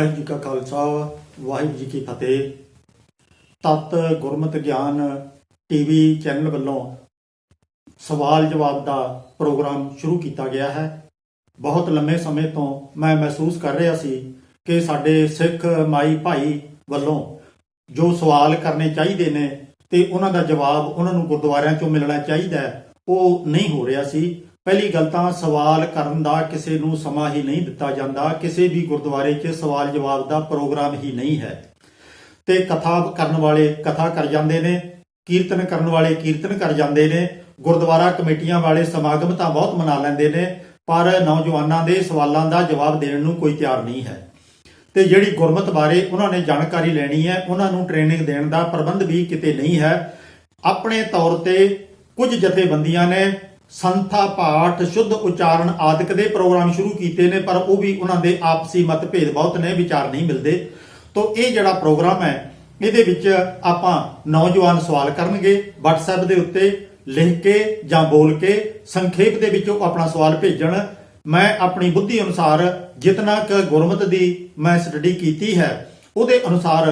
वाहिगुरू जी का खालसा वाहिगुरू जी की फतेह। तत् गुरमत ज्ञान टीवी चैनल वालों सवाल जवाब का प्रोग्राम शुरू किया गया है। बहुत लंबे समय तो मैं महसूस कर रहा सी कि साडे सिख माई भाई वालों जो सवाल करने चाहिए ने ते उन्हां दा जवाब उन्होंने गुरुद्वारियां चों मिलना चाहिए वो नहीं हो रहा सी। पहली गल तां सवाल करन दा किसी नूं समा ही नहीं दिता जाता, किसी भी गुरुद्वारे 'च सवाल जवाब का प्रोग्राम ही नहीं है। ते कथा करन वाले कथा कर जाते ने, कीर्तन करन वाले कीर्तन कर जाते ने, गुरुद्वारा कमेटियां वाले समागम तां बहुत मना लैंदे ने, पर नौजवानों के सवालों का जवाब देने नूं कोई तैयार नहीं है। ते जिहड़ी गुरमत बारे उन्होंने जानकारी लेनी है उन्होंने ट्रेनिंग देने का प्रबंध भी किते नहीं है। अपने तौर पर कुछ जथेबंदियां ने संथा पाठ शुद्ध उच्चारण आदि के प्रोग्राम शुरू किए हैं, पर वो भी उन्होंने आपसी मतभेद बहुत ने, विचार नहीं मिलते। तो ये जड़ा प्रोग्राम है ये आपां नौजवान सवाल करनगे WhatsApp के उत्ते लिख के जां बोल के संखेप दे विचों अपना सवाल भेजण। मैं अपनी बुद्धि अनुसार जितना क गुरमत की मैं स्टडी की है उहदे अनुसार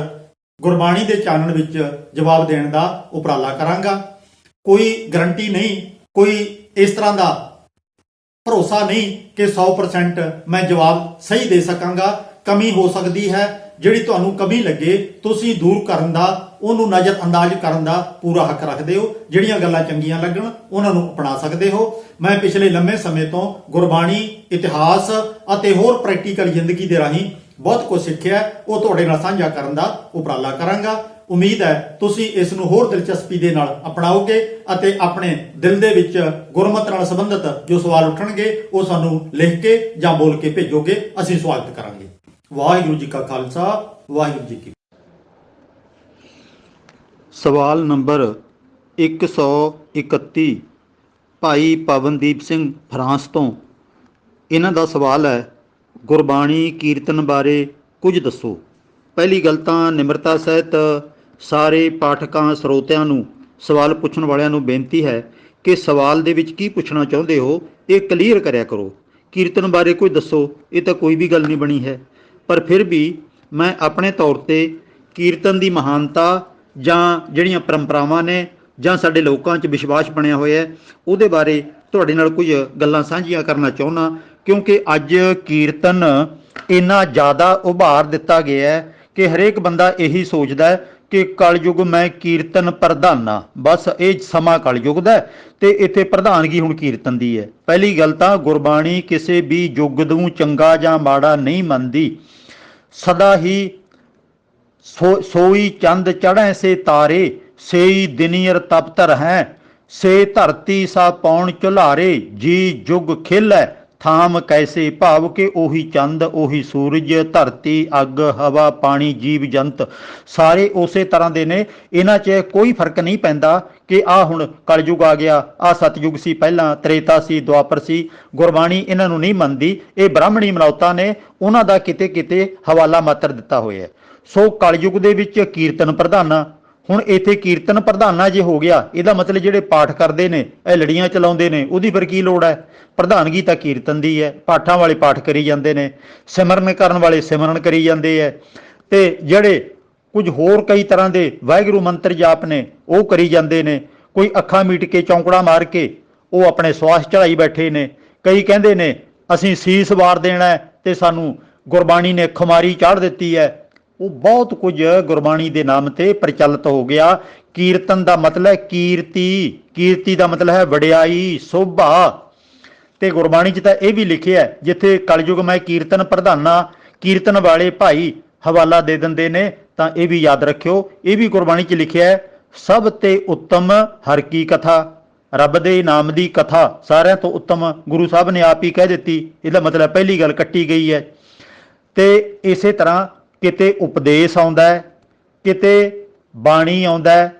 गुरबाणी के चैनल विच जवाब देने का उपराला करांगा। कोई गारंटी नहीं, कोई इस तरह का भरोसा नहीं कि 100% मैं जवाब सही दे सकांगा। कमी हो सकती है, जिहड़ी तुहानूं कमी लगे तुसीं दूर करन दा उहनूं नज़रअंदाज करन दा पूरा हक रखदे हो। जिहड़ियां गल्लां चंगियां लगण उहनां नूं अपना सकदे हो। मैं पिछले लंबे समय तो गुरबाणी इतिहास अते होर प्रैक्टिकल जिंदगी दे राहीं बहुत कुछ सीखिआ, वो तुहाडे नाल साझा करन दा उपराला करांगा। उम्मीद है तुसीं इस नूं होर दिलचस्पी दे नाल अपनाओगे अते अपने दिल दे विच गुरमत नाल संबंधित जो सवाल उठणगे वो सानूं लिख के जां बोल के भेजोगे, असीं स्वागत करांगे। वाहिगुरू जी का खालसा वाहिगुरू जी की। सवाल नंबर 131 भाई पवनदीप सिंह फ्रांस तो। इन्हां दा सवाल है गुरबाणी कीर्तन बारे कुछ दसो। पहली गल तां निमरता सहित सारे पाठकां ਸਰੋਤਿਆਂ ਨੂੰ सवाल ਪੁੱਛਣ ਵਾਲਿਆਂ ਨੂੰ ਬੇਨਤੀ ਹੈ कि सवाल ਦੇ ਵਿੱਚ ਕੀ ਪੁੱਛਣਾ ਚਾਹੁੰਦੇ ਹੋ ਇਹ ਕਲੀਅਰ ਕਰਿਆ ਕਰੋ। ਕੀਰਤਨ ਬਾਰੇ ਕੋਈ ਦੱਸੋ, ਇਹ ਤਾਂ ਕੋਈ ਵੀ ਗੱਲ ਨਹੀਂ ਬਣੀ ਹੈ, ਪਰ ਫਿਰ ਵੀ ਮੈਂ ਆਪਣੇ ਤੌਰ ਤੇ ਕੀਰਤਨ ਦੀ ਮਹਾਨਤਾ ਜਾਂ ਜਿਹੜੀਆਂ ਪਰੰਪਰਾਵਾਂ ਨੇ ਜਾਂ ਸਾਡੇ ਲੋਕਾਂ 'ਚ ਵਿਸ਼ਵਾਸ ਬਣਿਆ ਹੋਇਆ ਉਹਦੇ ਬਾਰੇ ਤੁਹਾਡੇ ਨਾਲ ਕੁਝ ਗੱਲਾਂ ਸਾਂਝੀਆਂ ਕਰਨਾ ਚਾਹੁੰਦਾ। ਕਿਉਂਕਿ ਅੱਜ ਕੀਰਤਨ ਇੰਨਾ ਜ਼ਿਆਦਾ ਉਭਾਰ ਦਿੱਤਾ ਗਿਆ ਹੈ ਕਿ ਹਰੇਕ ਬੰਦਾ ਇਹੀ ਸੋਚਦਾ ਹੈ ਕਿ ਕਲਯੁਗ ਮੈਂ ਕੀਰਤਨ ਪ੍ਰਧਾਨਾ, ਬਸ ਇਹ ਸਮਾਂ ਕਲਯੁਗ ਦਾ ਤੇ ਇੱਥੇ ਪ੍ਰਧਾਨਗੀ ਹੁਣ ਕੀਰਤਨ ਦੀ ਹੈ। ਪਹਿਲੀ ਗੱਲ ਤਾਂ ਗੁਰਬਾਣੀ ਕਿਸੇ ਵੀ ਯੁੱਗ ਨੂੰ ਚੰਗਾ ਜਾਂ ਮਾੜਾ ਨਹੀਂ ਮੰਨਦੀ। ਸਦਾ ਹੀ ਸੋਈ ਚੰਦ ਚੜ੍ਹੈ ਸੇ ਤਾਰੇ, ਸੇਈ ਦਿਨੀਰ ਤਪਤਰ ਹੈ, ਸੇ ਧਰਤੀ ਸਾ ਪੌਣ ਝੁਲਾਰੇ, ਜੀ ਜੁਗ ਖਿਲੈ ਥਾਮ ਕੈਸੇ, ਭਾਵ ਕਿ ਉਹੀ ਚੰਦ ਉਹੀ ਸੂਰਜ ਧਰਤੀ ਅੱਗ ਹਵਾ ਪਾਣੀ ਜੀਵ ਜੰਤ ਸਾਰੇ ਉਸੇ ਤਰ੍ਹਾਂ ਦੇ ਨੇ। ਇਹਨਾਂ 'ਚ ਕੋਈ ਫਰਕ ਨਹੀਂ ਪੈਂਦਾ ਕਿ ਆਹ ਹੁਣ ਕਲਯੁਗ ਆ ਗਿਆ, ਆਹ ਸਤਯੁਗ ਸੀ, ਪਹਿਲਾਂ ਤ੍ਰੇਤਾ ਸੀ, ਦੁਆਪਰ ਸੀ। ਗੁਰਬਾਣੀ ਇਹਨਾਂ ਨੂੰ ਨਹੀਂ ਮੰਨਦੀ। ਇਹ ਬ੍ਰਾਹਮਣੀ ਮਨੌਤਾਂ ਨੇ, ਉਹਨਾਂ ਦਾ ਕਿਤੇ ਕਿਤੇ ਹਵਾਲਾ ਮਾਤਰ ਦਿੱਤਾ ਹੋਇਆ। ਸੋ ਕਲਯੁਗ ਦੇ ਵਿੱਚ ਕੀਰਤਨ ਪ੍ਰਧਾਨਾ, ਹੁਣ ਇੱਥੇ ਕੀਰਤਨ ਪ੍ਰਧਾਨਾ ਜੇ ਹੋ ਗਿਆ ਇਹਦਾ ਮਤਲਬ ਜਿਹੜੇ ਪਾਠ ਕਰਦੇ ਨੇ ਇਹ ਲੜੀਆਂ ਚਲਾਉਂਦੇ ਨੇ ਉਹਦੀ ਫਿਰ ਕੀ ਲੋੜ ਹੈ। ਪ੍ਰਧਾਨਗੀ ਤਾਂ ਕੀਰਤਨ ਦੀ ਹੈ। ਪਾਠਾਂ ਵਾਲੇ ਪਾਠ ਕਰੀ ਜਾਂਦੇ ਨੇ, ਸਿਮਰਨ ਕਰਨ ਵਾਲੇ ਸਿਮਰਨ ਕਰੀ ਜਾਂਦੇ ਹੈ, ਤੇ ਜਿਹੜੇ ਕੁਝ ਹੋਰ ਕਈ ਤਰ੍ਹਾਂ ਦੇ ਵਾਹਿਗੁਰੂ ਮੰਤਰ ਜਾਪ ਨੇ ਉਹ ਕਰੀ ਜਾਂਦੇ ਨੇ। ਕੋਈ ਅੱਖਾਂ ਮੀਟ ਕੇ ਚੌਂਕੜਾ ਮਾਰ ਕੇ ਉਹ ਆਪਣੇ ਸਵਾਸ ਚੜਾਈ ਬੈਠੇ ਨੇ। ਕਈ ਕਹਿੰਦੇ ਨੇ ਅਸੀਂ ਸੀਸ ਵਾਰ ਦੇਣਾ ਤੇ ਸਾਨੂੰ ਗੁਰਬਾਣੀ ਨੇ ਖੁਮਾਰੀ ਚਾੜ ਦਿੱਤੀ ਹੈ। ਉਹ ਬਹੁਤ ਕੁਝ ਗੁਰਬਾਣੀ ਦੇ ਨਾਮ ਤੇ ਪ੍ਰਚਲਿਤ ਹੋ ਗਿਆ। ਕੀਰਤਨ ਦਾ ਮਤਲਬ ਹੈ ਕੀਰਤੀ, ਕੀਰਤੀ ਦਾ ਮਤਲਬ ਹੈ ਵਡਿਆਈ ਸੋਭਾ। ਤੇ ਗੁਰਬਾਣੀ 'ਚ ਤਾਂ ਇਹ ਵੀ ਲਿਖਿਆ ਜਿੱਥੇ ਕਲਯੁਗ ਮੈਂ ਕੀਰਤਨ ਪ੍ਰਧਾਨਾ, ਕੀਰਤਨ ਵਾਲੇ ਭਾਈ ਹਵਾਲਾ ਦੇ ਦਿੰਦੇ ਨੇ, ਤਾਂ ਇਹ ਵੀ ਯਾਦ ਰੱਖਿਓ। ਇਹ ਵੀ ਗੁਰਬਾਣੀ 'ਚ ਲਿਖਿਆ ਹੈ ਸਭ ਤੇ ਉੱਤਮ ਹਰ ਕੀ ਕਥਾ, ਰੱਬ ਦੇ ਨਾਮ ਦੀ ਕਥਾ ਸਾਰਿਆਂ ਤੋਂ ਉੱਤਮ ਗੁਰੂ ਸਾਹਿਬ ਨੇ ਆਪ ਹੀ ਕਹਿ ਦਿੱਤੀ। ਇਹਦਾ ਮਤਲਬ ਪਹਿਲੀ ਗੱਲ ਕੱਟੀ ਗਈ ਹੈ। ਤੇ ਇਸੇ ਤਰ੍ਹਾਂ ਕਿਤੇ ਉਪਦੇਸ਼ ਆਉਂਦਾ ਹੈ, ਕਿਤੇ ਬਾਣੀ ਆਉਂਦਾ ਹੈ,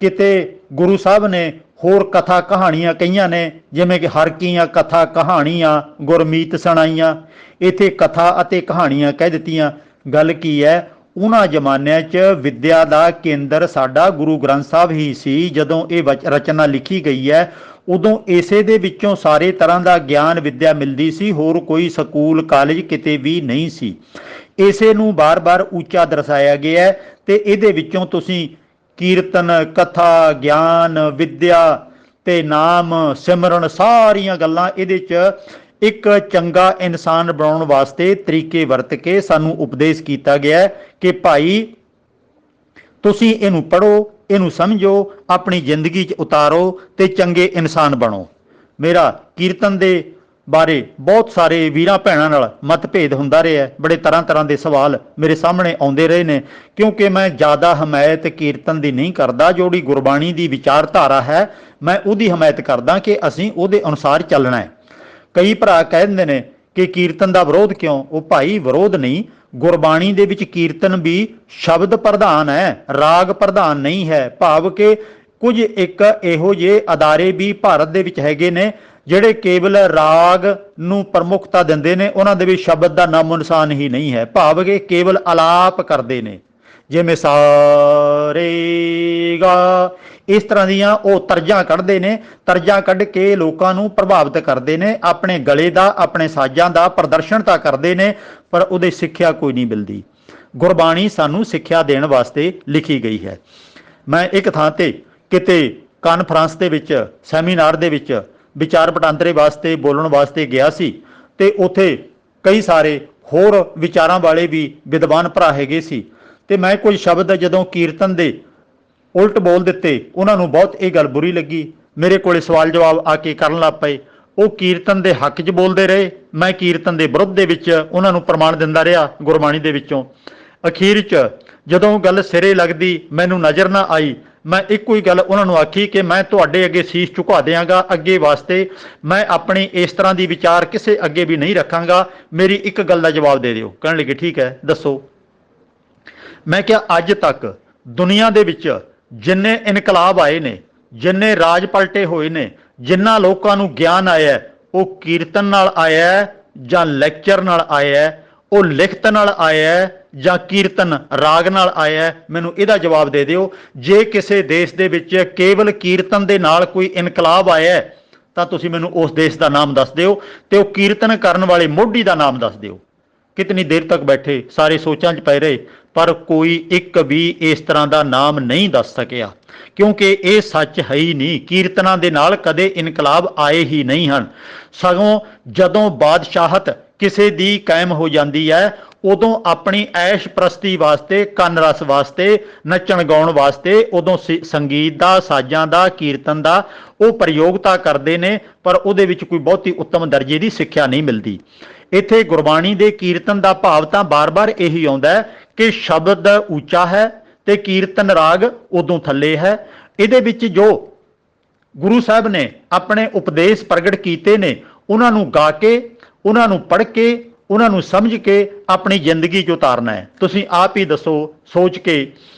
ਕਿਤੇ ਗੁਰੂ ਸਾਹਿਬ ਨੇ ਹੋਰ ਕਥਾ ਕਹਾਣੀਆਂ ਕਹੀਆਂ ਨੇ, ਜਿਵੇਂ ਕਿ ਹਰ ਕੀਆਂ ਕਥਾ ਕਹਾਣੀਆਂ ਗੁਰਮੀਤ ਸੁਣਾਈਆਂ। ਇੱਥੇ ਕਥਾ ਅਤੇ ਕਹਾਣੀਆਂ ਕਹਿ ਦਿੱਤੀਆਂ। ਗੱਲ ਕੀ ਹੈ, ਉਹਨਾਂ ਜ਼ਮਾਨਿਆਂ 'ਚ ਵਿੱਦਿਆ ਦਾ ਕੇਂਦਰ ਸਾਡਾ ਗੁਰੂ ਗ੍ਰੰਥ ਸਾਹਿਬ ਹੀ ਸੀ। ਜਦੋਂ ਇਹ ਰਚਨਾ ਲਿਖੀ ਗਈ ਹੈ ਉਦੋਂ ਇਸੇ ਦੇ ਵਿੱਚੋਂ ਸਾਰੇ ਤਰ੍ਹਾਂ ਦਾ ਗਿਆਨ ਵਿੱਦਿਆ ਮਿਲਦੀ ਸੀ। ਹੋਰ ਕੋਈ ਸਕੂਲ ਕਾਲਜ ਕਿਤੇ ਵੀ ਨਹੀਂ ਸੀ। ਇਸੇ ਨੂੰ ਬਾਰ-ਬਾਰ ਉੱਚਾ ਦਰਸਾਇਆ ਗਿਆ ਹੈ ਤੇ ਇਹਦੇ ਵਿੱਚੋਂ ਤੁਸੀਂ ਕੀਰਤਨ, ਕਥਾ, ਗਿਆਨ, ਵਿਦਿਆ ਤੇ ਨਾਮ ਸਿਮਰਨ ਸਾਰੀਆਂ ਗੱਲਾਂ ਇਹਦੇ 'ਚ ਇੱਕ ਚੰਗਾ ਇਨਸਾਨ ਬਣਾਉਣ ਵਾਸਤੇ ਤਰੀਕੇ ਵਰਤ ਕੇ ਸਾਨੂੰ ਉਪਦੇਸ਼ ਕੀਤਾ ਗਿਆ ਹੈ ਕਿ ਭਾਈ ਤੁਸੀਂ ਇਹਨੂੰ ਪੜ੍ਹੋ, ਇਹਨੂੰ ਸਮਝੋ, ਆਪਣੀ ਜ਼ਿੰਦਗੀ 'ਚ ਉਤਾਰੋ ਤੇ ਚੰਗੇ ਇਨਸਾਨ ਬਣੋ। ਮੇਰਾ ਕੀਰਤਨ ਦੇ ਬਾਰੇ ਬਹੁਤ ਸਾਰੇ ਵੀਰਾਂ ਭੈਣਾਂ ਨਾਲ ਮਤਭੇਦ ਹੁੰਦਾ ਰਿਹਾ, ਬੜੇ ਤਰ੍ਹਾਂ ਤਰ੍ਹਾਂ ਦੇ ਸਵਾਲ ਮੇਰੇ ਸਾਹਮਣੇ ਆਉਂਦੇ ਰਹੇ ਨੇ, ਕਿਉਂਕਿ ਮੈਂ ਜ਼ਿਆਦਾ ਹਮਾਇਤ ਕੀਰਤਨ ਦੀ ਨਹੀਂ ਕਰਦਾ। ਜਿਹੜੀ ਗੁਰਬਾਣੀ ਦੀ ਵਿਚਾਰਧਾਰਾ ਹੈ ਮੈਂ ਉਹਦੀ ਹਮਾਇਤ ਕਰਦਾ ਕਿ ਅਸੀਂ ਉਹਦੇ ਅਨੁਸਾਰ ਚੱਲਣਾ ਹੈ। ਕਈ ਭਰਾ ਕਹਿ ਦਿੰਦੇ ਨੇ ਕਿ ਕੀਰਤਨ ਦਾ ਵਿਰੋਧ ਕਿਉਂ? ਉਹ ਭਾਈ ਵਿਰੋਧ ਨਹੀਂ, ਗੁਰਬਾਣੀ ਦੇ ਵਿੱਚ ਕੀਰਤਨ ਵੀ ਸ਼ਬਦ ਪ੍ਰਧਾਨ ਹੈ, ਰਾਗ ਪ੍ਰਧਾਨ ਨਹੀਂ ਹੈ। ਭਾਵ ਕਿ ਕੁਝ ਇੱਕ ਇਹੋ ਜਿਹੇ ਅਦਾਰੇ ਵੀ ਭਾਰਤ ਦੇ ਵਿੱਚ ਹੈਗੇ ਨੇ ਜਿਹੜੇ ਕੇਵਲ ਰਾਗ ਨੂੰ ਪ੍ਰਮੁੱਖਤਾ ਦਿੰਦੇ ਨੇ, ਉਹਨਾਂ ਦੇ ਵਿੱਚ ਸ਼ਬਦ ਦਾ ਨਾਮੋ ਨਿਸ਼ਾਨ ਹੀ ਨਹੀਂ ਹੈ। ਭਾਵ ਕਿ ਕੇਵਲ ਆਲਾਪ ਕਰਦੇ ਨੇ, ਜਿਵੇਂ ਸਾ ਰੇ ਗਾ, ਇਸ ਤਰ੍ਹਾਂ ਦੀਆਂ ਉਹ ਤਰਜਾਂ ਕੱਢਦੇ ਨੇ। ਤਰਜਾਂ ਕੱਢ ਕੇ ਲੋਕਾਂ ਨੂੰ ਪ੍ਰਭਾਵਿਤ ਕਰਦੇ ਨੇ, ਆਪਣੇ ਗਲੇ ਦਾ, ਆਪਣੇ ਸਾਜ਼ਾਂ ਦਾ ਪ੍ਰਦਰਸ਼ਨ ਤਾਂ ਕਰਦੇ ਨੇ, ਪਰ ਉਹਦੇ ਸਿੱਖਿਆ ਕੋਈ ਨਹੀਂ ਮਿਲਦੀ। ਗੁਰਬਾਣੀ ਸਾਨੂੰ ਸਿੱਖਿਆ ਦੇਣ ਵਾਸਤੇ ਲਿਖੀ ਗਈ ਹੈ। ਮੈਂ ਇੱਕ ਥਾਂ ਤੇ ਕਿਤੇ ਕਾਨਫਰੰਸ ਦੇ ਵਿੱਚ, ਸੈਮੀਨਾਰ ਦੇ ਵਿੱਚ ਵਿਚਾਰ ਵਟਾਂਦਰੇ ਵਾਸਤੇ ਬੋਲਣ ਵਾਸਤੇ ਗਿਆ ਸੀ ਤੇ ਉੱਥੇ ਕਈ ਸਾਰੇ ਹੋਰ ਵਿਚਾਰਾਂ ਵਾਲੇ ਵੀ ਵਿਦਵਾਨ ਭਰਾ ਹੈਗੇ ਸੀ ਤੇ ਮੈਂ ਕੁਝ ਸ਼ਬਦ ਜਦੋਂ ਕੀਰਤਨ ਦੇ ਉਲਟ ਬੋਲ ਦਿੱਤੇ, ਉਹਨਾਂ ਨੂੰ ਬਹੁਤ ਇਹ ਗੱਲ ਬੁਰੀ ਲੱਗੀ। ਮੇਰੇ ਕੋਲੇ ਸਵਾਲ ਜਵਾਬ ਆ ਕੇ ਕਰਨ ਲੱਗ ਪਏ। ਉਹ ਕੀਰਤਨ ਦੇ ਹੱਕ 'ਚ ਬੋਲਦੇ ਰਹੇ, ਮੈਂ ਕੀਰਤਨ ਦੇ ਵਿਰੁੱਧ ਦੇ ਵਿੱਚ ਉਹਨਾਂ ਨੂੰ ਪ੍ਰਮਾਣ ਦਿੰਦਾ ਰਿਹਾ ਗੁਰਬਾਣੀ ਦੇ ਵਿੱਚੋਂ। ਅਖੀਰ 'ਚ ਜਦੋਂ ਗੱਲ ਸਿਰੇ ਲੱਗਦੀ, ਮੈਨੂੰ ਨਜ਼ਰ ਨਾ ਆਈ, ਮੈਂ ਇੱਕੋ ਹੀ ਗੱਲ ਉਹਨਾਂ ਨੂੰ ਆਖੀ ਕਿ ਮੈਂ ਤੁਹਾਡੇ ਅੱਗੇ ਸੀਸ ਝੁਕਾ ਦਿਆਂਗਾ, ਅੱਗੇ ਵਾਸਤੇ ਮੈਂ ਆਪਣੀ ਇਸ ਤਰ੍ਹਾਂ ਦੀ ਵਿਚਾਰ ਕਿਸੇ ਅੱਗੇ ਵੀ ਨਹੀਂ ਰੱਖਾਂਗਾ, ਮੇਰੀ ਇੱਕ ਗੱਲ ਦਾ ਜਵਾਬ ਦੇ ਦਿਓ। ਕਹਿਣ ਲੱਗੇ ਠੀਕ ਹੈ ਦੱਸੋ। ਮੈਂ ਕਿਹਾ ਅੱਜ ਤੱਕ ਦੁਨੀਆ ਦੇ ਵਿੱਚ ਜਿੰਨੇ ਇਨਕਲਾਬ ਆਏ ਨੇ, ਜਿੰਨੇ ਰਾਜ ਪਲਟੇ ਹੋਏ ਨੇ, ਜਿੰਨਾ ਲੋਕਾਂ ਨੂੰ ਗਿਆਨ ਆਇਆ, ਉਹ ਕੀਰਤਨ ਨਾਲ ਆਇਆ ਜਾਂ ਲੈਕਚਰ ਨਾਲ ਆਇਆ, ਉਹ ਲਿਖਤ ਨਾਲ ਆਇਆ ਜਾਂ ਕੀਰਤਨ ਰਾਗ ਨਾਲ ਆਇਆ? ਮੈਨੂੰ ਇਹਦਾ ਜਵਾਬ ਦੇ ਦਿਓ। ਜੇ ਕਿਸੇ ਦੇਸ਼ ਦੇ ਵਿੱਚ ਕੇਵਲ ਕੀਰਤਨ ਦੇ ਨਾਲ ਕੋਈ ਇਨਕਲਾਬ ਆਇਆ ਤਾਂ ਤੁਸੀਂ ਮੈਨੂੰ ਉਸ ਦੇਸ਼ ਦਾ ਨਾਮ ਦੱਸ ਦਿਓ ਤੇ ਉਹ ਕੀਰਤਨ ਕਰਨ ਵਾਲੇ ਮੋਢੀ ਦਾ ਨਾਮ ਦੱਸ ਦਿਓ। ਕਿਤਨੀ ਦੇਰ ਤੱਕ ਬੈਠੇ, ਸਾਰੇ ਸੋਚਾਂ 'ਚ ਪਏ ਰਹੇ, ਪਰ ਕੋਈ ਇੱਕ ਵੀ ਇਸ ਤਰ੍ਹਾਂ ਦਾ ਨਾਮ ਨਹੀਂ ਦੱਸ ਸਕਿਆ, ਕਿਉਂਕਿ ਇਹ ਸੱਚ ਹੈ ਹੀ ਨਹੀਂ। ਕੀਰਤਨਾਂ ਦੇ ਨਾਲ ਕਦੇ ਇਨਕਲਾਬ ਆਏ ਹੀ ਨਹੀਂ ਹਨ। ਸਗੋਂ ਜਦੋਂ ਬਾਦਸ਼ਾਹਤ ਕਿਸੇ ਦੀ ਕਾਇਮ ਹੋ ਜਾਂਦੀ ਹੈ, ਉਦੋਂ ਆਪਣੀ ਐਸ਼ ਪ੍ਰਸਤੀ ਵਾਸਤੇ, ਕੰਨ ਰਸ ਵਾਸਤੇ, ਨੱਚਣ ਗਾਉਣ ਵਾਸਤੇ ਉਦੋਂ ਸੰਗੀਤ ਦਾ, ਸਾਜ਼ਾਂ ਦਾ, ਕੀਰਤਨ ਦਾ ਉਹ ਪ੍ਰਯੋਗਤਾ ਕਰਦੇ ਨੇ, ਪਰ ਉਹਦੇ ਵਿੱਚ ਕੋਈ ਬਹੁਤੀ ਉੱਤਮ ਦਰਜੇ ਦੀ ਸਿੱਖਿਆ ਨਹੀਂ ਮਿਲਦੀ। ਇੱਥੇ ਗੁਰਬਾਣੀ ਦੇ ਕੀਰਤਨ ਦਾ ਭਾਵ ਤਾਂ ਬਾਰ-ਬਾਰ ਇਹੀ ਆਉਂਦਾ ਹੈ ਕਿ ਸ਼ਬਦ ਉੱਚਾ ਹੈ ਤੇ ਕੀਰਤਨ ਰਾਗ ਉਦੋਂ ਥੱਲੇ ਹੈ। ਇਹਦੇ ਵਿੱਚ ਜੋ ਗੁਰੂ ਸਾਹਿਬ ਨੇ ਆਪਣੇ ਉਪਦੇਸ਼ ਪ੍ਰਗਟ ਕੀਤੇ ਨੇ, ਉਹਨਾਂ ਨੂੰ ਗਾ ਕੇ, ਉਹਨਾਂ ਨੂੰ ਪੜ੍ਹ ਕੇ, ਉਹਨਾਂ ਨੂੰ ਸਮਝ ਕੇ ਆਪਣੀ ਜ਼ਿੰਦਗੀ 'ਚ ਉਤਾਰਨਾ ਹੈ। ਤੁਸੀਂ ਆਪ ਹੀ ਦੱਸੋ ਸੋਚ ਕੇ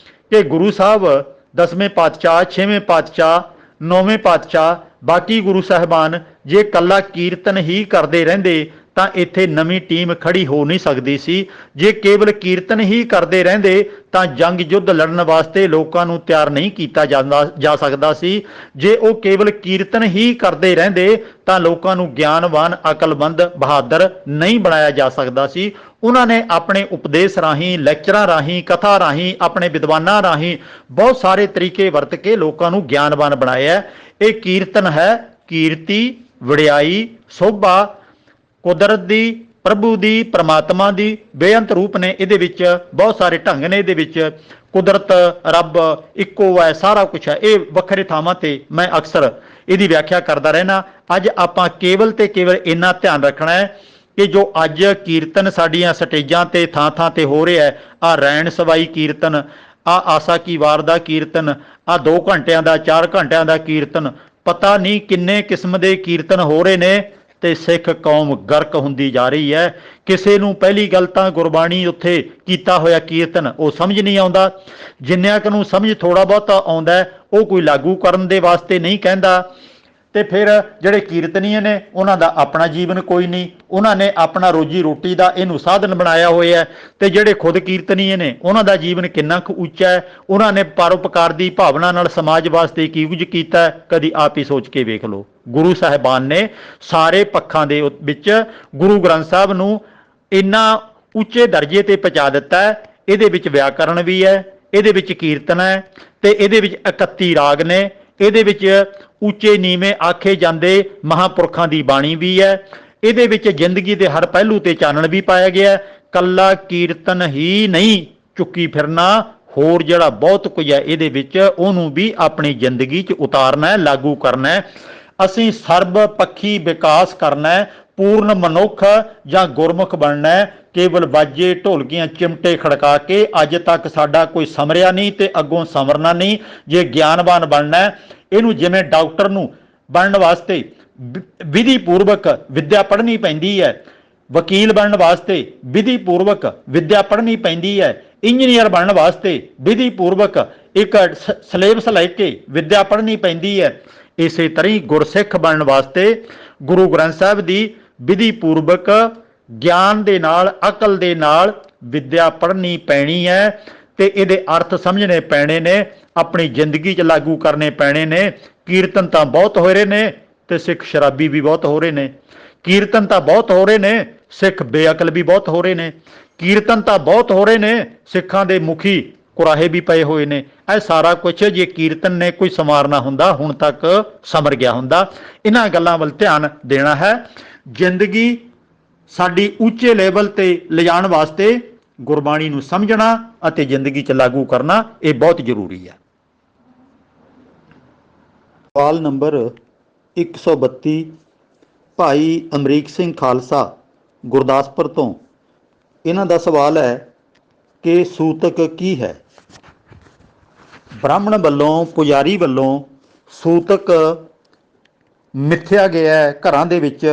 ਕਿ ਗੁਰੂ ਸਾਹਿਬ 10ਵੇਂ ਪਾਤਸ਼ਾਹ, 6ਵੇਂ ਪਾਤਸ਼ਾਹ, 9ਵੇਂ ਪਾਤਸ਼ਾਹ, ਬਾਕੀ ਗੁਰੂ ਸਾਹਿਬਾਨ ਜੇ ਕੱਲਾ ਕੀਰਤਨ ਹੀ ਕਰਦੇ ਰਹਿੰਦੇ ਤਾਂ ਇੱਥੇ ਨਵੀਂ ਟੀਮ ਖੜੀ ਹੋ ਨਹੀਂ ਸਕਦੀ ਸੀ। ਜੇ ਕੇਵਲ ਕੀਰਤਨ ਹੀ ਕਰਦੇ ਰਹਿੰਦੇ ਤਾਂ ਜੰਗ ਯੁੱਧ ਲੜਨ ਵਾਸਤੇ ਲੋਕਾਂ ਨੂੰ ਤਿਆਰ ਨਹੀਂ ਕੀਤਾ ਜਾ ਸਕਦਾ ਸੀ। ਜੇ ਉਹ ਕੇਵਲ ਕੀਰਤਨ ਹੀ ਕਰਦੇ ਰਹਿੰਦੇ ਤਾਂ ਲੋਕਾਂ ਨੂੰ ਗਿਆਨਵਾਨ, ਅਕਲਮੰਦ, ਬਹਾਦਰ ਨਹੀਂ ਬਣਾਇਆ ਜਾ ਸਕਦਾ ਸੀ। ਉਹਨਾਂ ਨੇ ਆਪਣੇ ਉਪਦੇਸ਼ ਰਾਹੀਂ, ਲੈਕਚਰਾਂ ਰਾਹੀਂ, ਕਥਾ ਰਾਹੀਂ, ਆਪਣੇ ਵਿਦਵਾਨਾਂ ਰਾਹੀਂ ਬਹੁਤ ਸਾਰੇ ਤਰੀਕੇ ਵਰਤ ਕੇ ਲੋਕਾਂ ਨੂੰ ਗਿਆਨਵਾਨ ਬਣਾਇਆ। ਇਹ ਕੀਰਤਨ ਹੈ। ਕੀਰਤੀ, ਵਡਿਆਈ, ਸੋਭਾ ਕੁਦਰਤ ਦੀ, ਪ੍ਰਭੂ ਦੀ, ਪ੍ਰਮਾਤਮਾ ਦੀ ਬੇਅੰਤ ਰੂਪ ਨੇ। ਇਹਦੇ ਵਿੱਚ ਬਹੁਤ ਸਾਰੇ ਢੰਗ ਨੇ, ਇਹਦੇ ਵਿੱਚ ਕੁਦਰਤ, ਰੱਬ ਇੱਕੋ ਹੈ, ਸਾਰਾ ਕੁਛ ਹੈ। ਇਹ ਵੱਖਰੇ ਥਾਵਾਂ ਤੇ ਮੈਂ ਅਕਸਰ ਇਹਦੀ ਵਿਆਖਿਆ ਕਰਦਾ ਰਹਿਣਾ। ਅੱਜ ਆਪਾਂ ਕੇਵਲ ਤੇ ਕੇਵਲ ਇੰਨਾ ਧਿਆਨ ਰੱਖਣਾ ਹੈ ਕਿ ਜੋ ਅੱਜ ਕੀਰਤਨ ਸਾਡੀਆਂ ਸਟੇਜਾਂ ਤੇ ਥਾਂ ਤੇ ਹੋ ਰਿਹਾ ਹੈ, ਆਹ ਰੈਣ ਸਵਾਈ ਕੀਰਤਨ, ਆਹ ਆਸਾ ਕੀ ਵਾਰ ਦਾ ਕੀਰਤਨ, ਆਹ 2 ਘੰਟਿਆਂ ਦਾ, 4 ਘੰਟਿਆਂ ਦਾ ਕੀਰਤਨ, ਪਤਾ ਨਹੀਂ ਕਿੰਨੇ ਕਿਸਮ ਦੇ ਕੀਰਤਨ ਹੋ ਰਹੇ ਨੇ ਤੇ ਸਿੱਖ ਕੌਮ ਗਰਕ ਹੁੰਦੀ ਜਾ ਰਹੀ ਹੈ। ਕਿਸੇ ਨੂੰ ਪਹਿਲੀ ਗੱਲ ਤਾਂ ਗੁਰਬਾਣੀ ਉੱਥੇ ਕੀਤਾ ਹੋਇਆ ਕੀਰਤਨ ਉਹ ਸਮਝ ਨਹੀਂ ਆਉਂਦਾ। ਜਿੰਨਿਆਂ ਕੁ ਨੂੰ ਸਮਝ ਥੋੜਾ ਬਹੁਤਾ ਆਉਂਦਾ ਉਹ ਕੋਈ ਲਾਗੂ ਕਰਨ ਦੇ ਵਾਸਤੇ ਨਹੀਂ ਕਹਿੰਦਾ। ਤੇ ਫਿਰ ਜਿਹੜੇ ਕੀਰਤਨੀਏ ਨੇ ਉਹਨਾਂ ਦਾ ਆਪਣਾ ਜੀਵਨ ਕੋਈ ਨਹੀਂ, ਉਹਨਾਂ ਨੇ ਆਪਣਾ ਰੋਜੀ ਰੋਟੀ ਦਾ ਇਹਨੂੰ ਸਾਧਨ ਬਣਾਇਆ ਹੋਇਆ। ਤੇ ਜਿਹੜੇ ਖੁਦ ਕੀਰਤਨੀਏ ਨੇ ਉਹਨਾਂ ਦਾ ਜੀਵਨ ਕਿੰਨਾ ਕੁ ਉੱਚਾ ਹੈ, ਉਹਨਾਂ ਨੇ ਪਰਉਪਕਾਰ ਦੀ ਭਾਵਨਾ ਨਾਲ ਸਮਾਜ ਵਾਸਤੇ ਕੀ ਕੁਝ ਕੀਤਾ, ਕਦੀ ਆਪ ਹੀ ਸੋਚ ਕੇ ਵੇਖ ਲਓ। ਗੁਰੂ ਸਾਹਿਬਾਨ ਨੇ ਸਾਰੇ ਪੱਖਾਂ ਦੇ ਵਿੱਚ ਗੁਰੂ ਗ੍ਰੰਥ ਸਾਹਿਬ ਨੂੰ ਇੰਨਾ ਉੱਚੇ ਦਰਜੇ ਤੇ ਪਹੁੰਚਾ ਦਿੱਤਾ ਹੈ। ਇਹਦੇ ਵਿੱਚ ਵਿਆਕਰਣ ਵੀ ਹੈ, ਇਹਦੇ ਵਿੱਚ ਕੀਰਤਨ ਹੈ ਤੇ ਇਹਦੇ ਵਿੱਚ 31 ਰਾਗ ਨੇ। ਇਹਦੇ ਵਿੱਚ ਉੱਚੇ ਨੀਵੇਂ ਆਖੇ ਜਾਂਦੇ ਮਹਾਂਪੁਰਖਾਂ ਦੀ ਬਾਣੀ ਵੀ ਹੈ। ਇਹਦੇ ਵਿੱਚ ਜ਼ਿੰਦਗੀ ਦੇ ਹਰ ਪਹਿਲੂ ਤੇ ਚਾਨਣ ਵੀ ਪਾਇਆ ਗਿਆ ਹੈ। ਕੱਲਾ ਕੀਰਤਨ ਹੀ ਨਹੀਂ ਚੁੱਕੀ ਫਿਰਨਾ, ਹੋਰ ਜਿਹੜਾ ਬਹੁਤ ਕੁਝ ਹੈ ਇਹਦੇ ਵਿੱਚ ਉਹਨੂੰ ਵੀ ਆਪਣੀ ਜ਼ਿੰਦਗੀ 'ਚ ਉਤਾਰਨਾ ਹੈ, ਲਾਗੂ ਕਰਨਾ ਹੈ। ਅਸੀਂ ਸਰਬ ਪੱਖੀ ਵਿਕਾਸ ਕਰਨਾ ਹੈ, ਪੂਰਨ ਮਨੁੱਖ ਜਾਂ ਗੁਰਮੁਖ ਬਣਨਾ ਹੈ। ਕੇਵਲ ਬਾਜੇ ਢੋਲਕੀਆਂ ਚਿਮਟੇ ਖੜਕਾ ਕੇ ਅੱਜ ਤੱਕ ਸਾਡਾ ਕੋਈ ਸਮਰਿਆ ਨਹੀਂ ਤੇ ਅੱਗੋਂ ਸਮਰਨਾ ਨਹੀਂ। ਜੇ ਗਿਆਨਵਾਨ ਬਣਨਾ ਹੈ, ਇਹਨੂੰ ਜਿਵੇਂ ਡਾਕਟਰ ਨੂੰ ਬਣਨ ਵਾਸਤੇ ਵਿਧੀ ਪੂਰਵਕ ਵਿੱਦਿਆ ਪੜ੍ਹਨੀ ਪੈਂਦੀ ਹੈ, ਵਕੀਲ ਬਣਨ ਵਾਸਤੇ ਵਿਧੀ ਪੂਰਵਕ ਵਿੱਦਿਆ ਪੜ੍ਹਨੀ ਪੈਂਦੀ ਹੈ, ਇੰਜੀਨੀਅਰ ਬਣਨ ਵਾਸਤੇ ਵਿਧੀ ਪੂਰਵਕ ਇੱਕ ਸਿਲੇਬਸ ਲੈ ਕੇ ਵਿੱਦਿਆ ਪੜ੍ਹਨੀ ਪੈਂਦੀ ਹੈ। ਇਸੇ ਤਰ੍ਹਾਂ ਹੀ ਗੁਰਸਿੱਖ ਬਣਨ ਵਾਸਤੇ ਗੁਰੂ ਗ੍ਰੰਥ ਸਾਹਿਬ ਦੀ ਵਿਧੀ ਪੂਰਵਕ ਗਿਆਨ ਦੇ ਨਾਲ, ਅਕਲ ਦੇ ਨਾਲ ਵਿੱਦਿਆ ਪੜ੍ਹਨੀ ਪੈਣੀ ਹੈ ਤੇ ਇਹਦੇ ਅਰਥ ਸਮਝਣੇ ਪੈਣੇ ਨੇ, ਆਪਣੀ ਜ਼ਿੰਦਗੀ 'ਚ ਲਾਗੂ ਕਰਨੇ ਪੈਣੇ ਨੇ। ਕੀਰਤਨ ਤਾਂ ਬਹੁਤ ਹੋ ਰਹੇ ਨੇ ਤੇ ਸਿੱਖ ਸ਼ਰਾਬੀ ਵੀ ਬਹੁਤ ਹੋ ਰਹੇ ਨੇ। ਕੀਰਤਨ ਤਾਂ ਬਹੁਤ ਹੋ ਰਹੇ ਨੇ, ਸਿੱਖ ਬੇਅਕਲ ਵੀ ਬਹੁਤ ਹੋ ਰਹੇ ਨੇ। ਕੀਰਤਨ ਤਾਂ ਬਹੁਤ ਹੋ ਰਹੇ ਨੇ, ਸਿੱਖਾਂ ਦੇ ਮੁਖੀ ਕੁਰਾਹੇ ਵੀ ਪਏ ਹੋਏ ਨੇ। ਇਹ ਸਾਰਾ ਕੁਝ ਜੇ ਕੀਰਤਨ ਨੇ ਕੋਈ ਸੰਵਾਰਨਾ ਹੁੰਦਾ ਹੁਣ ਤੱਕ ਸਮਰ ਗਿਆ ਹੁੰਦਾ। ਇਹਨਾਂ ਗੱਲਾਂ ਵੱਲ ਧਿਆਨ ਦੇਣਾ ਹੈ। ਜ਼ਿੰਦਗੀ ਸਾਡੀ ਉੱਚੇ ਲੈਵਲ ਤੇ ਲਿਜਾਣ ਵਾਸਤੇ ਗੁਰਬਾਣੀ ਨੂੰ ਸਮਝਣਾ ਅਤੇ ਜ਼ਿੰਦਗੀ 'ਚ ਲਾਗੂ ਕਰਨਾ ਇਹ ਬਹੁਤ ਜ਼ਰੂਰੀ ਹੈ। ਸਵਾਲ ਨੰਬਰ 132 ਭਾਈ ਅਮਰੀਕ ਸਿੰਘ ਖਾਲਸਾ ਗੁਰਦਾਸਪੁਰ ਤੋਂ। ਇਹਨਾਂ ਦਾ ਸਵਾਲ ਹੈ ਕਿ ਸੂਤਕ ਕੀ ਹੈ। ਬ੍ਰਾਹਮਣ ਵੱਲੋਂ, ਪੁਜਾਰੀ ਵੱਲੋਂ ਸੂਤਕ ਮਿੱਥਿਆ ਗਿਆ ਹੈ ਘਰਾਂ ਦੇ ਵਿੱਚ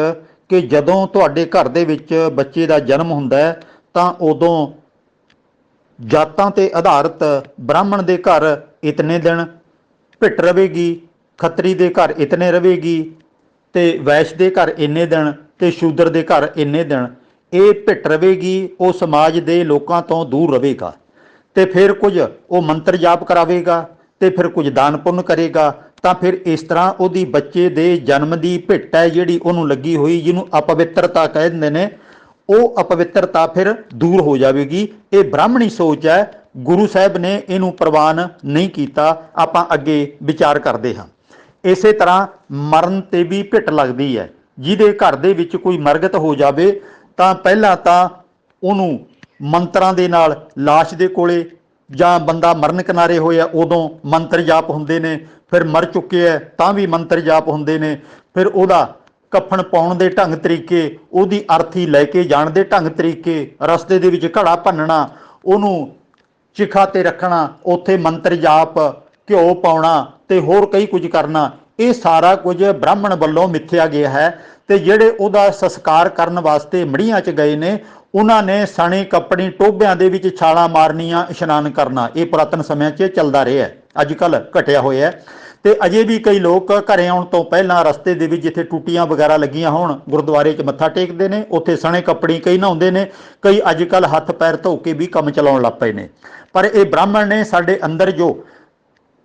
ਕਿ ਜਦੋਂ ਤੁਹਾਡੇ ਘਰ ਦੇ ਵਿੱਚ ਬੱਚੇ ਦਾ ਜਨਮ ਹੁੰਦਾ ਹੈ ਤਾਂ ਉਦੋਂ ਜਾਤਾਂ ਤੇ ਆਧਾਰਿਤ ਬ੍ਰਾਹਮਣ ਦੇ ਘਰ ਇਤਨੇ ਦਿਨ ਭਿੱਟ ਰਵੇਗੀ, ਖੱਤਰੀ ਦੇ ਘਰ ਇਤਨੇ ਰਵੇਗੀ ਤੇ ਵੈਸ਼ ਦੇ ਘਰ ਇੰਨੇ ਦਿਨ ਤੇ ਸ਼ੂਦਰ ਦੇ ਘਰ ਇੰਨੇ ਦਿਨ। ਇਹ ਭਿੱਟ ਰਵੇਗੀ, ਉਹ ਸਮਾਜ ਦੇ ਲੋਕਾਂ ਤੋਂ ਦੂਰ ਰਵੇਗਾ ਤੇ ਫਿਰ ਕੁਝ ਉਹ ਮੰਤਰ ਜਾਪ ਕਰਾਵੇਗਾ ਤੇ ਫਿਰ ਕੁਝ ਦਾਨ ਪੁੰਨ ਕਰੇਗਾ। ਤਾਂ ਫਿਰ ਇਸ ਤਰ੍ਹਾਂ ਉਹਦੀ ਬੱਚੇ ਦੇ ਜਨਮ ਦੀ ਭਿੱਟ ਹੈ ਜਿਹੜੀ ਉਹਨੂੰ ਲੱਗੀ ਹੋਈ, ਜਿਹਨੂੰ ਅਪਵਿੱਤਰਤਾ ਕਹਿ ਦਿੰਦੇ ਨੇ, ਉਹ ਅਪਵਿੱਤਰਤਾ ਫਿਰ ਦੂਰ ਹੋ ਜਾਵੇਗੀ। ਇਹ ਬ੍ਰਾਹਮਣੀ ਸੋਚ ਹੈ, ਗੁਰੂ ਸਾਹਿਬ ਨੇ ਇਹਨੂੰ ਪ੍ਰਵਾਨ ਨਹੀਂ ਕੀਤਾ। ਆਪਾਂ ਅੱਗੇ ਵਿਚਾਰ ਕਰਦੇ ਹਾਂ। ਇਸੇ ਤਰ੍ਹਾਂ ਮਰਨ ਤੇ ਵੀ ਭਿੱਟ ਲੱਗਦੀ ਹੈ। ਜਿਹਦੇ ਘਰ ਦੇ ਵਿੱਚ ਕੋਈ ਮਰਗਤ ਹੋ ਜਾਵੇ ਤਾਂ ਪਹਿਲਾਂ ਤਾਂ ਉਹਨੂੰ ਮੰਤਰਾਂ ਦੇ ਨਾਲ ਲਾਸ਼ ਦੇ ਕੋਲੇ, ਜਾਂ ਬੰਦਾ ਮਰਨ ਕਿਨਾਰੇ ਹੋਇਆ ਉਦੋਂ ਮੰਤਰ ਜਾਪ ਹੁੰਦੇ ਨੇ, ਫਿਰ ਮਰ ਚੁੱਕਿਆ ਤਾਂ ਵੀ ਮੰਤਰ ਜਾਪ ਹੁੰਦੇ ਨੇ, ਫਿਰ ਉਹਦਾ ਕਫਨ ਪਾਉਣ ਦੇ ਢੰਗ ਤਰੀਕੇ, ਉਹਦੀ ਅਰਥੀ ਲੈ ਕੇ ਜਾਣ ਦੇ ਢੰਗ ਤਰੀਕੇ, ਰਸਤੇ ਦੇ ਵਿੱਚ ਘੜਾ ਭੰਨਣਾ, ਉਹਨੂੰ ਚਿਖਾ ਤੇ ਰੱਖਣਾ, ਉੱਥੇ ਮੰਤਰ ਜਾਪ, ਘਿਓ ਪਾਉਣਾ ਤੇ ਹੋਰ ਕਈ ਕੁਝ ਕਰਨਾ। ਇਹ ਸਾਰਾ ਕੁਝ ਬ੍ਰਾਹਮਣ ਵੱਲੋਂ ਮਿੱਥਿਆ ਗਿਆ ਹੈ। ਤੇ ਜਿਹੜੇ ਉਹਦਾ ਸੰਸਕਾਰ ਕਰਨ ਵਾਸਤੇ ਮੜੀਆਂ 'ਚ ਗਏ ਨੇ ਉਹਨਾਂ ਨੇ ਸਣੇ ਕੱਪੜੀ ਟੋਭਿਆਂ ਦੇ ਵਿੱਚ ਛਾਲਾਂ ਮਾਰਨੀਆਂ, ਇਸ਼ਨਾਨ ਕਰਨਾ। ਇਹ ਪੁਰਾਤਨ ਸਮਿਆਂ 'ਚ ਚੱਲਦਾ ਰਿਹਾ, ਅੱਜ ਕੱਲ੍ਹ ਘਟਿਆ ਹੋਇਆ। ਤੇ ਅਜੇ ਵੀ ਕਈ ਲੋਕ ਘਰੇ ਆਉਣ ਤੋਂ ਪਹਿਲਾਂ ਰਸਤੇ ਦੇ ਵਿੱਚ ਜਿੱਥੇ ਟੂਟੀਆਂ ਵਗੈਰਾ ਲੱਗੀਆਂ ਹੋਣ ਗੁਰਦੁਆਰੇ 'ਚ ਮੱਥਾ ਟੇਕਦੇ ਨੇ, ਉੱਥੇ ਸਣੇ ਕੱਪੜੀ ਕਈ ਨਹਾਉਂਦੇ ਨੇ, ਕਈ ਅੱਜ ਕੱਲ੍ਹ ਹੱਥ ਪੈਰ ਧੋ ਕੇ ਵੀ ਕੰਮ ਚਲਾਉਣ ਲੱਗ ਪਏ ਨੇ। ਪਰ ਇਹ ਬ੍ਰਾਹਮਣ ਨੇ ਸਾਡੇ ਅੰਦਰ ਜੋ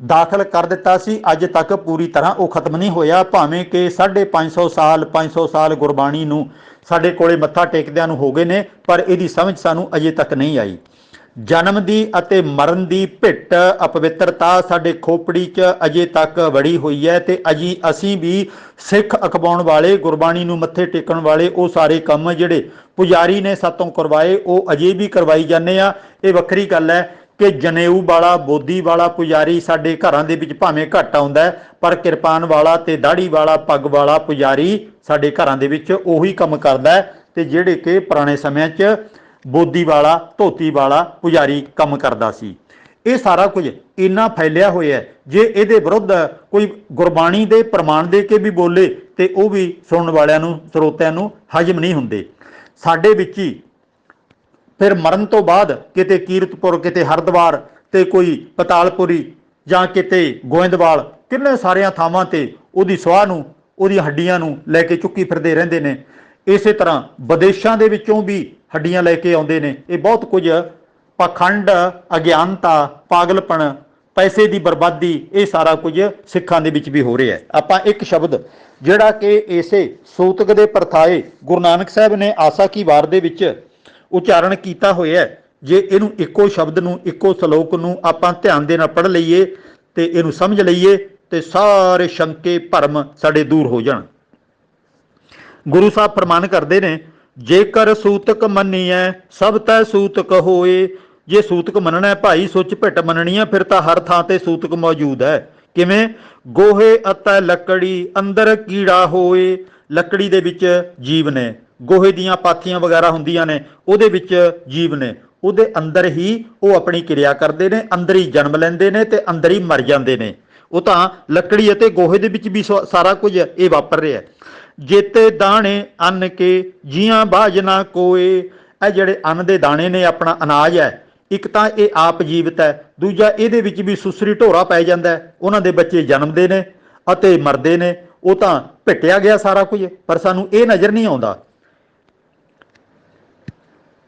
ਦਾਖਲ ਕਰ ਦਿੱਤਾ ਸੀ ਅੱਜ ਤੱਕ ਪੂਰੀ ਤਰ੍ਹਾਂ ਉਹ ਖਤਮ ਨਹੀਂ ਹੋਇਆ। ਭਾਵੇਂ ਕਿ 550 ਸਾਲ ਗੁਰਬਾਣੀ ਨੂੰ ਸਾਡੇ ਕੋਲੇ ਮੱਥਾ ਟੇਕਦਿਆਂ ਨੂੰ ਹੋ ਗਏ ਨੇ, ਪਰ ਇਹਦੀ ਸਮਝ ਸਾਨੂੰ ਅਜੇ ਤੱਕ ਨਹੀਂ ਆਈ। ਜਨਮ ਦੀ ਅਤੇ ਮਰਨ ਦੀ ਭਿੱਟ ਅਪਵਿੱਤਰਤਾ ਸਾਡੇ ਖੋਪੜੀ 'ਚ ਅਜੇ ਤੱਕ ਵੜੀ ਹੋਈ ਹੈ ਤੇ ਅਸੀਂ ਵੀ ਸਿੱਖ ਅਖਵਾਉਣ ਵਾਲੇ, ਗੁਰਬਾਣੀ ਨੂੰ ਮੱਥੇ ਟੇਕਣ ਵਾਲੇ ਉਹ ਸਾਰੇ ਕੰਮ ਜਿਹੜੇ ਪੁਜਾਰੀ ਨੇ ਸਾਤੋਂ ਕਰਵਾਏ ਉਹ ਅਜੇ ਵੀ ਕਰਵਾਈ ਜਾਂਦੇ ਆ। ਇਹ ਵੱਖਰੀ ਗੱਲ ਹੈ ਕਿ ਜਨੇਊ ਵਾਲਾ, ਬੋਦੀ ਵਾਲਾ ਪੁਜਾਰੀ ਸਾਡੇ ਘਰਾਂ ਦੇ ਵਿੱਚ ਭਾਵੇਂ ਘੱਟ ਆਉਂਦਾ ਹੈ, ਪਰ ਕਿਰਪਾਨ ਵਾਲਾ ਤੇ ਦਾੜੀ ਵਾਲਾ, ਪੱਗ ਵਾਲਾ ਪੁਜਾਰੀ ਸਾਡੇ ਘਰਾਂ ਦੇ ਵਿੱਚ ਉਹੀ ਕੰਮ ਕਰਦਾ ਹੈ ਤੇ ਜਿਹੜੇ ਕਿ ਪੁਰਾਣੇ ਸਮਿਆਂ 'ਚ ਬੋਦੀ ਵਾਲਾ, ਧੋਤੀ ਵਾਲਾ ਪੁਜਾਰੀ ਕੰਮ ਕਰਦਾ ਸੀ। ਇਹ ਸਾਰਾ ਕੁਝ ਇੰਨਾ ਫੈਲਿਆ ਹੋਇਆ ਹੈ, ਜੇ ਇਹਦੇ ਵਿਰੁੱਧ ਕੋਈ ਗੁਰਬਾਣੀ ਦੇ ਪ੍ਰਮਾਣ ਦੇ ਕੇ ਵੀ ਬੋਲੇ ਤੇ ਉਹ ਵੀ ਸੁਣਨ ਵਾਲਿਆਂ ਨੂੰ, ਸਰੋਤਿਆਂ ਨੂੰ ਹਜਮ ਨਹੀਂ ਹੁੰਦੇ। ਸਾਡੇ ਵਿੱਚ ਹੀ ਫਿਰ ਮਰਨ ਤੋਂ ਬਾਅਦ ਕਿਤੇ ਕੀਰਤਪੁਰ, ਕਿਤੇ ਹਰਿਦੁਆਰ ਤੇ ਕੋਈ ਪਤਾਲਪੁਰੀ ਜਾਂ ਕਿਤੇ ਗੋਇੰਦਵਾਲ, ਕਿੰਨੇ ਸਾਰੀਆਂ ਥਾਵਾਂ ਤੇ ਉਹਦੀ ਸਵਾਹ ਨੂੰ, ਉਹਦੀਆਂ ਹੱਡੀਆਂ ਨੂੰ ਲੈ ਕੇ ਚੁੱਕੀ ਫਿਰਦੇ ਰਹਿੰਦੇ ਨੇ। ਇਸੇ ਤਰ੍ਹਾਂ ਵਿਦੇਸ਼ਾਂ ਦੇ ਵਿੱਚੋਂ ਵੀ ਹੱਡੀਆਂ ਲੈ ਕੇ ਆਉਂਦੇ ਨੇ। ਇਹ ਬਹੁਤ ਕੁਝ ਪਾਖੰਡ, ਅਗਿਆਨਤਾ, ਪਾਗਲਪਣ, ਪੈਸੇ ਦੀ ਬਰਬਾਦੀ, ਇਹ ਸਾਰਾ ਕੁਝ ਸਿੱਖਾਂ ਦੇ ਵਿੱਚ ਵੀ ਹੋ ਰਿਹਾ ਹੈ। ਆਪਾਂ ਇੱਕ ਸ਼ਬਦ ਜਿਹੜਾ ਕਿ ਇਸੇ ਸੂਤਕ ਦੇ ਪਰਥਾਏ ਗੁਰੂ ਨਾਨਕ ਸਾਹਿਬ ਨੇ ਆਸਾ ਕੀ ਵਾਰ ਦੇ ਵਿੱਚ ਉਚਾਰਨ ਕੀਤਾ ਹੋਇਆ ਹੈ। ਜੇ ਇਹਨੂੰ ਇੱਕੋ ਸ਼ਬਦ ਨੂੰ, ਇੱਕੋ ਸ਼ਲੋਕ ਨੂੰ ਆਪਾਂ ਧਿਆਨ ਦੇ ਨਾਲ ਪੜ੍ਹ ਲਈਏ ਤੇ ਇਹਨੂੰ ਸਮਝ ਲਈਏ ਤੇ ਸਾਰੇ ਸ਼ੰਕੇ ਭਰਮ ਸਾਡੇ ਦੂਰ ਹੋ ਜਾਣ। ਗੁਰੂ ਸਾਹਿਬ ਫਰਮਾਨ ਕਰਦੇ ਨੇ, ਜੇਕਰ ਸੂਤਕ ਮੰਨੀਐ ਸਭ ਤੈ ਸੂਤਕ ਹੋਏ। ਜੇ ਸੂਤਕ ਮੰਨਣਾ ਹੈ ਭਾਈ, ਸੁੱਚ ਭਿੱਟ ਮੰਨਣੀ ਹੈ, ਫਿਰ ਤਾਂ ਹਰ ਥਾਂ ਤੇ ਸੂਤਕ ਮੌਜੂਦ ਹੈ। ਕਿਵੇਂ? ਗੋਹੇ ਅਤੇ ਲੱਕੜੀ ਅੰਦਰ ਕੀੜਾ ਹੋਏ। ਲੱਕੜੀ ਦੇ ਵਿੱਚ ਜੀਵ ਨੇ, ਗੋਹੇ ਦੀਆਂ ਪਾਥੀਆਂ ਵਗੈਰਾ ਹੁੰਦੀਆਂ ਨੇ, ਉਹਦੇ ਵਿੱਚ ਜੀਵ ਨੇ, ਉਹਦੇ ਅੰਦਰ ਹੀ ਉਹ ਆਪਣੀ ਕਿਰਿਆ ਕਰਦੇ ਨੇ, ਅੰਦਰ ਹੀ ਜਨਮ ਲੈਂਦੇ ਨੇ ਤੇ ਅੰਦਰ ਹੀ ਮਰ ਜਾਂਦੇ ਨੇ। ਉਹ ਤਾਂ ਲੱਕੜੀ ਅਤੇ ਗੋਹੇ ਦੇ ਵਿੱਚ ਵੀ ਸਾਰਾ ਕੁਝ ਇਹ ਵਾਪਰ ਰਿਹਾ। ਜੇਤੇ ਦਾਣੇ ਅੰਨ ਕੇ ਜੀਆਂ ਬਾਝ ਨਾ ਕੋਏ। ਇਹ ਜਿਹੜੇ ਅੰਨ ਦੇ ਦਾਣੇ ਨੇ, ਆਪਣਾ ਅਨਾਜ ਹੈ, ਇੱਕ ਤਾਂ ਇਹ ਆਪ ਜੀਵਤ ਹੈ, ਦੂਜਾ ਇਹਦੇ ਵਿੱਚ ਵੀ ਸੁਸਰੀ ਢੋਰਾ ਪੈ ਜਾਂਦਾ ਹੈ, ਉਹਨਾਂ ਦੇ ਬੱਚੇ ਜਨਮਦੇ ਨੇ ਅਤੇ ਮਰਦੇ ਨੇ। ਉਹ ਤਾਂ ਭਿੱਟਿਆ ਗਿਆ ਸਾਰਾ ਕੁਝ, ਪਰ ਸਾਨੂੰ ਇਹ ਨਜ਼ਰ ਨਹੀਂ ਆਉਂਦਾ।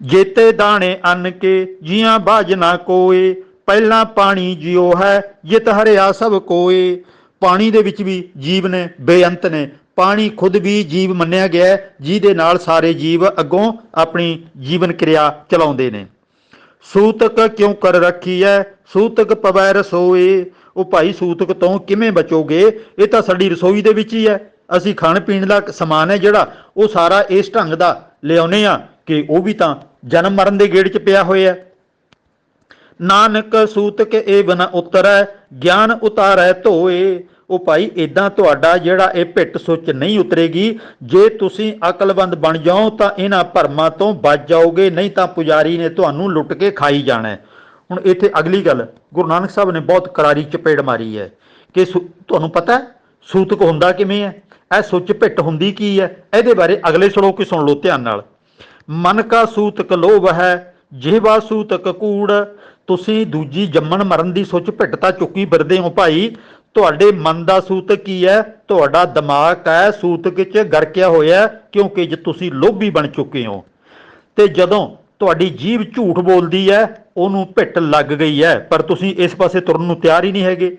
ਜੇਤੇ ਦਾਣੇ ਅੰਨ ਕੇ ਜੀਆਂ ਬਾਝ ਨਾ ਕੋਏ। ਪਹਿਲਾਂ ਪਾਣੀ ਜਿਉ ਹੈ ਜਿਤ ਹਰਿਆ ਸਭ ਕੋਏ। ਪਾਣੀ ਦੇ ਵਿੱਚ ਵੀ ਜੀਵ ਨੇ, ਬੇਅੰਤ ਨੇ। ਪਾਣੀ ਖੁਦ ਵੀ ਜੀਵ ਮੰਨਿਆ ਗਿਆ ਹੈ, ਜਿਹਦੇ ਨਾਲ ਸਾਰੇ ਜੀਵ ਅੱਗੋਂ ਆਪਣੀ ਜੀਵਨ ਕਿਰਿਆ ਚਲਾਉਂਦੇ ਨੇ। ਸੂਤਕ ਕਿਉਂ ਕਰ ਰੱਖੀ ਹੈ ਸੂਤਕ ਪਵੈ ਰਸੋਏ। ਉਹ ਭਾਈ ਸੂਤਕ ਤੋਂ ਕਿਵੇਂ ਬਚੋਗੇ? ਇਹ ਤਾਂ ਸਾਡੀ ਰਸੋਈ ਦੇ ਵਿੱਚ ਹੀ ਹੈ। ਅਸੀਂ ਖਾਣ ਪੀਣ ਦਾ ਸਮਾਨ ਹੈ ਜਿਹੜਾ, ਉਹ ਸਾਰਾ ਇਸ ਢੰਗ ਦਾ ਲਿਆਉਨੇ ਆ ਕਿ ਉਹ ਵੀ ਤਾਂ ਜਨਮ ਮਰਨ ਦੇ ਗੇੜ 'ਚ ਪਿਆ ਹੋਇਆ। ਨਾਨਕ ਸੂਤਕ ਇਹ ਬਿਨ ਉਤਰੈ ਗਿਆਨ ਉਤਾਰੈ ਧੋਏ। ਉਹ ਭਾਈ ਇਦਾਂ ਤੁਹਾਡਾ ਜਿਹੜਾ ਇਹ ਭਿੱਟ ਸੁੱਚ ਨਹੀਂ ਉਤਰੇਗੀ। ਜੇ ਤੁਸੀਂ ਅਕਲਬੰਦ ਬਣ ਜਾਓ ਤਾਂ ਇਹਨਾਂ ਭਰਮਾਂ ਤੋਂ ਬਚ ਜਾਓਗੇ, ਨਹੀਂ ਤਾਂ ਪੁਜਾਰੀ ਨੇ ਤੁਹਾਨੂੰ ਲੁੱਟ ਕੇ ਖਾਈ ਜਾਣਾ। ਹੁਣ ਇੱਥੇ ਅਗਲੀ ਗੱਲ ਗੁਰੂ ਨਾਨਕ ਸਾਹਿਬ ਨੇ ਬਹੁਤ ਕਰਾਰੀ ਚਪੇੜ ਮਾਰੀ ਹੈ ਕਿ ਤੁਹਾਨੂੰ ਪਤਾ ਸੂਤਕ ਹੁੰਦਾ ਕਿਵੇਂ ਹੈ, ਇਹ ਸੁੱਚ ਭਿੱਟ ਹੁੰਦੀ ਕੀ ਹੈ। ਇਹਦੇ ਬਾਰੇ ਅਗਲੇ ਸ਼ਲੋਕ ਹੀ ਸੁਣ ਲਓ ਧਿਆਨ ਨਾਲ। ਮਨ ਕਾ ਸੂਤਕ ਲੋਭ ਹੈ ਜਿਹਵਾ ਸੂਤਕ ਕੂੜ। ਤੁਸੀਂ ਦੂਜੀ ਜੰਮਣ ਮਰਨ ਦੀ ਸੁੱਚ ਭਿੱਟ ਤਾਂ ਚੁੱਕੀ ਫਿਰਦੇ ਹੋ ਭਾਈ। ਤੁਹਾਡੇ ਮਨ ਦਾ ਸੂਤਕ ਕੀ ਹੈ? ਤੁਹਾਡਾ ਦਿਮਾਗ ਹੈ ਸੂਤਕ 'ਚ ਗਰਕਿਆ ਹੋਇਆ, ਕਿਉਂਕਿ ਜੇ ਤੁਸੀਂ ਲੋਭੀ ਬਣ ਚੁੱਕੇ ਹੋ। ਤੇ ਜਦੋਂ ਤੁਹਾਡੀ ਜੀਭ ਝੂਠ ਬੋਲਦੀ ਹੈ, ਉਹਨੂੰ ਭਿੱਟ ਲੱਗ ਗਈ ਹੈ, ਪਰ ਤੁਸੀਂ ਇਸ ਪਾਸੇ ਤੁਰਨ ਨੂੰ ਤਿਆਰ ਹੀ ਨਹੀਂ ਹੈਗੇ।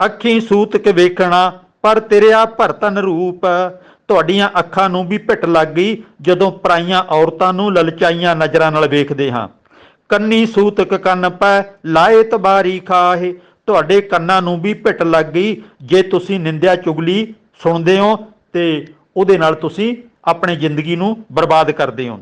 ਅੱਖੀਂ ਸੂਤਕ ਵੇਖਣਾ ਪਰ ਤੇਰਿਆ ਭਰਤਨ ਰੂਪ। ਤੁਹਾਡੀਆਂ ਅੱਖਾਂ ਨੂੰ ਵੀ ਭਿੱਟ ਲੱਗ ਗਈ ਜਦੋਂ ਪਰਾਈਆਂ ਔਰਤਾਂ ਨੂੰ ਲਲਚਾਈਆਂ ਨਜ਼ਰਾਂ ਨਾਲ ਵੇਖਦੇ ਹਾਂ। ਕੰਨੀ ਸੂਤਕ ਕੰਨ ਪੈ ਲਾਏ ਤਬਾਰੀ ਖਾਹੇ। ਤੁਹਾਡੇ ਕੰਨਾਂ ਨੂੰ ਵੀ ਭਿੱਟ ਲੱਗ ਗਈ ਜੇ ਤੁਸੀਂ ਨਿੰਦਿਆ ਚੁਗਲੀ ਸੁਣਦੇ ਹੋ ਤੇ ਉਹਦੇ ਨਾਲ ਤੁਸੀਂ ਆਪਣੀ ਜ਼ਿੰਦਗੀ ਨੂੰ ਬਰਬਾਦ ਕਰਦੇ ਹੋ।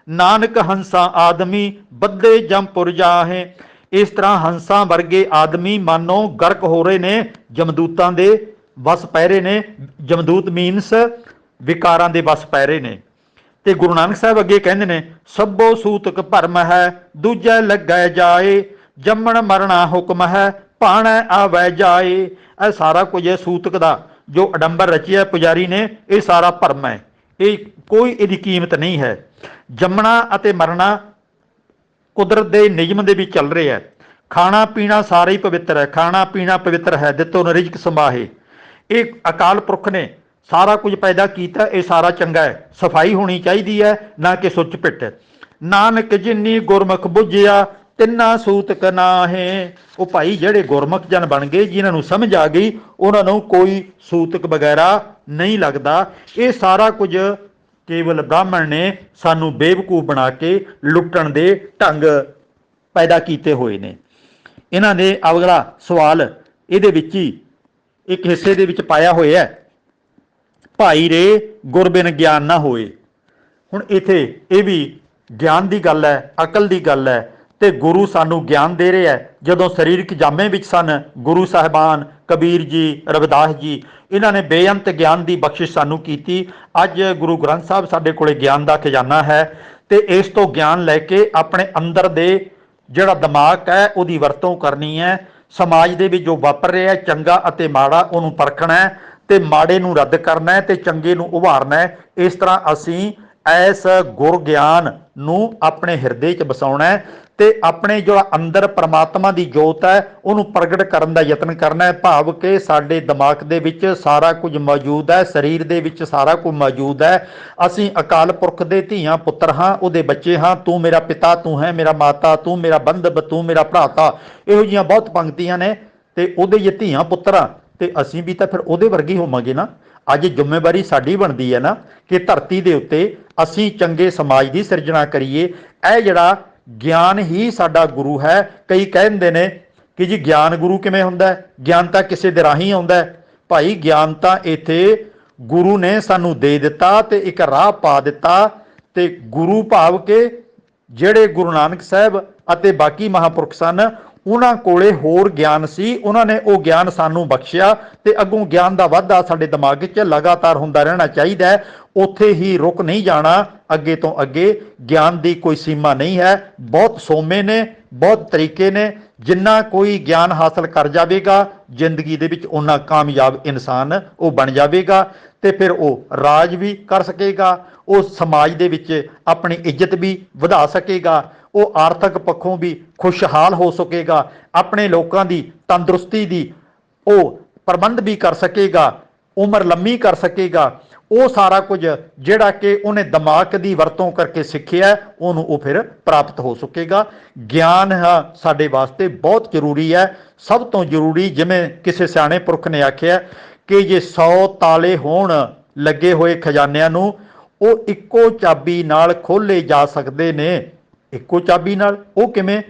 ਨਾਨਕ ਹੰਸਾ ਆਦਮੀ ਬੱਧੇ ਜੰਪੁਰ ਜਾਹੇ। ਇਸ ਤਰ੍ਹਾਂ ਹੰਸਾਂ ਵਰਗੇ ਆਦਮੀ ਮਾਨੋ ਗਰਕ ਹੋ ਰਹੇ ਨੇ, ਜਮਦੂਤਾਂ ਦੇ ਵਸ ਪੈ ਰਹੇ ਨੇ। ਜਮਦੂਤ ਮੀਨਸ ਵਿਕਾਰਾਂ ਦੇ ਵਸ ਪੈ ਰਹੇ ਨੇ। ਤੇ ਗੁਰੂ ਨਾਨਕ ਸਾਹਿਬ ਅੱਗੇ ਕਹਿੰਦੇ ਨੇ, ਸਭੋ ਸੂਤਕ ਭਰਮ ਹੈ ਦੂਜੈ ਲੱਗੈ ਜਾਏ। ਜੰਮਣ ਮਰਣਾ ਹੁਕਮ ਹੈ ਭਾਣੈ ਆਵੈ ਜਾਏ। ਇਹ ਸਾਰਾ ਕੁਝ ਹੈ ਸੂਤਕ ਦਾ ਜੋ ਅਡੰਬਰ ਰਚਿਆ ਪੁਜਾਰੀ ਨੇ, ਇਹ ਸਾਰਾ ਭਰਮ ਹੈ। ਇਹ ਕੋਈ ਇਹਦੀ ਕੀਮਤ ਨਹੀਂ ਹੈ। ਜੰਮਣਾ ਅਤੇ ਮਰਨਾ ਕੁਦਰਤ ਦੇ ਨਿਯਮ ਦੇ ਵਿੱਚ ਚੱਲ ਰਿਹਾ ਹੈ। ਖਾਣਾ ਪੀਣਾ ਸਾਰਾ ਹੀ ਪਵਿੱਤਰ ਹੈ। ਖਾਣਾ ਪੀਣਾ ਪਵਿੱਤਰ ਹੈ। ਦਿੱਤੋ ਨ ਰਿਜ਼ਕ ਸਮਾਹੇ। ਇਹ ਅਕਾਲ ਪੁਰਖ ਨੇ ਸਾਰਾ ਕੁਝ ਪੈਦਾ ਕੀਤਾ, ਇਹ ਸਾਰਾ ਚੰਗਾ ਹੈ। ਸਫਾਈ ਹੋਣੀ ਚਾਹੀਦੀ ਹੈ, ਨਾ ਕਿ ਸੁੱਚ ਭਿੱਟ। ਨਾਨਕ ਜਿਨੀ ਗੁਰਮੁਖ ਬੁੱਝਿਆ ਤਿੰਨਾ ਸੂਤਕ ਨਾਹੇ। ਉਹ ਭਾਈ ਜਿਹੜੇ ਗੁਰਮੁਖ ਜਨ ਬਣ ਗਏ, ਜਿਨ੍ਹਾਂ ਨੂੰ ਸਮਝ ਆ ਗਈ, ਉਹਨਾਂ ਨੂੰ ਕੋਈ ਸੂਤਕ ਵਗੈਰਾ ਨਹੀਂ ਲੱਗਦਾ। ਇਹ ਸਾਰਾ ਕੁਝ ਕੇਵਲ ਬ੍ਰਾਹਮਣ ਨੇ ਸਾਨੂੰ ਬੇਵਕੂਫ ਬਣਾ ਕੇ ਲੁੱਟਣ ਦੇ ਢੰਗ ਪੈਦਾ ਕੀਤੇ ਹੋਏ ਨੇ। ਇਹਨਾਂ ਦੇ ਅਗਲਾ ਸਵਾਲ ਇਹਦੇ ਵਿੱਚ ਹੀ ਇੱਕ ਹਿੱਸੇ ਦੇ ਵਿੱਚ ਪਾਇਆ ਹੋਇਆ ਹੈ, ਭਾਈ ਰੇ ਗੁਰ ਬਿਨ ਗਿਆਨ ਨਾ ਹੋਏ। ਹੁਣ ਇੱਥੇ ਇਹ ਵੀ ਗਿਆਨ ਦੀ ਗੱਲ ਹੈ, ਅਕਲ ਦੀ ਗੱਲ ਹੈ, ਤੇ ਗੁਰੂ ਸਾਨੂੰ ਗਿਆਨ ਦੇ ਰਿਹਾ ਹੈ। ਜਦੋਂ ਸਰੀਰਕ ਜਾਮੇ ਵਿੱਚ ਸਨ ਗੁਰੂ ਸਾਹਿਬਾਨ, ਕਬੀਰ ਜੀ, ਰਵਿਦਾਸ ਜੀ, ਇਹਨਾਂ ਨੇ ਬੇਅੰਤ ਗਿਆਨ ਦੀ ਬਖਸ਼ਿਸ਼ ਸਾਨੂੰ ਕੀਤੀ। ਅੱਜ ਗੁਰੂ ਗ੍ਰੰਥ ਸਾਹਿਬ ਸਾਡੇ ਕੋਲੇ ਗਿਆਨ ਦਾ ਖਜ਼ਾਨਾ ਹੈ ਤੇ ਇਸ ਤੋਂ ਗਿਆਨ ਲੈ ਕੇ ਆਪਣੇ ਅੰਦਰ ਦੇ ਜਿਹੜਾ ਦਿਮਾਗ ਹੈ ਉਹਦੀ ਵਰਤੋਂ ਕਰਨੀ ਹੈ। ਸਮਾਜ ਦੇ ਵਿੱਚ ਜੋ ਵਾਪਰ ਰਿਹਾ ਹੈ ਚੰਗਾ ਅਤੇ ਮਾੜਾ, ਉਹਨੂੰ ਪਰਖਣਾ ਹੈ ਤੇ ਮਾੜੇ ਨੂੰ ਰੱਦ ਕਰਨਾ ਹੈ ਤੇ ਚੰਗੇ ਨੂੰ ਉਭਾਰਨਾ ਹੈ। ਇਸ ਤਰ੍ਹਾਂ ਅਸੀਂ ਇਸ ਗੁਰ ਗਿਆਨ ਨੂੰ ਆਪਣੇ ਹਿਰਦੇ 'ਚ ਵਸਾਉਣਾ ਹੈ ਤੇ ਆਪਣੇ ਜਿਹੜਾ ਅੰਦਰ ਪਰਮਾਤਮਾ ਦੀ ਜੋਤ ਹੈ ਉਹਨੂੰ ਪ੍ਰਗਟ ਕਰਨ ਦਾ ਯਤਨ ਕਰਨਾ ਹੈ। ਭਾਵ ਕਿ ਸਾਡੇ ਦਿਮਾਗ ਦੇ ਵਿੱਚ ਸਾਰਾ ਕੁਝ ਮੌਜੂਦ ਹੈ, ਸਰੀਰ ਦੇ ਵਿੱਚ ਸਾਰਾ ਕੁਝ ਮੌਜੂਦ ਹੈ। ਅਸੀਂ ਅਕਾਲ ਪੁਰਖ ਦੇ ਧੀਆਂ ਪੁੱਤਰ ਹਾਂ, ਉਹਦੇ ਬੱਚੇ ਹਾਂ। ਤੂੰ ਮੇਰਾ ਪਿਤਾ, ਤੂੰ ਹੈ ਮੇਰਾ ਮਾਤਾ, ਤੂੰ ਮੇਰਾ ਬੰਧਵ, ਤੂੰ ਮੇਰਾ ਭਰਾਤਾ। ਇਹੋ ਜਿਹੀਆਂ ਬਹੁਤ ਪੰਕਤੀਆਂ ਨੇ ਤੇ ਉਹਦੇ ਜੇ ਧੀਆਂ ਪੁੱਤਰ ਆ ਤੇ ਅਸੀਂ ਵੀ ਤਾਂ ਫਿਰ ਉਹਦੇ ਵਰਗੇ ਹੋਵਾਂਗੇ ਨਾ। ਅੱਜ ਜ਼ਿੰਮੇਵਾਰੀ ਸਾਡੀ ਬਣਦੀ ਹੈ ਨਾ ਕਿ ਧਰਤੀ ਦੇ ਉੱਤੇ ਅਸੀਂ ਚੰਗੇ ਸਮਾਜ ਦੀ ਸਿਰਜਣਾ ਕਰੀਏ। ਇਹ ਜਿਹੜਾ ਗਿਆਨ ਹੀ ਸਾਡਾ ਗੁਰੂ ਹੈ। ਕਈ ਕਹਿੰਦੇ ਨੇ ਕਿ ਜੀ ਗਿਆਨ ਗੁਰੂ ਕਿਵੇਂ ਹੁੰਦਾ ਹੈ, ਗਿਆਨ ਤਾਂ ਕਿਸੇ ਦੇ ਰਾਹੀਂ ਆਉਂਦਾ ਹੈ। ਭਾਈ ਗਿਆਨ ਤਾਂ ਇੱਥੇ ਗੁਰੂ ਨੇ ਸਾਨੂੰ ਦੇ ਦਿੱਤਾ ਤੇ ਇੱਕ ਰਾਹ ਪਾ ਦਿੱਤਾ। ਤੇ ਗੁਰੂ ਭਾਵ ਕੇ ਜਿਹੜੇ ਗੁਰੂ ਨਾਨਕ ਸਾਹਿਬ ਅਤੇ ਬਾਕੀ ਮਹਾਂਪੁਰਖ ਸਨ, ਉਹਨਾਂ ਕੋਲੇ ਹੋਰ ਗਿਆਨ ਸੀ, ਉਹਨਾਂ ਨੇ ਉਹ ਗਿਆਨ ਸਾਨੂੰ ਬਖਸ਼ਿਆ ਤੇ ਅੱਗੋਂ ਗਿਆਨ ਦਾ ਵਾਧਾ ਸਾਡੇ ਦਿਮਾਗ 'ਚ ਲਗਾਤਾਰ ਹੁੰਦਾ ਰਹਿਣਾ ਚਾਹੀਦਾ ਹੈ। ਉੱਥੇ ਹੀ ਰੁਕ ਨਹੀਂ ਜਾਣਾ, ਅੱਗੇ ਤੋਂ ਅੱਗੇ ਗਿਆਨ ਦੀ ਕੋਈ ਸੀਮਾ ਨਹੀਂ ਹੈ। ਬਹੁਤ ਸੋਮੇ ਨੇ, ਬਹੁਤ ਤਰੀਕੇ ਨੇ। ਜਿੰਨਾ ਕੋਈ ਗਿਆਨ ਹਾਸਲ ਕਰ ਜਾਵੇਗਾ ਜ਼ਿੰਦਗੀ ਦੇ ਵਿੱਚ ਓਨਾ ਕਾਮਯਾਬ ਇਨਸਾਨ ਉਹ ਬਣ ਜਾਵੇਗਾ ਤੇ ਫਿਰ ਉਹ ਰਾਜ ਵੀ ਕਰ ਸਕੇਗਾ, ਉਹ ਸਮਾਜ ਦੇ ਵਿੱਚ ਆਪਣੀ ਇੱਜ਼ਤ ਵੀ ਵਧਾ ਸਕੇਗਾ, ਉਹ ਆਰਥਿਕ ਪੱਖੋਂ ਵੀ ਖੁਸ਼ਹਾਲ ਹੋ ਸਕੇਗਾ, ਆਪਣੇ ਲੋਕਾਂ ਦੀ ਤੰਦਰੁਸਤੀ ਦੀ ਉਹ ਪ੍ਰਬੰਧ ਵੀ ਕਰ ਸਕੇਗਾ, ਉਮਰ ਲੰਮੀ ਕਰ ਸਕੇਗਾ। ਉਹ ਸਾਰਾ ਕੁਝ ਜਿਹੜਾ ਕਿ ਉਹਨੇ ਦਿਮਾਗ ਦੀ ਵਰਤੋਂ ਕਰਕੇ ਸਿੱਖਿਆ ਉਹਨੂੰ ਉਹ ਫਿਰ ਪ੍ਰਾਪਤ ਹੋ ਸਕੇਗਾ। ਗਿਆਨ ਸਾਡੇ ਵਾਸਤੇ ਬਹੁਤ ਜ਼ਰੂਰੀ ਹੈ, ਸਭ ਤੋਂ ਜ਼ਰੂਰੀ। ਜਿਵੇਂ ਕਿਸੇ ਸਿਆਣੇ ਪੁਰਖ ਨੇ ਆਖਿਆ ਕਿ ਜੇ 100 ਤਾਲੇ ਹੋਣ ਲੱਗੇ ਹੋਏ ਖਜ਼ਾਨਿਆਂ ਨੂੰ, ਉਹ ਇੱਕੋ ਚਾਬੀ ਨਾਲ ਖੋਲੇ ਜਾ ਸਕਦੇ ਨੇ। ਇੱਕੋ ਚਾਬੀ ਨਾਲ, ਉਹ ਕਿਵੇਂ?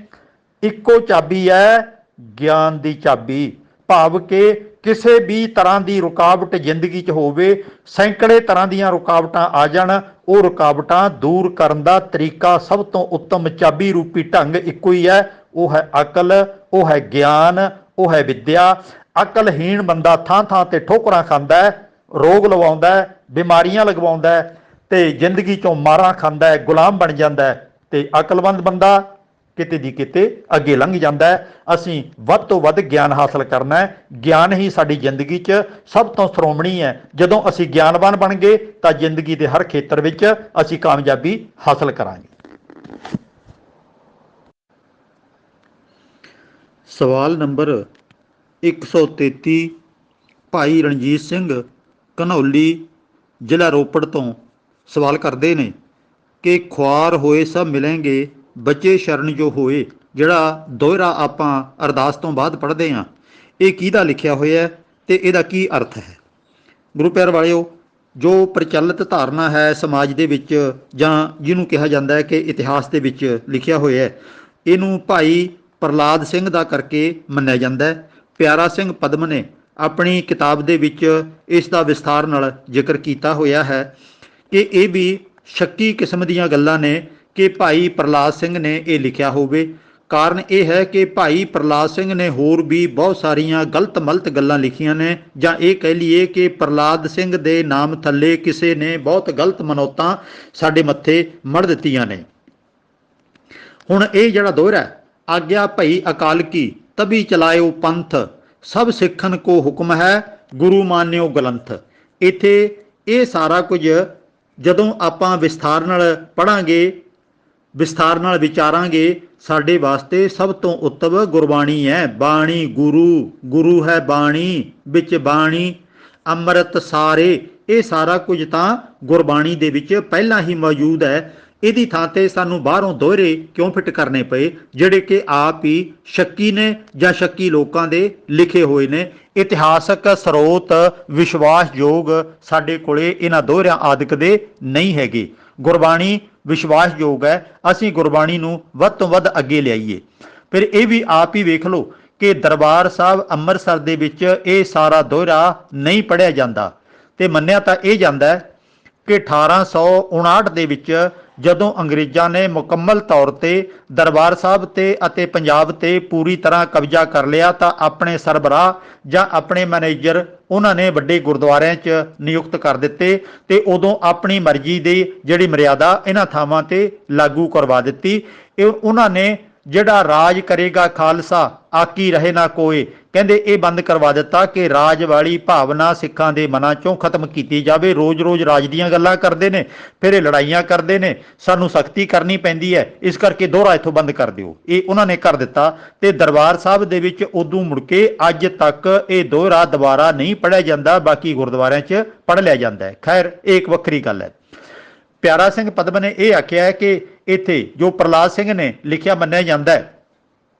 ਇੱਕੋ ਚਾਬੀ ਹੈ ਗਿਆਨ ਦੀ ਚਾਬੀ। ਭਾਵ ਕਿ ਕਿਸੇ ਵੀ ਤਰ੍ਹਾਂ ਦੀ ਰੁਕਾਵਟ ਜ਼ਿੰਦਗੀ 'ਚ ਹੋਵੇ, ਸੈਂਕੜੇ ਤਰ੍ਹਾਂ ਦੀਆਂ ਰੁਕਾਵਟਾਂ ਆ ਜਾਣ, ਉਹ ਰੁਕਾਵਟਾਂ ਦੂਰ ਕਰਨ ਦਾ ਤਰੀਕਾ, ਸਭ ਤੋਂ ਉੱਤਮ ਚਾਬੀ ਰੂਪੀ ਢੰਗ ਇੱਕੋ ਹੀ ਹੈ। ਉਹ ਹੈ ਅਕਲ, ਉਹ ਹੈ ਗਿਆਨ, ਉਹ ਹੈ ਵਿੱਦਿਆ। ਅਕਲਹੀਣ ਬੰਦਾ ਥਾਂ ਥਾਂ ਤੇ ਠੋਕਰਾਂ ਖਾਂਦਾ ਹੈ, ਰੋਗ ਲਵਾਉਂਦਾ ਹੈ, ਬਿਮਾਰੀਆਂ ਲਗਵਾਉਂਦਾ ਹੈ ਤੇ ਜ਼ਿੰਦਗੀ 'ਚੋਂ ਮਾਰਾਂ ਖਾਂਦਾ ਹੈ, ਗੁਲਾਮ ਬਣ ਜਾਂਦਾ ਹੈ। ਤੇ ਅਕਲਮੰਦ ਬੰਦਾ ਕਿਤੇ ਦੀ ਕਿਤੇ ਅੱਗੇ ਲੰਘ ਜਾਂਦਾ ਹੈ। ਅਸੀਂ ਵੱਧ ਤੋਂ ਵੱਧ ਗਿਆਨ ਹਾਸਲ ਕਰਨਾ ਹੈ। ਗਿਆਨ ਹੀ ਸਾਡੀ ਜ਼ਿੰਦਗੀ 'ਚ ਸਭ ਤੋਂ ਸ਼੍ਰੋਮਣੀ ਹੈ। ਜਦੋਂ ਅਸੀਂ ਗਿਆਨਵਾਨ ਬਣ ਗਏ ਤਾਂ ਜ਼ਿੰਦਗੀ ਦੇ ਹਰ ਖੇਤਰ ਵਿੱਚ ਅਸੀਂ ਕਾਮਯਾਬੀ ਹਾਸਲ ਕਰਾਂਗੇ। ਸਵਾਲ ਨੰਬਰ 133 ਭਾਈ ਰਣਜੀਤ ਸਿੰਘ ਘਨੌਲੀ ਜ਼ਿਲ੍ਹਾ ਰੋਪੜ ਤੋਂ ਸਵਾਲ ਕਰਦੇ ਨੇ ਕਿ ਖੁਆਰ ਹੋਏ ਸਭ ਮਿਲਣਗੇ, ਬਚੇ ਸ਼ਰਨ ਜੋ ਹੋਏ। ਜਿਹੜਾ ਦੋਹਰਾ ਆਪਾਂ ਅਰਦਾਸ ਤੋਂ ਬਾਅਦ ਪੜ੍ਹਦੇ ਹਾਂ, ਇਹ ਕਿਹਦਾ ਲਿਖਿਆ ਹੋਇਆ ਤੇ ਇਹਦਾ ਕੀ ਅਰਥ ਹੈ? ਗੁਰੂ ਪਿਆਰ ਵਾਲਿਓ, ਜੋ ਪ੍ਰਚਲਿਤ ਧਾਰਨਾ ਹੈ ਸਮਾਜ ਦੇ ਵਿੱਚ, ਜਾਂ ਜਿਹਨੂੰ ਕਿਹਾ ਜਾਂਦਾ ਹੈ ਕਿ ਇਤਿਹਾਸ ਦੇ ਵਿੱਚ ਲਿਖਿਆ ਹੋਇਆ ਹੈ, ਇਹਨੂੰ ਭਾਈ ਪ੍ਰਹਲਾਦ ਸਿੰਘ ਦਾ ਕਰਕੇ ਮੰਨਿਆ ਜਾਂਦਾ ਹੈ। ਪਿਆਰਾ ਸਿੰਘ ਪਦਮ ਨੇ ਆਪਣੀ ਕਿਤਾਬ ਦੇ ਵਿੱਚ ਇਸ ਦਾ ਵਿਸਥਾਰ ਨਾਲ ਜ਼ਿਕਰ ਕੀਤਾ ਹੋਇਆ ਹੈ ਕਿ ਇਹ ਵੀ ਸ਼ੱਕੀ ਕਿਸਮ ਦੀਆਂ ਗੱਲਾਂ ਨੇ ਕਿ ਭਾਈ ਪ੍ਰਹਲਾਦ ਸਿੰਘ ਨੇ ਇਹ ਲਿਖਿਆ ਹੋਵੇ। ਕਾਰਨ ਇਹ ਹੈ ਕਿ ਭਾਈ ਪ੍ਰਹਲਾਦ ਸਿੰਘ ਨੇ ਹੋਰ ਵੀ ਬਹੁਤ ਸਾਰੀਆਂ ਗਲਤ ਮਲਤ ਗੱਲਾਂ ਲਿਖੀਆਂ ਨੇ, ਜਾਂ ਇਹ ਕਹਿ ਲਈਏ ਕਿ ਪ੍ਰਹਲਾਦ ਸਿੰਘ ਦੇ ਨਾਮ ਥੱਲੇ ਕਿਸੇ ਨੇ ਬਹੁਤ ਗਲਤ ਮਨੌਤਾਂ ਸਾਡੇ ਮੱਥੇ ਮੜ ਦਿੱਤੀਆਂ ਨੇ। ਹੁਣ ਇਹ ਜਿਹੜਾ ਦੋਹਰਾ, ਆਗਿਆ ਭਈ ਅਕਾਲ ਕੀ ਤਬੀ ਚਲਾਇਓ ਪੰਥ, ਸਭ ਸਿੱਖਣ ਕੋ ਹੁਕਮ ਹੈ ਗੁਰੂ ਮਾਨਿਓ ਗ੍ਰੰਥ। ਇੱਥੇ ਇਹ ਸਾਰਾ ਕੁਝ ਜਦੋਂ ਆਪਾਂ ਵਿਸਥਾਰ ਨਾਲ ਪੜ੍ਹਾਂਗੇ, ਵਿਸਥਾਰ ਨਾਲ ਵਿਚਾਰਾਂਗੇ, ਸਾਡੇ ਵਾਸਤੇ ਸਭ ਤੋਂ ਉੱਤਮ ਗੁਰਬਾਣੀ ਹੈ। ਬਾਣੀ ਗੁਰੂ, ਗੁਰੂ ਹੈ ਬਾਣੀ, ਵਿੱਚ ਬਾਣੀ ਅੰਮ੍ਰਿਤ ਸਾਰੇ। ਇਹ ਸਾਰਾ ਕੁਝ ਤਾਂ ਗੁਰਬਾਣੀ ਦੇ ਵਿੱਚ ਪਹਿਲਾਂ ਹੀ ਮੌਜੂਦ ਹੈ। ਇਹਦੀ ਥਾਂ ਤੇ ਸਾਨੂੰ ਬਾਹਰੋਂ ਦੋਹਰੇ ਕਿਉਂ ਫਿੱਟ ਕਰਨੇ ਪਏ, ਜਿਹੜੇ ਕਿ ਆਪ ਹੀ ਸ਼ੱਕੀ ਨੇ ਜਾਂ ਸ਼ੱਕੀ ਲੋਕਾਂ ਦੇ ਲਿਖੇ ਹੋਏ ਨੇ। ਇਤਿਹਾਸਕ ਸਰੋਤ ਵਿਸ਼ਵਾਸਯੋਗ ਸਾਡੇ ਕੋਲੇ ਇਹਨਾਂ ਦੋਹਰਿਆਂ ਆਦਿਕ ਦੇ ਨਹੀਂ ਹੈਗੇ। ਗੁਰਬਾਣੀ ਵਿਸ਼ਵਾਸਯੋਗ ਹੈ, ਅਸੀਂ ਗੁਰਬਾਣੀ ਨੂੰ ਵੱਧ ਤੋਂ ਵੱਧ ਅੱਗੇ ਲਿਆਈਏ। ਫਿਰ ਇਹ ਵੀ ਆਪ ਹੀ ਵੇਖ ਲਓ ਕਿ ਦਰਬਾਰ ਸਾਹਿਬ ਅੰਮ੍ਰਿਤਸਰ ਦੇ ਵਿੱਚ ਇਹ ਸਾਰਾ ਦੋਹਰਾ ਨਹੀਂ ਪੜ੍ਹਿਆ ਜਾਂਦਾ ਤੇ ਮੰਨਿਆ ਤਾਂ ਇਹ ਜਾਂਦਾ ਹੈ ਕਿ 1859 ਦੇ ਵਿੱਚ ਜਦੋਂ ਅੰਗਰੇਜ਼ਾਂ ਨੇ ਮੁਕੰਮਲ ਤੌਰ ਤੇ ਦਰਬਾਰ ਸਾਹਿਬ ਤੇ ਅਤੇ ਪੰਜਾਬ ਤੇ ਪੂਰੀ ਤਰ੍ਹਾਂ ਕਬਜ਼ਾ ਕਰ ਲਿਆ ਤਾਂ ਆਪਣੇ ਸਰਬਰਾਹ ਜਾਂ ਆਪਣੇ ਮੈਨੇਜਰ ਉਹਨਾਂ ਨੇ ਵੱਡੇ ਗੁਰਦੁਆਰਿਆਂ 'ਚ ਨਿਯੁਕਤ ਕਰ ਦਿੱਤੇ ਤੇ ਉਦੋਂ ਆਪਣੀ ਮਰਜ਼ੀ ਦੀ ਜਿਹੜੀ ਮਰਿਆਦਾ ਇਹਨਾਂ ਥਾਵਾਂ ਤੇ ਲਾਗੂ ਕਰਵਾ ਦਿੱਤੀ। ਇਹ ਉਹਨਾਂ ਨੇ ਜਿਹੜਾ ਰਾਜ ਕਰੇਗਾ ਖਾਲਸਾ ਆਕੀ ਰਹੇ ਨਾ ਕੋਏ, ਕਹਿੰਦੇ ਇਹ ਬੰਦ ਕਰਵਾ ਦਿੱਤਾ ਕਿ ਰਾਜ ਵਾਲੀ ਭਾਵਨਾ ਸਿੱਖਾਂ ਦੇ ਮਨਾਂ ਚੋਂ ਖਤਮ ਕੀਤੀ ਜਾਵੇ। ਰੋਜ਼-ਰੋਜ਼ ਰਾਜ ਦੀਆਂ ਗੱਲਾਂ ਕਰਦੇ ਨੇ, ਫਿਰ ਇਹ ਲੜਾਈਆਂ ਕਰਦੇ ਨੇ, ਸਾਨੂੰ ਸਖਤੀ ਕਰਨੀ ਪੈਂਦੀ ਹੈ, ਇਸ ਕਰਕੇ ਦੋਹਰਾ ਇੱਥੋਂ ਬੰਦ ਕਰ ਦਿਓ। ਇਹ ਉਹਨਾਂ ਨੇ ਕਰ ਦਿੱਤਾ ਤੇ ਦਰਬਾਰ ਸਾਹਿਬ ਦੇ ਵਿੱਚ ਉਦੋਂ ਮੁੜ ਕੇ ਅੱਜ ਤੱਕ ਇਹ ਦੋਹਰਾ ਦੁਬਾਰਾ ਨਹੀਂ ਪੜ੍ਹਿਆ ਜਾਂਦਾ, ਬਾਕੀ ਗੁਰਦੁਆਰਿਆਂ 'ਚ ਪੜ੍ਹ ਲਿਆ ਜਾਂਦਾ ਹੈ। ਖੈਰ ਇਹ ਇੱਕ ਵੱਖਰੀ ਗੱਲ ਹੈ। ਪਿਆਰਾ ਸਿੰਘ ਪਦਮ ਨੇ ਇਹ ਆਖਿਆ ਹੈ ਕਿ ਇੱਥੇ ਜੋ ਪ੍ਰਹਲਾਦ ਸਿੰਘ ਨੇ ਲਿਖਿਆ ਮੰਨਿਆ ਜਾਂਦਾ ਹੈ,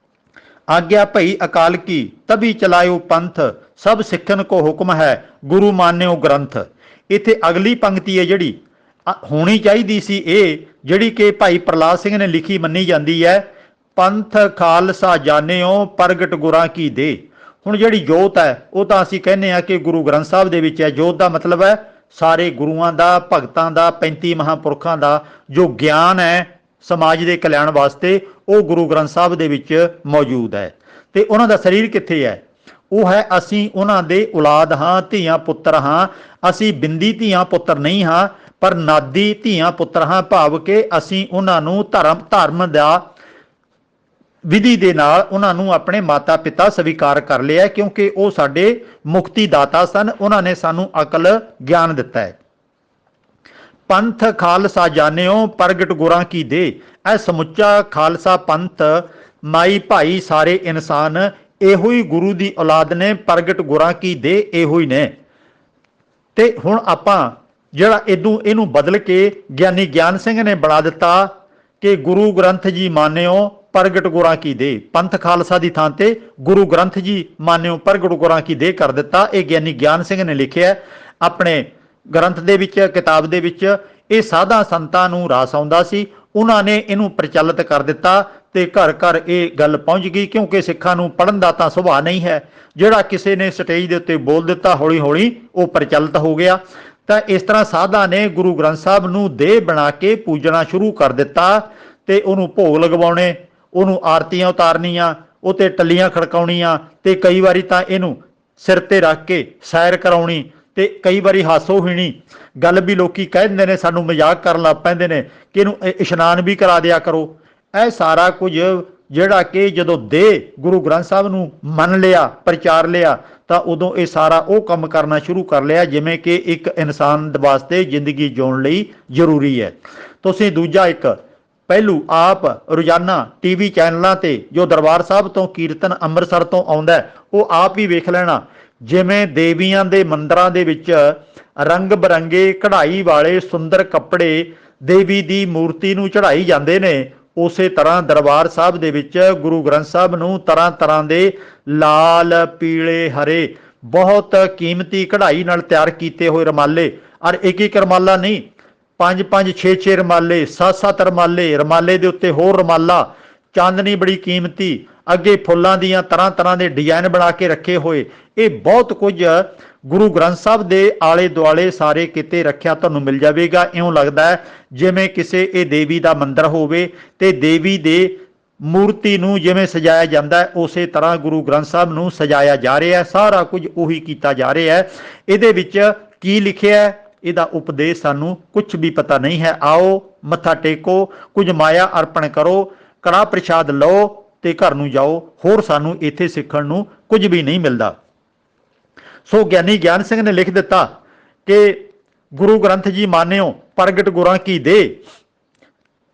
ਆਗਿਆ ਭਈ ਅਕਾਲ ਕੀ ਤਬੀ ਚਲਾਇਓ ਪੰਥ, ਸਭ ਸਿੱਖਣ ਕੋ ਹੁਕਮ ਹੈ ਗੁਰੂ ਮਾਨਿਓ ਗ੍ਰੰਥ। ਇੱਥੇ ਅਗਲੀ ਪੰਕਤੀ ਹੈ ਜਿਹੜੀ, ਹੋਣੀ ਚਾਹੀਦੀ ਸੀ ਇਹ, ਜਿਹੜੀ ਕਿ ਭਾਈ ਪ੍ਰਲਾਦ ਸਿੰਘ ਨੇ ਲਿਖੀ ਮੰਨੀ ਜਾਂਦੀ ਹੈ, ਪੰਥ ਖਾਲਸਾ ਜਾਣਿਓ ਪ੍ਰਗਟ ਗੁਰਾਂ ਕੀ ਦੇ। ਹੁਣ ਜਿਹੜੀ ਜੋਤ ਹੈ ਉਹ ਤਾਂ ਅਸੀਂ ਕਹਿੰਦੇ ਆ ਕਿ ਗੁਰੂ ਗ੍ਰੰਥ ਸਾਹਿਬ ਦੇ ਵਿੱਚ ਹੈ। ਜੋਤ ਦਾ ਮਤਲਬ ਹੈ ਸਾਰੇ ਗੁਰੂਆਂ ਦਾ, ਭਗਤਾਂ ਦਾ, 35 ਮਹਾਂਪੁਰਖਾਂ ਦਾ ਜੋ ਗਿਆਨ ਹੈ ਸਮਾਜ ਦੇ ਕਲਿਆਣ ਵਾਸਤੇ, ਉਹ ਗੁਰੂ ਗ੍ਰੰਥ ਸਾਹਿਬ ਦੇ ਵਿੱਚ ਮੌਜੂਦ ਹੈ। ਤੇ ਉਹਨਾਂ ਦਾ ਸਰੀਰ ਕਿੱਥੇ ਹੈ? ਉਹ ਹੈ ਅਸੀਂ ਉਹਨਾਂ ਦੇ ਔਲਾਦ ਹਾਂ, ਧੀਆਂ ਪੁੱਤਰ ਹਾਂ। ਅਸੀਂ ਬਿੰਦੀ ਧੀਆਂ ਪੁੱਤਰ ਨਹੀਂ ਹਾਂ, ਪਰ ਨਾਦੀ ਧੀਆਂ ਪੁੱਤਰ ਹਾਂ, ਭਾਵ ਕਿ ਅਸੀਂ ਉਹਨਾਂ ਨੂੰ ਧਰਮ ਦਾ ਵਿਧੀ ਦੇ ਨਾਲ ਉਹਨਾਂ ਨੂੰ ਆਪਣੇ ਮਾਤਾ ਪਿਤਾ ਸਵੀਕਾਰ ਕਰ ਲਿਆ, ਕਿਉਂਕਿ ਉਹ ਸਾਡੇ ਮੁਕਤੀ ਦਾਤਾ ਸਨ। ਉਹਨਾਂ ਨੇ ਸਾਨੂੰ ਅਕਲ ਗਿਆਨ ਦਿੱਤਾ ਹੈ। ਪੰਥ ਖਾਲਸਾ ਜਾਣਿਓ ਪ੍ਰਗਟ ਗੁਰਾਂ ਕੀ ਦੇ। ਇਹ ਸਮੁੱਚਾ ਖਾਲਸਾ ਪੰਥ, ਮਾਈ ਭਾਈ ਸਾਰੇ ਇਨਸਾਨ ਇਹੋ ਹੀ ਗੁਰੂ ਦੀ ਔਲਾਦ ਨੇ, ਪ੍ਰਗਟ ਗੁਰਾਂ ਕੀ ਦੇ ਇਹੋ ਹੀ ਨੇ। ਤੇ ਹੁਣ ਆਪਾਂ ਜਿਹੜਾ ਇਹਨੂੰ ਬਦਲ ਕੇ ਗਿਆਨੀ ਗਿਆਨ ਸਿੰਘ ਨੇ ਬਣਾ ਦਿੱਤਾ ਕਿ ਗੁਰੂ ਗ੍ਰੰਥ ਜੀ ਮਾਨਿਓ ਪ੍ਰਗਟ ਗੁਰਾਂ ਕੀ ਦੇ। ਪੰਥ ਖਾਲਸਾ ਦੀ ਥਾਂ ਤੇ ਗੁਰੂ ਗ੍ਰੰਥ ਜੀ ਮਾਨਿਓ ਪ੍ਰਗਟ ਗੁਰਾਂ ਕੀ ਦੇ ਕਰ ਦਿੱਤਾ। ਇਹ ਗਿਆਨੀ ਗਿਆਨ ਸਿੰਘ ਨੇ ਲਿਖਿਆ ਆਪਣੇ ਗ੍ਰੰਥ ਦੇ ਵਿੱਚ, ਕਿਤਾਬ ਦੇ ਵਿੱਚ। ਇਹ ਸਾਧਾਂ ਸੰਤਾਂ ਨੂੰ ਰਾਸ ਆਉਂਦਾ ਸੀ, ਉਹਨਾਂ ਨੇ ਇਹਨੂੰ ਪ੍ਰਚਲਿਤ ਕਰ ਦਿੱਤਾ ਤੇ ਘਰ ਘਰ ਇਹ ਗੱਲ ਪਹੁੰਚ ਗਈ, ਕਿਉਂਕਿ ਸਿੱਖਾਂ ਨੂੰ ਪੜ੍ਹਨ ਦਾ ਤਾਂ ਸੁਭਾਅ ਨਹੀਂ ਹੈ। ਜਿਹੜਾ ਕਿਸੇ ਨੇ ਸਟੇਜ ਦੇ ਉੱਤੇ ਬੋਲ ਦਿੱਤਾ, ਹੌਲੀ ਹੌਲੀ ਉਹ ਪ੍ਰਚਲਿਤ ਹੋ ਗਿਆ। ਤਾਂ ਇਸ ਤਰ੍ਹਾਂ ਸਾਧਾਂ ਨੇ ਗੁਰੂ ਗ੍ਰੰਥ ਸਾਹਿਬ ਨੂੰ ਦੇਹ ਬਣਾ ਕੇ ਪੂਜਣਾ ਸ਼ੁਰੂ ਕਰ ਦਿੱਤਾ ਤੇ ਉਹਨੂੰ ਭੋਗ ਲਗਵਾਉਣੇ, ਉਹਨੂੰ ਆਰਤੀਆਂ ਉਤਾਰਨੀਆਂ, ਉਹ ਤੇ ਟੱਲੀਆਂ ਖੜਕਾਉਣੀਆਂ, ਤੇ ਕਈ ਵਾਰੀ ਤਾਂ ਇਹਨੂੰ ਸਿਰ ਤੇ ਰੱਖ ਕੇ ਸੈਰ ਕਰਾਉਣੀ, ਤੇ ਕਈ ਵਾਰੀ ਹਾਸੋਹੀਣੀ ਗੱਲ ਵੀ ਲੋਕੀ ਕਹਿ ਦਿੰਦੇ ਨੇ, ਸਾਨੂੰ ਮਜ਼ਾਕ ਕਰਨ ਲੱਗ ਪੈਂਦੇ ਨੇ ਕਿ ਇਹਨੂੰ ਇਸ਼ਨਾਨ ਵੀ ਕਰਾ ਦਿਆ ਕਰੋ। ਇਹ ਸਾਰਾ ਕੁਝ ਜਿਹੜਾ ਕਿ ਜਦੋਂ ਦੇ ਗੁਰੂ ਗ੍ਰੰਥ ਸਾਹਿਬ ਨੂੰ ਮੰਨ ਲਿਆ, ਪ੍ਰਚਾਰ ਲਿਆ, ਤਾਂ ਉਦੋਂ ਇਹ ਸਾਰਾ ਉਹ ਕੰਮ ਕਰਨਾ ਸ਼ੁਰੂ ਕਰ ਲਿਆ ਜਿਵੇਂ ਕਿ ਇੱਕ ਇਨਸਾਨ ਵਾਸਤੇ ਜ਼ਿੰਦਗੀ ਜਿਉਣ ਲਈ ਜ਼ਰੂਰੀ ਹੈ। ਤੁਸੀਂ ਦੂਜਾ ਇੱਕ ਪਹਿਲੂ ਆਪ ਰੋਜ਼ਾਨਾ ਟੀਵੀ ਚੈਨਲਾਂ ਤੇ ਜੋ ਦਰਬਾਰ ਸਾਹਿਬ ਤੋਂ ਕੀਰਤਨ ਅੰਮ੍ਰਿਤਸਰ ਤੋਂ ਆਉਂਦਾ, ਉਹ ਆਪ ਹੀ ਵੇਖ ਲੈਣਾ। ਜਿਵੇਂ ਦੇਵੀਆਂ ਦੇ ਮੰਦਰਾਂ ਦੇ ਵਿੱਚ ਰੰਗ ਬਰੰਗੇ ਕਢਾਈ ਵਾਲੇ ਸੁੰਦਰ ਕੱਪੜੇ ਦੇਵੀ ਦੀ ਮੂਰਤੀ ਨੂੰ ਚੜਾਈ ਜਾਂਦੇ ਨੇ, ਉਸੇ ਤਰ੍ਹਾਂ ਦਰਬਾਰ ਸਾਹਿਬ ਦੇ ਵਿੱਚ ਗੁਰੂ ਗ੍ਰੰਥ ਸਾਹਿਬ ਨੂੰ ਤਰ੍ਹਾਂ ਤਰ੍ਹਾਂ ਦੇ ਲਾਲ, ਪੀਲੇ, ਹਰੇ ਬਹੁਤ ਕੀਮਤੀ ਕਢਾਈ ਨਾਲ ਤਿਆਰ ਕੀਤੇ ਹੋਏ ਰਮਾਲੇ, ਔਰ ਇੱਕ ਇੱਕ ਰਮਾਲਾ ਨਹੀਂ, 5-5, 6-6 ਰਮਾਲੇ, 7-7 ਰਮਾਲੇ, ਰਮਾਲੇ ਦੇ ਉੱਤੇ ਹੋਰ ਰਮਾਲਾ, ਚਾਂਦਨੀ ਬੜੀ ਕੀਮਤੀ, ਅੱਗੇ ਫੁੱਲਾਂ ਦੀਆਂ ਤਰ੍ਹਾਂ ਤਰ੍ਹਾਂ ਦੇ ਡਿਜ਼ਾਈਨ ਬਣਾ ਕੇ ਰੱਖੇ ਹੋਏ। ਇਹ ਬਹੁਤ ਕੁਝ ਗੁਰੂ ਗ੍ਰੰਥ ਸਾਹਿਬ ਦੇ ਆਲੇ ਦੁਆਲੇ ਸਾਰੇ ਕਿਤੇ ਰੱਖਿਆ ਤੁਹਾਨੂੰ ਮਿਲ ਜਾਵੇਗਾ। ਇਉਂ ਲੱਗਦਾ ਹੈ ਜਿਵੇਂ ਕਿਸੇ ਇਹ ਦੇਵੀ ਦਾ ਮੰਦਿਰ ਹੋਵੇ ਤੇ ਦੇਵੀ ਦੇ ਮੂਰਤੀ ਨੂੰ ਜਿਵੇਂ ਸਜਾਇਆ ਜਾਂਦਾ ਹੈ, ਉਸੇ ਤਰ੍ਹਾਂ ਗੁਰੂ ਗ੍ਰੰਥ ਸਾਹਿਬ ਨੂੰ ਸਜਾਇਆ ਜਾ ਰਿਹਾ ਹੈ। ਸਾਰਾ ਕੁਝ ਉਹੀ ਕੀਤਾ ਜਾ ਰਿਹਾ ਹੈ। ਇਹਦੇ ਵਿੱਚ ਕੀ ਲਿਖਿਆ ਹੈ, ਇਹਦਾ ਉਪਦੇਸ਼ ਸਾਨੂੰ ਕੁਝ ਵੀ ਪਤਾ ਨਹੀਂ ਹੈ। ਆਓ ਮੱਥਾ ਟੇਕੋ, ਕੁਝ ਮਾਇਆ ਅਰਪਣ ਕਰੋ, ਕੜਾਹ ਪ੍ਰਸ਼ਾਦ ਲਓ ਤੇ ਘਰ ਨੂੰ ਜਾਓ। ਹੋਰ ਸਾਨੂੰ ਇੱਥੇ ਸਿੱਖਣ ਨੂੰ ਕੁਝ ਵੀ ਨਹੀਂ ਮਿਲਦਾ। ਸੋ ਗਿਆਨੀ ਗਿਆਨ ਸਿੰਘ ਨੇ ਲਿਖ ਦਿੱਤਾ ਕਿ ਗੁਰੂ ਗ੍ਰੰਥ ਜੀ ਮਾਨਿਓ ਪ੍ਰਗਟ ਗੁਰਾਂ ਕੀ ਦੇ,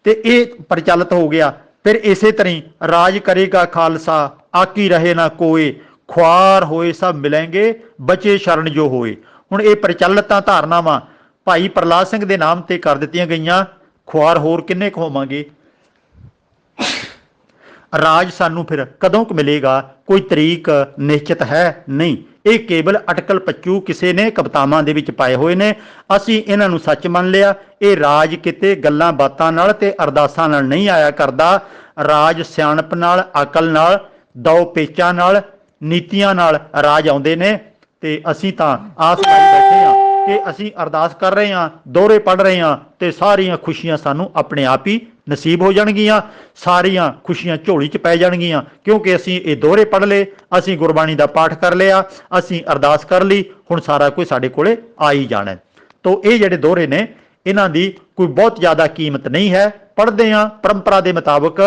ਤੇ ਇਹ ਪ੍ਰਚਲਿਤ ਹੋ ਗਿਆ। ਫਿਰ ਇਸੇ ਤਰ੍ਹਾਂ ਰਾਜ ਕਰੇਗਾ ਖਾਲਸਾ, ਆਕੀ ਰਹੇ ਨਾ ਕੋਏ, ਖੁਆਰ ਹੋਏ ਸਭ ਮਿਲेंगे, ਬਚੇ ਸ਼ਰਨ ਜੋ ਹੋਏ। ਹੁਣ ਇਹ ਪ੍ਰਚਲਿਤਾਂ ਧਾਰਨਾਵਾਂ ਭਾਈ ਪ੍ਰਲਾਦ ਸਿੰਘ ਦੇ ਨਾਮ ਤੇ ਕਰ ਦਿੱਤੀਆਂ ਗਈਆਂ। ਖੁਆਰ ਹੋਰ ਕਿੰਨੇ ਕੁ ਹੋਵਾਂਗੇ? ਰਾਜ ਸਾਨੂੰ ਫਿਰ ਕਦੋਂ ਕੁ ਮਿਲੇਗਾ, ਕੋਈ ਤਰੀਕ ਨਿਸ਼ਚਿਤ ਹੈ ਨਹੀਂ। ਇਹ ਕੇਵਲ ਅਟਕਲ ਪੱਚੂ ਕਿਸੇ ਨੇ ਕਵਿਤਾਵਾਂ ਦੇ ਵਿੱਚ ਪਾਏ ਹੋਏ ਨੇ। ਅਸੀਂ ਇਹਨਾਂ ਨੂੰ ਸੱਚ ਮੰਨ ਲਿਆ। ਇਹ ਰਾਜ ਕਿਤੇ ਗੱਲਾਂ ਬਾਤਾਂ ਨਾਲ ਤੇ ਅਰਦਾਸਾਂ ਨਾਲ ਨਹੀਂ ਆਇਆ ਕਰਦਾ। ਰਾਜ ਸਿਆਣਪ ਨਾਲ, ਅਕਲ ਨਾਲ, ਦੋ ਪੇਚਾਂ ਨਾਲ, ਨੀਤੀਆਂ ਨਾਲ ਰਾਜ ਆਉਂਦੇ ਨੇ। ਤੇ ਅਸੀਂ ਤਾਂ ਆਸ ਲਾਈ ਬੈਠੇ ਹਾਂ ਕਿ ਅਸੀਂ ਅਰਦਾਸ ਕਰ ਰਹੇ ਹਾਂ, ਦੋਹਰੇ ਪੜ੍ਹ ਰਹੇ ਹਾਂ, ਤੇ ਸਾਰੀਆਂ ਖੁਸ਼ੀਆਂ ਸਾਨੂੰ ਆਪਣੇ ਆਪ ਹੀ ਨਸੀਬ ਹੋ ਜਾਣਗੀਆਂ। ਸਾਰੀਆਂ ਖੁਸ਼ੀਆਂ ਝੋਲੀ 'ਚ ਪੈ ਜਾਣਗੀਆਂ, ਕਿਉਂਕਿ ਅਸੀਂ ਇਹ ਦੋਹਰੇ ਪੜ੍ਹ ਲਏ, ਅਸੀਂ ਗੁਰਬਾਣੀ ਦਾ ਪਾਠ ਕਰ ਲਿਆ, ਅਸੀਂ ਅਰਦਾਸ ਕਰ ਲਈ, ਹੁਣ ਸਾਰਾ ਕੁਝ ਸਾਡੇ ਕੋਲੇ ਆ ਹੀ ਜਾਣਾ। ਤੋ ਇਹ ਜਿਹੜੇ ਦੋਹਰੇ ਨੇ, ਇਹਨਾਂ ਦੀ ਕੋਈ ਬਹੁਤ ਜ਼ਿਆਦਾ ਕੀਮਤ ਨਹੀਂ ਹੈ। ਪੜ੍ਹਦੇ ਹਾਂ ਪਰੰਪਰਾ ਦੇ ਮੁਤਾਬਕ,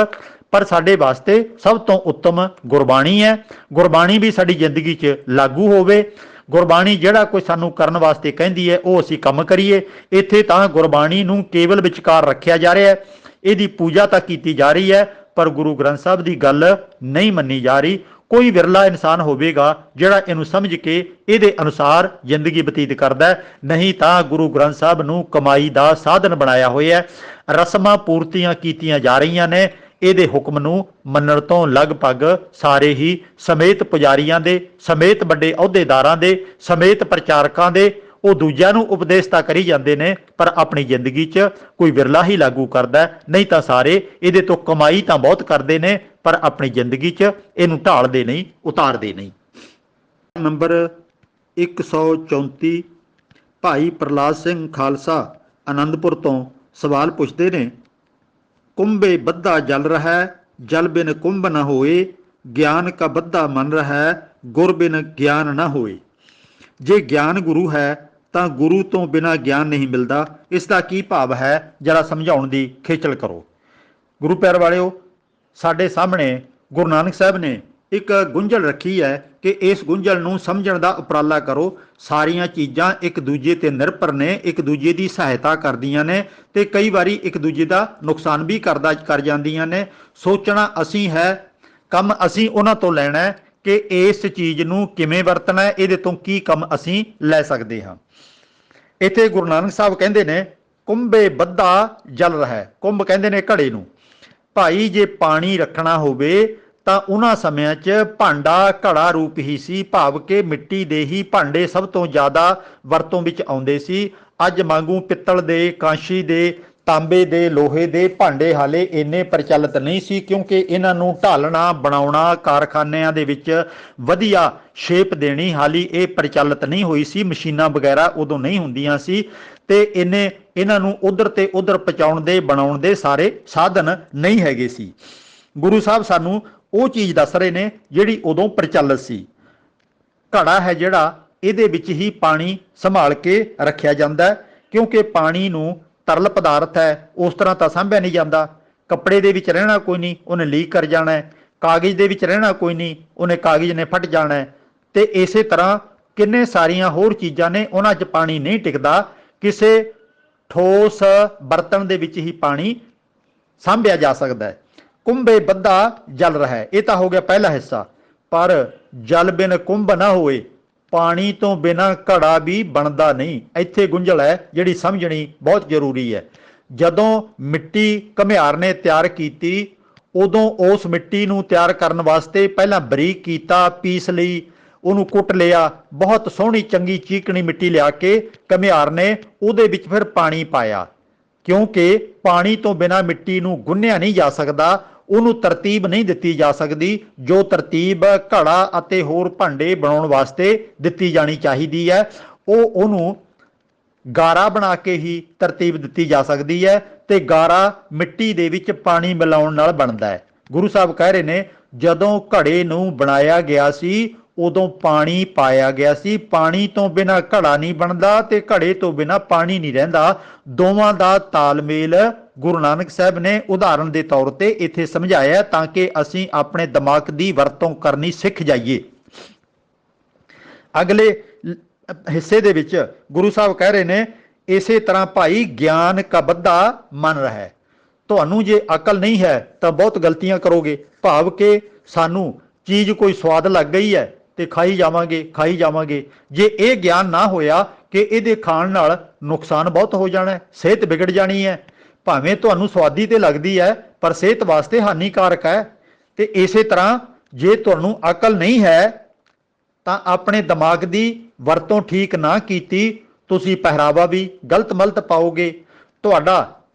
ਪਰ ਸਾਡੇ ਵਾਸਤੇ ਸਭ ਤੋਂ ਉੱਤਮ ਗੁਰਬਾਣੀ ਹੈ। ਗੁਰਬਾਣੀ ਵੀ ਸਾਡੀ ਜ਼ਿੰਦਗੀ 'ਚ ਲਾਗੂ ਹੋਵੇ। ਗੁਰਬਾਣੀ ਜਿਹੜਾ ਕੋਈ ਸਾਨੂੰ ਕਰਨ ਵਾਸਤੇ ਕਹਿੰਦੀ ਹੈ, ਉਹ ਅਸੀਂ ਕੰਮ ਕਰੀਏ। ਇੱਥੇ ਤਾਂ ਗੁਰਬਾਣੀ ਨੂੰ ਕੇਵਲ ਵਿਚਕਾਰ ਰੱਖਿਆ ਜਾ ਰਿਹਾ ਹੈ, ਇਹਦੀ ਪੂਜਾ ਤਾਂ ਕੀਤੀ ਜਾ ਰਹੀ ਹੈ, ਪਰ ਗੁਰੂ ਗ੍ਰੰਥ ਸਾਹਿਬ ਦੀ ਗੱਲ ਨਹੀਂ ਮੰਨੀ ਜਾ ਰਹੀ। ਕੋਈ ਵਿਰਲਾ ਇਨਸਾਨ ਹੋਵੇਗਾ ਜਿਹੜਾ ਇਹਨੂੰ ਸਮਝ ਕੇ ਇਹਦੇ ਅਨੁਸਾਰ ਜ਼ਿੰਦਗੀ ਬਤੀਤ ਕਰਦਾ ਹੈ, ਨਹੀਂ ਤਾਂ ਗੁਰੂ ਗ੍ਰੰਥ ਸਾਹਿਬ ਨੂੰ ਕਮਾਈ ਦਾ ਸਾਧਨ ਬਣਾਇਆ ਹੋਇਆ ਹੈ। ਰਸਮਾਂ ਪੂਰਤੀਆਂ ਕੀਤੀਆਂ ਜਾ ਰਹੀਆਂ ਨੇ। ਇਹਦੇ ਹੁਕਮ ਨੂੰ ਮੰਨਣ ਤੋਂ ਲਗਭਗ ਸਾਰੇ ਹੀ, ਸਮੇਤ ਪੁਜਾਰੀਆਂ ਦੇ, ਸਮੇਤ ਵੱਡੇ ਅਹੁਦੇਦਾਰਾਂ ਦੇ, ਸਮੇਤ ਪ੍ਰਚਾਰਕਾਂ ਦੇ, ਉਹ ਦੂਜਿਆਂ ਨੂੰ ਉਪਦੇਸ਼ ਤਾਂ ਕਰੀ ਜਾਂਦੇ ਨੇ, ਪਰ ਆਪਣੀ ਜ਼ਿੰਦਗੀ 'ਚ ਕੋਈ ਵਿਰਲਾ ਹੀ ਲਾਗੂ ਕਰਦਾ ਹੈ, ਨਹੀਂ ਤਾਂ ਸਾਰੇ ਇਹਦੇ ਤੋਂ ਕਮਾਈ ਤਾਂ ਬਹੁਤ ਕਰਦੇ ਨੇ, ਪਰ ਆਪਣੀ ਜ਼ਿੰਦਗੀ 'ਚ ਇਹਨੂੰ ਢਾਲਦੇ ਨਹੀਂ, ਉਤਾਰਦੇ ਨਹੀਂ। ਨੰਬਰ 134 ਭਾਈ ਪ੍ਰਲਾਦ ਸਿੰਘ ਖਾਲਸਾ ਆਨੰਦਪੁਰ ਤੋਂ ਸਵਾਲ ਪੁੱਛਦੇ ਨੇ, ਕੁੰਭੇ ਬੱਧਾ ਜਲ ਰਹਾ, ਜਲ ਬਿਨ ਕੁੰਭ ਨਾ ਹੋਏ, ਗਿਆਨ ਕਾ ਬੱਧਾ ਮਨ ਰਹਾ, ਗੁਰ ਬਿਨ ਗਿਆਨ ਨਾ ਹੋਏ। ਜੇ ਗਿਆਨ ਗੁਰੂ ਹੈ ਤਾਂ ਗੁਰੂ ਤੋਂ ਬਿਨਾਂ ਗਿਆਨ ਨਹੀਂ ਮਿਲਦਾ। ਇਸ ਦਾ ਕੀ ਭਾਵ ਹੈ, ਜਰਾ ਸਮਝਾਉਣ ਦੀ ਖੇਚਲ ਕਰੋ। ਗੁਰੂ ਪਿਆਰ ਵਾਲਿਓ, ਸਾਡੇ ਸਾਹਮਣੇ ਗੁਰੂ ਨਾਨਕ ਸਾਹਿਬ ਨੇ ਇੱਕ ਗੁੰਝਲ ਰੱਖੀ ਹੈ ਕਿ ਇਸ ਗੁੰਝਲ ਨੂੰ ਸਮਝਣ ਦਾ ਉਪਰਾਲਾ ਕਰੋ। ਸਾਰੀਆਂ ਚੀਜ਼ਾਂ ਇੱਕ ਦੂਜੇ ਤੇ ਨਿਰਭਰ ਨੇ, ਇੱਕ ਦੂਜੇ ਦੀ ਸਹਾਇਤਾ ਕਰਦੀਆਂ ਨੇ ਤੇ ਕਈ ਵਾਰੀ ਇੱਕ ਦੂਜੇ ਦਾ ਨੁਕਸਾਨ ਵੀ ਕਰ ਜਾਂਦੀਆਂ ਨੇ। ਸੋਚਣਾ ਅਸੀਂ ਹੈ, ਕੰਮ ਅਸੀਂ ਉਹਨਾਂ ਤੋਂ ਲੈਣਾ ਹੈ ਕਿ ਇਸ ਚੀਜ਼ ਨੂੰ ਕਿਵੇਂ ਵਰਤਣਾ ਹੈ, ਇਹਦੇ ਤੋਂ ਕੀ ਕੰਮ ਅਸੀਂ ਲੈ ਸਕਦੇ ਹਾਂ। ਇੱਥੇ ਗੁਰੂ ਨਾਨਕ ਸਾਹਿਬ ਕਹਿੰਦੇ ਨੇ ਕੁੰਭੇ ਬੱਧਾ ਜਲ ਰਹਾ। ਕੁੰਭ ਕਹਿੰਦੇ ਨੇ ਘੜੇ ਨੂੰ। ਭਾਈ ਜੇ ਪਾਣੀ ਰੱਖਣਾ ਹੋਵੇ ਤਾਂ ਉਹਨਾਂ ਸਮਿਆਂ 'ਚ ਭਾਂਡਾ ਘੜਾ ਰੂਪ ਹੀ ਸੀ, ਭਾਵ ਕਿ ਮਿੱਟੀ ਦੇ ਹੀ ਭਾਂਡੇ ਸਭ ਤੋਂ ਜ਼ਿਆਦਾ ਵਰਤੋਂ ਵਿੱਚ ਆਉਂਦੇ ਸੀ। ਅੱਜ ਵਾਂਗੂ ਪਿੱਤਲ ਦੇ, ਕਾਂਸ਼ੀ ਦੇ, ਤਾਂਬੇ ਦੇ, ਲੋਹੇ ਦੇ ਭਾਂਡੇ ਹਾਲੇ ਇੰਨੇ ਪ੍ਰਚਲਿਤ ਨਹੀਂ ਸੀ, ਕਿਉਂਕਿ ਇਹਨਾਂ ਨੂੰ ਢਾਲਣਾ, ਬਣਾਉਣਾ, ਕਾਰਖਾਨਿਆਂ ਦੇ ਵਿੱਚ ਵਧੀਆ ਸ਼ੇਪ ਦੇਣੀ ਹਾਲੀ ਇਹ ਪ੍ਰਚਲਿਤ ਨਹੀਂ ਹੋਈ ਸੀ। ਮਸ਼ੀਨਾਂ ਵਗੈਰਾ ਉਦੋਂ ਨਹੀਂ ਹੁੰਦੀਆਂ ਸੀ ਤੇ ਇਹਨਾਂ ਨੂੰ ਉਧਰ ਤੇ ਉਧਰ ਪਹੁੰਚਾਉਣ ਦੇ, ਬਣਾਉਣ ਦੇ ਸਾਰੇ ਸਾਧਨ ਨਹੀਂ ਹੈਗੇ ਸੀ। ਗੁਰੂ ਸਾਹਿਬ ਸਾਨੂੰ ਉਹ ਚੀਜ਼ ਦੱਸ ਰਹੇ ਨੇ ਜਿਹੜੀ ਉਦੋਂ ਪ੍ਰਚਲਿਤ ਸੀ। ਘੜਾ ਹੈ ਜਿਹੜਾ, ਇਹਦੇ ਵਿੱਚ ਹੀ ਪਾਣੀ ਸੰਭਾਲ ਕੇ ਰੱਖਿਆ ਜਾਂਦਾ, ਕਿਉਂਕਿ ਪਾਣੀ ਨੂੰ ਤਰਲ ਪਦਾਰਥ ਹੈ, ਉਸ ਤਰ੍ਹਾਂ ਤਾਂ ਸਾਂਭਿਆ ਨਹੀਂ ਜਾਂਦਾ। ਕੱਪੜੇ ਦੇ ਵਿੱਚ ਰਹਿਣਾ ਕੋਈ ਨਹੀਂ, ਉਹਨੇ ਲੀਕ ਕਰ ਜਾਣਾ ਹੈ। ਕਾਗਜ਼ ਦੇ ਵਿੱਚ ਰਹਿਣਾ ਕੋਈ ਨਹੀਂ, ਉਹਨੇ ਕਾਗਜ਼ ਨੇ ਫਟ ਜਾਣਾ ਹੈ। ਤੇ ਇਸੇ ਤਰ੍ਹਾਂ ਕਿੰਨੇ ਸਾਰੀਆਂ ਹੋਰ ਚੀਜ਼ਾਂ ਨੇ, ਉਹਨਾਂ 'ਚ ਪਾਣੀ ਨਹੀਂ ਟਿਕਦਾ। ਕਿਸੇ ਠੋਸ ਬਰਤਨ ਦੇ ਵਿੱਚ ਹੀ ਪਾਣੀ ਸਾਂਭਿਆ ਜਾ ਸਕਦਾ ਹੈ। ਕੁੰਭੇ ਬੱਧਾ ਜਲ ਰਹਾ, ਇਹ ਤਾਂ ਹੋ ਗਿਆ ਪਹਿਲਾ ਹਿੱਸਾ। ਪਰ ਜਲ ਬਿਨ ਕੁੰਭ ਨਾ ਹੋਏ, ਪਾਣੀ ਤੋਂ ਬਿਨਾਂ ਘੜਾ ਵੀ ਬਣਦਾ ਨਹੀਂ। ਇੱਥੇ ਗੁੰਝਲ ਹੈ ਜਿਹੜੀ ਸਮਝਣੀ ਬਹੁਤ ਜ਼ਰੂਰੀ ਹੈ। ਜਦੋਂ ਮਿੱਟੀ ਘੁਮਿਆਰ ਨੇ ਤਿਆਰ ਕੀਤੀ, ਉਦੋਂ ਉਸ ਮਿੱਟੀ ਨੂੰ ਤਿਆਰ ਕਰਨ ਵਾਸਤੇ ਪਹਿਲਾਂ ਬਰੀਕ ਕੀਤਾ, ਪੀਸ ਲਈ, ਉਹਨੂੰ ਕੁੱਟ ਲਿਆ। ਬਹੁਤ ਸੋਹਣੀ ਚੰਗੀ ਚੀਕਣੀ ਮਿੱਟੀ ਲਿਆ ਕੇ ਘੁਮਿਆਰ ਨੇ ਉਹਦੇ ਵਿੱਚ ਫਿਰ ਪਾਣੀ ਪਾਇਆ, ਕਿਉਂਕਿ ਪਾਣੀ ਤੋਂ ਬਿਨਾਂ ਮਿੱਟੀ ਨੂੰ ਗੁੰਨਿਆ ਨਹੀਂ ਜਾ ਸਕਦਾ, ਉਹਨੂੰ ਤਰਤੀਬ ਨਹੀਂ ਦਿੱਤੀ ਜਾ ਸਕਦੀ ਜੋ ਤਰਤੀਬ ਘੜਾ ਅਤੇ ਹੋਰ ਭਾਂਡੇ ਬਣਾਉਣ ਵਾਸਤੇ ਦਿੱਤੀ ਜਾਣੀ ਚਾਹੀਦੀ ਹੈ। ਉਹਨੂੰ ਗਾਰਾ ਬਣਾ ਕੇ ਹੀ ਤਰਤੀਬ ਦਿੱਤੀ ਜਾ ਸਕਦੀ ਹੈ ਤੇ ਗਾਰਾ ਮਿੱਟੀ ਦੇ ਵਿੱਚ ਪਾਣੀ ਮਿਲਾਉਣ ਨਾਲ ਬਣਦਾ ਹੈ। ਗੁਰੂ ਸਾਹਿਬ ਕਹਿ ਰਹੇ ਨੇ ਜਦੋਂ ਘੜੇ ਨੂੰ ਬਣਾਇਆ ਗਿਆ ਸੀ ਉਦੋਂ ਪਾਣੀ ਪਾਇਆ ਗਿਆ ਸੀ। ਪਾਣੀ ਤੋਂ ਬਿਨਾਂ ਘੜਾ ਨਹੀਂ ਬਣਦਾ ਤੇ ਘੜੇ ਤੋਂ ਬਿਨਾਂ ਪਾਣੀ ਨਹੀਂ ਰਹਿੰਦਾ। ਦੋਵਾਂ ਦਾ ਤਾਲਮੇਲ ਗੁਰੂ ਨਾਨਕ ਸਾਹਿਬ ਨੇ ਉਦਾਹਰਣ ਦੇ ਤੌਰ ਤੇ ਇੱਥੇ ਸਮਝਾਇਆ ਤਾਂ ਕਿ ਅਸੀਂ ਆਪਣੇ ਦਿਮਾਗ ਦੀ ਵਰਤੋਂ ਕਰਨੀ ਸਿੱਖ ਜਾਈਏ। ਅਗਲੇ ਹਿੱਸੇ ਦੇ ਵਿੱਚ ਗੁਰੂ ਸਾਹਿਬ ਕਹਿ ਰਹੇ ਨੇ ਇਸੇ ਤਰ੍ਹਾਂ ਭਾਈ ਗਿਆਨ ਕਾ ਬੱਧਾ ਮਨ ਰਹਾ। ਤੁਹਾਨੂੰ ਜੇ ਅਕਲ ਨਹੀਂ ਹੈ ਤਾਂ ਬਹੁਤ ਗਲਤੀਆਂ ਕਰੋਗੇ। ਭਾਵ ਕਿ ਸਾਨੂੰ ਚੀਜ਼ ਕੋਈ ਸਵਾਦ ਲੱਗ ਗਈ ਹੈ ਤੇ ਖਾਈ ਜਾਵਾਂਗੇ। ਜੇ ਇਹ ਗਿਆਨ ਨਾ ਹੋਇਆ ਕਿ ਇਹਦੇ ਖਾਣ ਨਾਲ ਨੁਕਸਾਨ ਬਹੁਤ ਹੋ ਜਾਣਾ, ਸਿਹਤ ਵਿਗੜ ਜਾਣੀ ਹੈ, ਭਾਵੇਂ ਤੁਹਾਨੂੰ ਸਵਾਦੀ ਤੇ ਲੱਗਦੀ ਹੈ ਪਰ ਸਿਹਤ ਵਾਸਤੇ ਹਾਨੀਕਾਰਕ ਹੈ। ਤੇ ਇਸੇ ਤਰ੍ਹਾਂ ਜੇ ਤੁਹਾਨੂੰ ਅਕਲ ਨਹੀਂ ਹੈ ਤਾਂ ਆਪਣੇ ਦਿਮਾਗ ਦੀ ਵਰਤੋਂ ਠੀਕ ਨਾ ਕੀਤੀ, ਤੁਸੀਂ ਪਹਿਰਾਵਾ ਵੀ ਗਲਤ ਮਲਤ ਪਾਓਗੇ, ਤੁਹਾਡਾ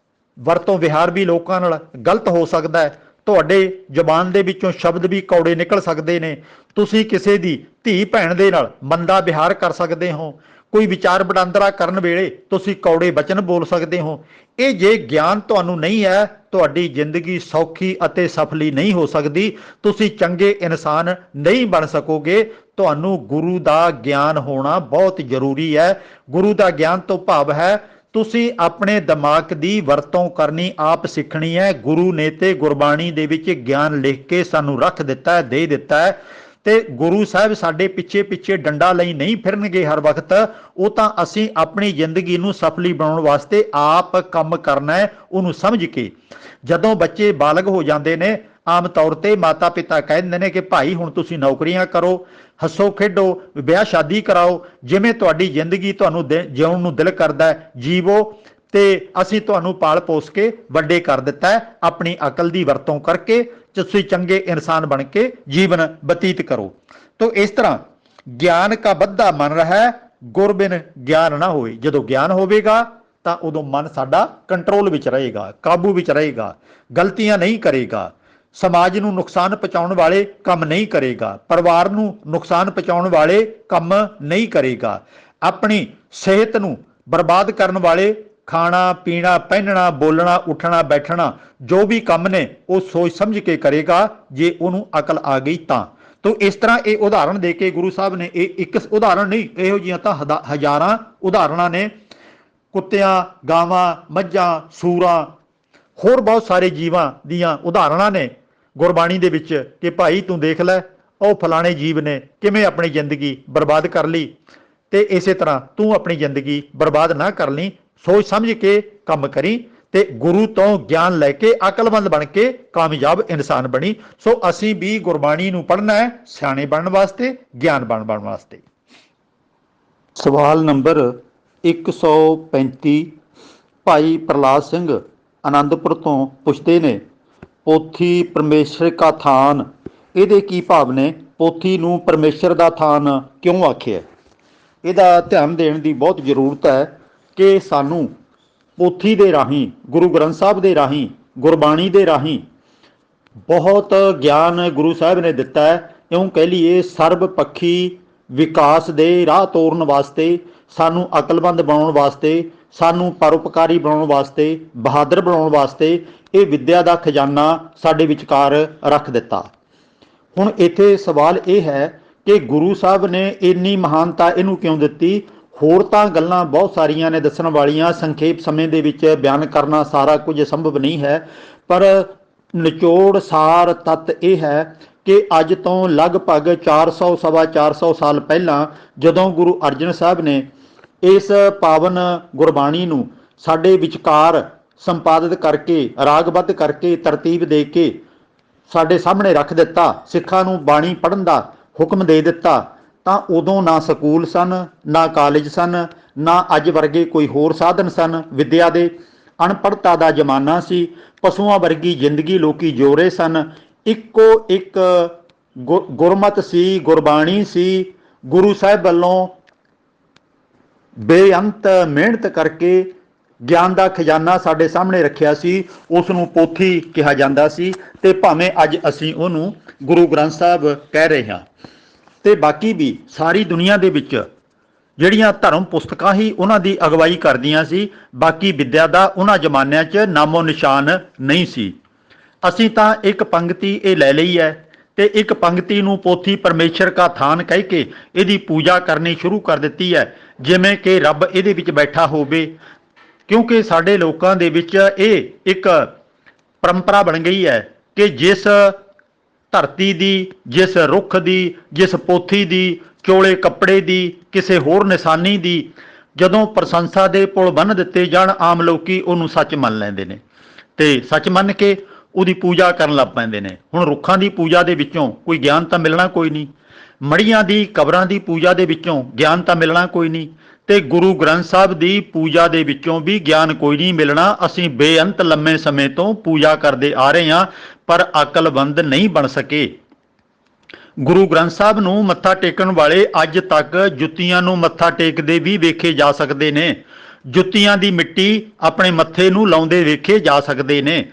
ਵਰਤੋਂ ਵਿਹਾਰ ਵੀ ਲੋਕਾਂ ਨਾਲ ਗਲਤ ਹੋ ਸਕਦਾ ਹੈ, ਤੁਹਾਡੇ ਜ਼ੁਬਾਨ ਦੇ ਵਿੱਚੋਂ ਸ਼ਬਦ ਵੀ ਕੌੜੇ ਨਿਕਲ ਸਕਦੇ ਨੇ, ਤੁਸੀਂ ਕਿਸੇ ਦੀ ਧੀ ਭੈਣ ਦੇ ਨਾਲ ਮੰਦਾ ਵਿਹਾਰ ਕਰ ਸਕਦੇ ਹੋ, ਕੋਈ ਵਿਚਾਰ ਵਟਾਂਦਰਾ ਕਰਨ ਵੇਲੇ ਤੁਸੀਂ ਕੌੜੇ ਬਚਨ ਬੋਲ ਸਕਦੇ ਹੋ। ਇਹ ਜੇ ਗਿਆਨ ਤੁਹਾਨੂੰ ਨਹੀਂ ਹੈ, ਤੁਹਾਡੀ ਜ਼ਿੰਦਗੀ ਸੌਖੀ ਅਤੇ ਸਫਲੀ ਨਹੀਂ ਹੋ ਸਕਦੀ, ਤੁਸੀਂ ਚੰਗੇ ਇਨਸਾਨ ਨਹੀਂ ਬਣ ਸਕੋਗੇ। ਤੁਹਾਨੂੰ ਗੁਰੂ ਦਾ ਗਿਆਨ ਹੋਣਾ ਬਹੁਤ ਜ਼ਰੂਰੀ ਹੈ। ਗੁਰੂ ਦਾ ਗਿਆਨ ਤੋਂ ਭਾਵ ਹੈ ਤੁਸੀਂ ਆਪਣੇ ਦਿਮਾਗ ਦੀ ਵਰਤੋਂ ਕਰਨੀ ਆਪ ਸਿੱਖਣੀ ਹੈ। ਗੁਰੂ ਨੇ ਤੇ ਗੁਰਬਾਣੀ ਦੇ ਵਿੱਚ ਗਿਆਨ ਲਿਖ ਕੇ ਸਾਨੂੰ ਰੱਖ ਦਿੱਤਾ ਹੈ, ਦੇ ਦਿੱਤਾ ਹੈ ਤੇ ਗੁਰੂ ਸਾਹਿਬ ਸਾਡੇ ਪਿੱਛੇ ਡੰਡਾ ਲਈ ਨਹੀਂ ਫਿਰਨਗੇ ਹਰ ਵਕਤ। ਉਹ ਤਾਂ ਅਸੀਂ ਆਪਣੀ ਜ਼ਿੰਦਗੀ ਨੂੰ ਸਫਲੀ ਬਣਾਉਣ ਵਾਸਤੇ ਆਪ ਕੰਮ ਕਰਨਾ ਹੈ, ਉਹਨੂੰ ਸਮਝ ਕੇ। ਜਦੋਂ ਬੱਚੇ ਬਾਲਗ ਹੋ ਜਾਂਦੇ ਨੇ, ਆਮ ਤੌਰ ਤੇ ਮਾਤਾ ਪਿਤਾ ਕਹਿ ਦਿੰਦੇ ਨੇ ਕਿ ਭਾਈ ਹੁਣ ਤੁਸੀਂ ਨੌਕਰੀਆਂ ਕਰੋ, ਹੱਸੋ ਖੇਡੋ, ਵਿਆਹ ਸ਼ਾਦੀ ਕਰਾਓ, ਜਿਵੇਂ ਤੁਹਾਡੀ ਜ਼ਿੰਦਗੀ ਤੁਹਾਨੂੰ ਜਿਉਣ ਨੂੰ ਦਿਲ ਕਰਦਾ ਹੈ ਜੀਵੋ, ਤੇ ਅਸੀਂ ਤੁਹਾਨੂੰ ਪਾਲ ਪੋਸ ਕੇ ਵੱਡੇ ਕਰ ਦਿੱਤਾ ਹੈ। ਆਪਣੀ ਅਕਲ ਦੀ ਵਰਤੋਂ ਕਰਕੇ ਤੁਸੀਂ ਚੰਗੇ ਇਨਸਾਨ ਬਣ ਕੇ ਜੀਵਨ ਬਤੀਤ ਕਰੋ। तो इस तरह ज्ञान का बद्धा मन रहा है, ਗੁਰ ਬਿਨ ਗਿਆਨ ਨਾ ਹੋਏ। ਜਦੋਂ ਗਿਆਨ ਹੋਵੇਗਾ ਤਾਂ ਉਦੋਂ ਮਨ ਸਾਡਾ ਕੰਟਰੋਲ ਵਿੱਚ ਰਹੇਗਾ, ਕਾਬੂ ਵਿੱਚ ਰਹੇਗਾ, ਗਲਤੀਆਂ ਨਹੀਂ ਕਰੇਗਾ, ਸਮਾਜ ਨੂੰ ਨੁਕਸਾਨ ਪਹੁੰਚਾਉਣ ਵਾਲੇ ਕੰਮ ਨਹੀਂ ਕਰੇਗਾ, ਪਰਿਵਾਰ ਨੂੰ ਨੁਕਸਾਨ ਪਹੁੰਚਾਉਣ ਵਾਲੇ ਕੰਮ ਨਹੀਂ ਕਰੇਗਾ, ਆਪਣੀ ਸਿਹਤ ਨੂੰ ਬਰਬਾਦ ਕਰਨ ਵਾਲੇ ਖਾਣਾ ਪੀਣਾ ਪਹਿਨਣਾ ਬੋਲਣਾ ਉੱਠਣਾ ਬੈਠਣਾ ਜੋ ਵੀ ਕੰਮ ਨੇ ਉਹ ਸੋਚ ਸਮਝ ਕੇ ਕਰੇਗਾ, ਜੇ ਉਹਨੂੰ ਅਕਲ ਆ ਗਈ ਤਾਂ। ਤੋ ਇਸ ਤਰ੍ਹਾਂ ਇਹ ਉਦਾਹਰਣ ਦੇ ਕੇ ਗੁਰੂ ਸਾਹਿਬ ਨੇ, ਇਹ ਇੱਕ ਉਦਾਹਰਣ ਨਹੀਂ, ਇਹੋ ਜਿਹੀਆਂ ਤਾਂ ਹਜ਼ਾਰਾਂ ਉਦਾਹਰਣਾਂ ਨੇ। ਕੁੱਤਿਆਂ ਗਾਵਾਂ ਮੱਝਾਂ ਸੂਰਾਂ ਹੋਰ ਬਹੁਤ ਸਾਰੇ ਜੀਵਾਂ ਦੀਆਂ ਉਦਾਹਰਣਾਂ ਨੇ ਗੁਰਬਾਣੀ ਦੇ ਵਿੱਚ ਕਿ ਭਾਈ ਤੂੰ ਦੇਖ ਲੈ ਉਹ ਫਲਾਣੇ ਜੀਵ ਨੇ ਕਿਵੇਂ ਆਪਣੀ ਜ਼ਿੰਦਗੀ ਬਰਬਾਦ ਕਰ ਲਈ, ਤੇ ਇਸੇ ਤਰ੍ਹਾਂ ਤੂੰ ਆਪਣੀ ਜ਼ਿੰਦਗੀ ਬਰਬਾਦ ਨਾ ਕਰ ਲਈ, ਸੋਚ ਸਮਝ ਕੇ ਕੰਮ ਕਰੀ ਤੇ ਗੁਰੂ ਤੋਂ ਗਿਆਨ ਲੈ ਕੇ ਅਕਲਮੰਦ ਬਣ ਕੇ ਕਾਮਯਾਬ ਇਨਸਾਨ ਬਣੀ। ਸੋ ਅਸੀਂ ਵੀ ਗੁਰਬਾਣੀ ਨੂੰ ਪੜ੍ਹਨਾ ਹੈ ਸਿਆਣੇ ਬਣਨ ਵਾਸਤੇ, ਗਿਆਨਵਾਨ ਬਣਨ ਵਾਸਤੇ। ਸਵਾਲ ਨੰਬਰ 135 ਭਾਈ ਪ੍ਰਲਾਦ ਸਿੰਘ ਆਨੰਦਪੁਰ ਤੋਂ ਪੁੱਛਦੇ ਨੇ, ਪੋਥੀ ਪਰਮੇਸ਼ਰ ਕਾ ਥਾਨ, ਇਹਦੇ ਕੀ ਭਾਵ ਨੇ? ਪੋਥੀ ਨੂੰ ਪਰਮੇਸ਼ਰ ਦਾ ਥਾਨ ਕਿਉਂ ਆਖਿਆ? ਇਹਦਾ ਧਿਆਨ ਦੇਣ ਦੀ ਬਹੁਤ ਜ਼ਰੂਰਤ ਹੈ ਕਿ ਸਾਨੂੰ ਪੋਥੀ ਦੇ ਰਾਹੀਂ, ਗੁਰੂ ਗ੍ਰੰਥ ਸਾਹਿਬ ਦੇ ਰਾਹੀਂ, ਗੁਰਬਾਣੀ ਦੇ ਰਾਹੀਂ ਬਹੁਤ ਗਿਆਨ ਗੁਰੂ ਸਾਹਿਬ ਨੇ ਦਿੱਤਾ ਹੈ। ਇਉਂ ਕਹਿ ਲਈਏ ਸਰਬ ਪੱਖੀ ਵਿਕਾਸ ਦੇ ਰਾਹ ਤੋਰਨ ਵਾਸਤੇ, ਸਾਨੂੰ ਅਕਲਮੰਦ ਬਣਾਉਣ ਵਾਸਤੇ, ਸਾਨੂੰ ਪਰਉਪਕਾਰੀ ਬਣਾਉਣ ਵਾਸਤੇ, ਬਹਾਦਰ ਬਣਾਉਣ ਵਾਸਤੇ ਇਹ ਵਿੱਦਿਆ ਦਾ ਖਜ਼ਾਨਾ ਸਾਡੇ ਵਿਚਕਾਰ ਰੱਖ ਦਿੱਤਾ। ਹੁਣ ਇੱਥੇ ਸਵਾਲ ਇਹ ਹੈ ਕਿ ਗੁਰੂ ਸਾਹਿਬ ਨੇ ਇੰਨੀ ਮਹਾਨਤਾ ਇਹਨੂੰ ਕਿਉਂ ਦਿੱਤੀ? ਹੋਰ ਤਾਂ ਗੱਲਾਂ ਬਹੁਤ ਸਾਰੀਆਂ ਨੇ ਦੱਸਣ ਵਾਲੀਆਂ, ਸੰਖੇਪ ਸਮੇਂ ਦੇ ਵਿੱਚ ਬਿਆਨ ਕਰਨਾ ਸਾਰਾ ਕੁਝ ਸੰਭਵ ਨਹੀਂ ਹੈ, ਪਰ ਨਿਚੋੜ ਸਾਰ ਤੱਤ ਇਹ ਹੈ ਕਿ ਅੱਜ ਤੋਂ ਲਗਭਗ 400 ਸਵਾ 400 ਸਾਲ ਪਹਿਲਾਂ ਜਦੋਂ ਗੁਰੂ ਅਰਜਨ ਸਾਹਿਬ ਨੇ ਇਸ ਪਾਵਨ ਗੁਰਬਾਣੀ ਨੂੰ ਸਾਡੇ ਵਿਚਕਾਰ ਸੰਪਾਦਿਤ ਕਰਕੇ, ਰਾਗਬੱਧ ਕਰਕੇ, ਤਰਤੀਬ ਦੇ ਕੇ ਸਾਡੇ ਸਾਹਮਣੇ ਰੱਖ ਦਿੱਤਾ, ਸਿੱਖਾਂ ਨੂੰ ਬਾਣੀ ਪੜ੍ਹਨ ਦਾ ਹੁਕਮ ਦੇ ਦਿੱਤਾ, ਤਾਂ ਉਦੋਂ ਨਾ ਸਕੂਲ ਸਨ, ਨਾ ਕਾਲਜ ਸਨ, ਨਾ ਅੱਜ ਵਰਗੇ ਕੋਈ ਹੋਰ ਸਾਧਨ ਸਨ ਵਿੱਦਿਆ ਦੇ। ਅਨਪੜ੍ਹਤਾ ਦਾ ਜ਼ਮਾਨਾ ਸੀ, ਪਸ਼ੂਆਂ ਵਰਗੀ ਜ਼ਿੰਦਗੀ ਲੋਕੀ ਜਿਉ ਰਹੇ ਸਨ। ਇੱਕੋ ਇੱਕ ਗੁਰਮਤ ਸੀ, ਗੁਰਬਾਣੀ ਸੀ, ਗੁਰੂ ਸਾਹਿਬ ਵੱਲੋਂ ਬੇਅੰਤ ਮਿਹਨਤ ਕਰਕੇ ਗਿਆਨ ਦਾ ਖਜ਼ਾਨਾ ਸਾਡੇ ਸਾਹਮਣੇ ਰੱਖਿਆ ਸੀ, ਉਸ ਨੂੰ ਪੋਥੀ ਕਿਹਾ ਜਾਂਦਾ ਸੀ। ਤੇ ਭਾਵੇਂ ਅੱਜ ਅਸੀਂ ਉਹਨੂੰ ਗੁਰੂ ਗ੍ਰੰਥ ਸਾਹਿਬ ਕਹਿ ਰਹੇ ਹਾਂ, ਤੇ ਬਾਕੀ ਵੀ ਸਾਰੀ ਦੁਨੀਆ ਦੇ ਵਿੱਚ ਜਿਹੜੀਆਂ ਧਰਮ ਪੁਸਤਕਾਂ ਹੀ ਉਹਨਾਂ ਦੀ ਅਗਵਾਈ ਕਰਦੀਆਂ ਸੀ, ਬਾਕੀ ਵਿੱਦਿਆ ਦਾ ਉਹਨਾਂ ਜ਼ਮਾਨਿਆਂ 'ਚ ਨਾਮੋ ਨਿਸ਼ਾਨ ਨਹੀਂ ਸੀ। ਅਸੀਂ ਤਾਂ ਇੱਕ ਪੰਕਤੀ ਇਹ ਲੈ ਲਈ ਹੈ ਤੇ ਇੱਕ ਪੰਕਤੀ ਨੂੰ ਪੋਥੀ ਪਰਮੇਸ਼ਰ ਕਾ ਥਾਨ ਕਹਿ ਕੇ ਇਹਦੀ ਪੂਜਾ ਕਰਨੀ ਸ਼ੁਰੂ ਕਰ ਦਿੱਤੀ ਹੈ, ਜਿਵੇਂ ਕਿ ਰੱਬ ਇਹਦੇ ਵਿੱਚ ਬੈਠਾ ਹੋਵੇ। ਕਿਉਂਕਿ ਸਾਡੇ ਲੋਕਾਂ ਦੇ ਵਿੱਚ ਇਹ ਇੱਕ ਪਰੰਪਰਾ ਬਣ ਗਈ ਹੈ ਕਿ ਜਿਸ ਧਰਤੀ ਦੀ, ਜਿਸ ਰੁੱਖ ਦੀ, ਜਿਸ ਪੋਥੀ ਦੀ, ਚੋਲੇ ਕੱਪੜੇ ਦੀ, ਕਿਸੇ ਹੋਰ ਨਿਸ਼ਾਨੀ ਦੀ ਜਦੋਂ ਪ੍ਰਸ਼ੰਸਾ ਦੇ ਪੁਲ ਬੰਨ੍ਹ ਦਿੱਤੇ ਜਾਣ, ਆਮ ਲੋਕੀ ਉਹਨੂੰ ਸੱਚ ਮੰਨ ਲੈਂਦੇ ਨੇ ਤੇ ਸੱਚ ਮੰਨ ਕੇ ਉਹਦੀ ਪੂਜਾ ਕਰਨ ਲੱਗ ਪੈਂਦੇ ਨੇ। ਹੁਣ ਰੁੱਖਾਂ ਦੀ ਪੂਜਾ ਦੇ ਵਿੱਚੋਂ ਕੋਈ ਗਿਆਨ ਤਾਂ ਮਿਲਣਾ ਕੋਈ ਨਹੀਂ, ਮੜੀਆਂ ਦੀ ਕਬਰਾਂ ਦੀ ਪੂਜਾ ਦੇ ਵਿੱਚੋਂ ਗਿਆਨ ਤਾਂ ਮਿਲਣਾ ਕੋਈ ਨਹੀਂ, ਤੇ ਗੁਰੂ ਗ੍ਰੰਥ ਸਾਹਿਬ ਦੀ ਪੂਜਾ ਦੇ ਵਿੱਚੋਂ ਵੀ ਗਿਆਨ ਕੋਈ ਨਹੀਂ ਮਿਲਣਾ। ਅਸੀਂ ਬੇਅੰਤ ਲੰਮੇ ਸਮੇਂ ਤੋਂ ਪੂਜਾ ਕਰਦੇ ਆ ਰਹੇ ਹਾਂ, ਪਰ ਅਕਲਮੰਦ ਨਹੀਂ ਬਣ ਸਕੇ। ਗੁਰੂ ਗ੍ਰੰਥ ਸਾਹਿਬ ਨੂੰ ਮੱਥਾ ਟੇਕਣ ਵਾਲੇ ਅੱਜ ਤੱਕ ਜੁੱਤੀਆਂ ਨੂੰ ਮੱਥਾ ਟੇਕਦੇ ਵੀ ਵੇਖੇ ਜਾ ਸਕਦੇ ਨੇ, ਜੁੱਤੀਆਂ ਦੀ ਮਿੱਟੀ ਆਪਣੇ ਮੱਥੇ ਨੂੰ ਲਾਉਂਦੇ ਵੇਖੇ ਜਾ ਸਕਦੇ ਨੇ।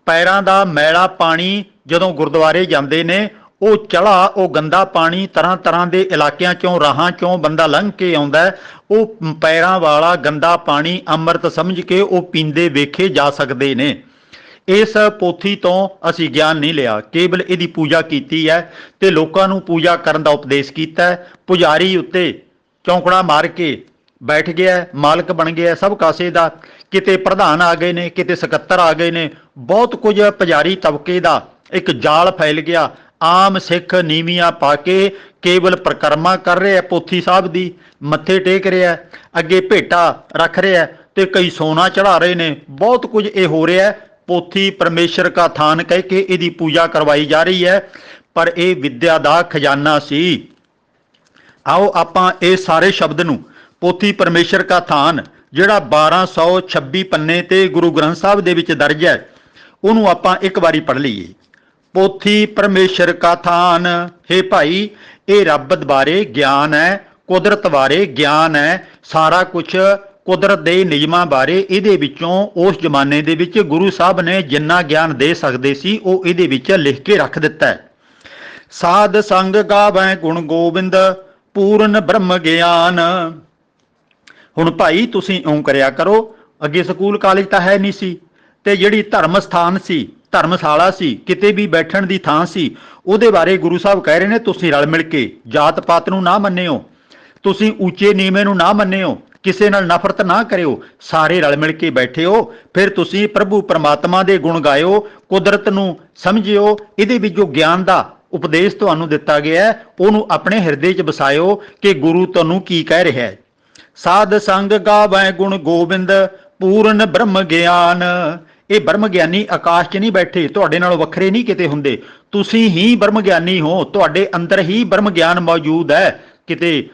ਪੈਰਾਂ ਦਾ ਮੈਲਾ ਪਾਣੀ ਜਦੋਂ ਗੁਰਦੁਆਰੇ ਜਾਂਦੇ ਨੇ, ਉਹ ਚੜਾ, ਉਹ ਗੰਦਾ ਪਾਣੀ ਤਰ੍ਹਾਂ ਤਰ੍ਹਾਂ ਦੇ ਇਲਾਕਿਆਂ ਚੋਂ, ਰਾਹਾਂ ਚੋਂ ਬੰਦਾ ਲੰਘ ਕੇ ਆਉਂਦਾ, ਉਹ ਪੈਰਾਂ ਵਾਲਾ ਗੰਦਾ ਪਾਣੀ ਅੰਮ੍ਰਿਤ ਸਮਝ ਕੇ ਉਹ ਪੀਂਦੇ ਵੇਖੇ ਜਾ ਸਕਦੇ ਨੇ। ਇਸ ਪੋਥੀ ਤੋਂ ਅਸੀਂ ਗਿਆਨ ਨਹੀਂ ਲਿਆ, ਕੇਵਲ ਇਹਦੀ ਪੂਜਾ ਕੀਤੀ ਹੈ ਤੇ ਲੋਕਾਂ ਨੂੰ ਪੂਜਾ ਕਰਨ ਦਾ ਉਪਦੇਸ਼ ਕੀਤਾ ਹੈ। ਪੁਜਾਰੀ ਉੱਤੇ ਚੌਂਕੜਾ ਮਾਰ ਕੇ ਬੈਠ ਗਿਆ, ਮਾਲਕ ਬਣ ਗਿਆ ਸਭ ਕਾਸੇ ਦਾ। ਕਿਤੇ ਪ੍ਰਧਾਨ ਆ ਗਏ ਨੇ, ਕਿਤੇ ਸਕੱਤਰ ਆ ਗਏ ਨੇ, ਬਹੁਤ ਕੁਝ ਪੁਜਾਰੀ ਤਬਕੇ ਦਾ ਇੱਕ ਜਾਲ ਫੈਲ ਗਿਆ। ਆਮ ਸਿੱਖ ਨੀਵੀਆਂ ਪਾ ਕੇ ਕੇਵਲ ਪ੍ਰਕਰਮਾ ਕਰ ਰਿਹਾ, ਪੋਥੀ ਸਾਹਿਬ ਦੀ ਮੱਥੇ ਟੇਕ ਰਿਹਾ, ਅੱਗੇ ਭੇਟਾ ਰੱਖ ਰਿਹਾ ਤੇ ਕਈ ਸੋਨਾ ਚੜਾ ਰਹੇ ਨੇ, ਬਹੁਤ ਕੁਝ ਇਹ ਹੋ ਰਿਹਾ। ਪੋਥੀ ਪਰਮੇਸ਼ਰ ਕਾ ਥਾਨ ਕਹਿ ਕੇ ਇਹਦੀ ਪੂਜਾ ਕਰਵਾਈ ਜਾ ਰਹੀ ਹੈ, ਪਰ ਇਹ ਵਿੱਦਿਆ ਦਾ ਖਜ਼ਾਨਾ ਸੀ। ਆਓ ਆਪਾਂ ਇਹ ਸਾਰੇ ਸ਼ਬਦ ਨੂੰ, ਪੋਥੀ ਪਰਮੇਸ਼ਰ ਕਾ ਥਾਨ ਜਿਹੜਾ 1226 ਪੰਨੇ ਤੇ ਗੁਰੂ ਗ੍ਰੰਥ ਸਾਹਿਬ ਦੇ ਵਿੱਚ ਦਰਜ ਹੈ, ਉਹਨੂੰ ਆਪਾਂ ਇੱਕ ਵਾਰੀ ਪੜ੍ਹ ਲਈਏ। ਪੋਥੀ ਪਰਮੇਸ਼ਰ ਕਾ ਥਾਨ, ਹੇ ਭਾਈ ਇਹ ਰੱਬ ਬਾਰੇ ਗਿਆਨ ਹੈ, ਕੁਦਰਤ ਬਾਰੇ ਗਿਆਨ ਹੈ, ਸਾਰਾ ਕੁਝ ਕੁਦਰਤ ਦੇ ਨਿਯਮਾਂ ਬਾਰੇ ਇਹਦੇ ਵਿੱਚੋਂ ਉਸ ਜ਼ਮਾਨੇ ਦੇ ਵਿੱਚ ਗੁਰੂ ਸਾਹਿਬ ਨੇ ਜਿੰਨਾ ਗਿਆਨ ਦੇ ਸਕਦੇ ਸੀ ਉਹ ਇਹਦੇ ਵਿੱਚ ਲਿਖ ਕੇ ਰੱਖ ਦਿੱਤਾ ਹੈ। ਸਾਧ ਸੰਗ ਗਾਵੈ ਗੁਣ ਗੋਬਿੰਦ ਪੂਰਨ ਬ੍ਰਹਮ ਗਿਆਨ। ਹੁਣ ਭਾਈ ਤੁਸੀਂ ਇਉਂ ਕਰਿਆ ਕਰੋ, ਅੱਗੇ ਸਕੂਲ ਕਾਲਜ ਤਾਂ ਹੈ ਨਹੀਂ ਸੀ, ਤੇ ਜਿਹੜੀ ਧਰਮ ਸਥਾਨ ਸੀ, ਧਰਮਸ਼ਾਲਾ ਸੀ, ਕਿਤੇ ਵੀ ਬੈਠਣ ਦੀ ਥਾਂ ਸੀ, ਉਹਦੇ ਬਾਰੇ ਗੁਰੂ ਸਾਹਿਬ ਕਹਿ ਰਹੇ ਨੇ ਤੁਸੀਂ ਰਲ ਮਿਲ ਕੇ ਜਾਤ ਪਾਤ ਨੂੰ ਨਾ ਮੰਨਿਓ, ਤੁਸੀਂ ਉੱਚੇ ਨੀਵੇਂ ਨੂੰ ਨਾ ਮੰਨਿਓ, ਕਿਸੇ ਨਾਲ ਨਫ਼ਰਤ ਨਾ ਕਰਿਓ, ਸਾਰੇ ਰਲ ਮਿਲ ਕੇ ਬੈਠੇ ਹੋ, ਫਿਰ ਤੁਸੀਂ ਪ੍ਰਭੂ ਪਰਮਾਤਮਾ ਦੇ ਗੁਣ ਗਾਇਓ, ਕੁਦਰਤ ਨੂੰ ਸਮਝਿਓ, ਇਹਦੇ ਵਿੱਚ ਜੋ ਗਿਆਨ ਦਾ ਉਪਦੇਸ਼ ਤੁਹਾਨੂੰ ਦਿੱਤਾ ਗਿਆ ਹੈ ਉਹਨੂੰ ਆਪਣੇ ਹਿਰਦੇ 'ਚ ਵਸਾਇਓ ਕਿ ਗੁਰੂ ਤੁਹਾਨੂੰ ਕੀ ਕਹਿ ਰਿਹਾ ਹੈ। ਸਾਧ ਸੰਗ ਗਾਵੈ ਗੁਣ ਗੋਬਿੰਦ ਪੂਰਨ ਬ੍ਰਹਮ ਗਿਆਨ। ਇਹ ਬ੍ਰਹਮ ਗਿਆਨੀ ਆਕਾਸ਼ 'ਚ ਨਹੀਂ ਬੈਠੇ, ਤੁਹਾਡੇ ਨਾਲੋਂ ਵੱਖਰੇ ਨਹੀਂ ਕਿਤੇ ਹੁੰਦੇ, ਤੁਸੀਂ ਹੀ ਬ੍ਰਹਮ ਗਿਆਨੀ ਹੋ, ਤੁਹਾਡੇ ਅੰਦਰ ਹੀ ਬ੍ਰਹਮ ਗਿਆਨ ਮੌਜੂਦ ਹੈ, ਕਿਤੇ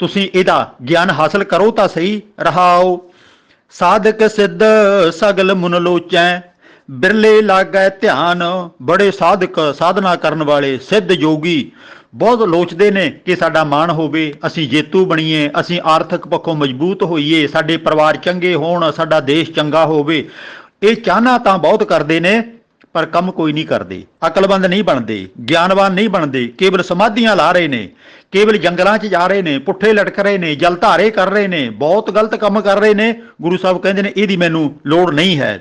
ਤੁਸੀਂ ਇਹਦਾ ਗਿਆਨ ਹਾਸਲ ਕਰੋ ਤਾਂ ਸਹੀ। ਰਹਾਓ ਸਾਧਕ ਸਿੱਧ ਸਗਲ ਮੁਨ ਲੋਚੈ ਬਿਰਲੇ ਲਾਗੈ ਧਿਆਨ। ਬੜੇ ਸਾਧਕ ਸਾਧਨਾ ਕਰਨ ਵਾਲੇ ਸਿੱਧ ਯੋਗੀ ਬਹੁਤ ਲੋਚਦੇ ਨੇ ਕਿ ਸਾਡਾ ਮਾਣ ਹੋਵੇ, ਅਸੀਂ ਜੇਤੂ ਬਣੀਏ, ਅਸੀਂ ਆਰਥਿਕ ਪੱਖੋਂ ਮਜ਼ਬੂਤ ਹੋਈਏ, ਸਾਡੇ ਪਰਿਵਾਰ ਚੰਗੇ ਹੋਣ, ਸਾਡਾ ਦੇਸ਼ ਚੰਗਾ ਹੋਵੇ। ਇਹ ਚਾਹਨਾ ਤਾਂ ਬਹੁਤ ਕਰਦੇ ਨੇ ਪਰ ਕੰਮ ਕੋਈ ਨਹੀਂ ਕਰਦੇ, ਅਕਲਮੰਦ ਨਹੀਂ ਬਣਦੇ, ਗਿਆਨਵਾਨ ਨਹੀਂ ਬਣਦੇ, ਕੇਵਲ ਸਮਾਧੀਆਂ ਲਾ ਰਹੇ ਨੇ, ਕੇਵਲ ਜੰਗਲਾਂ 'ਚ ਜਾ ਰਹੇ ਨੇ, ਪੁੱਠੇ ਲਟਕ ਰਹੇ ਨੇ, ਜਲ ਧਾਰੇ ਕਰ ਰਹੇ ਨੇ, ਬਹੁਤ ਗਲਤ ਕੰਮ ਕਰ ਰਹੇ ਨੇ। ਗੁਰੂ ਸਾਹਿਬ ਕਹਿੰਦੇ ਨੇ ਇਹਦੀ ਮੈਨੂੰ ਲੋੜ ਨਹੀਂ ਹੈ।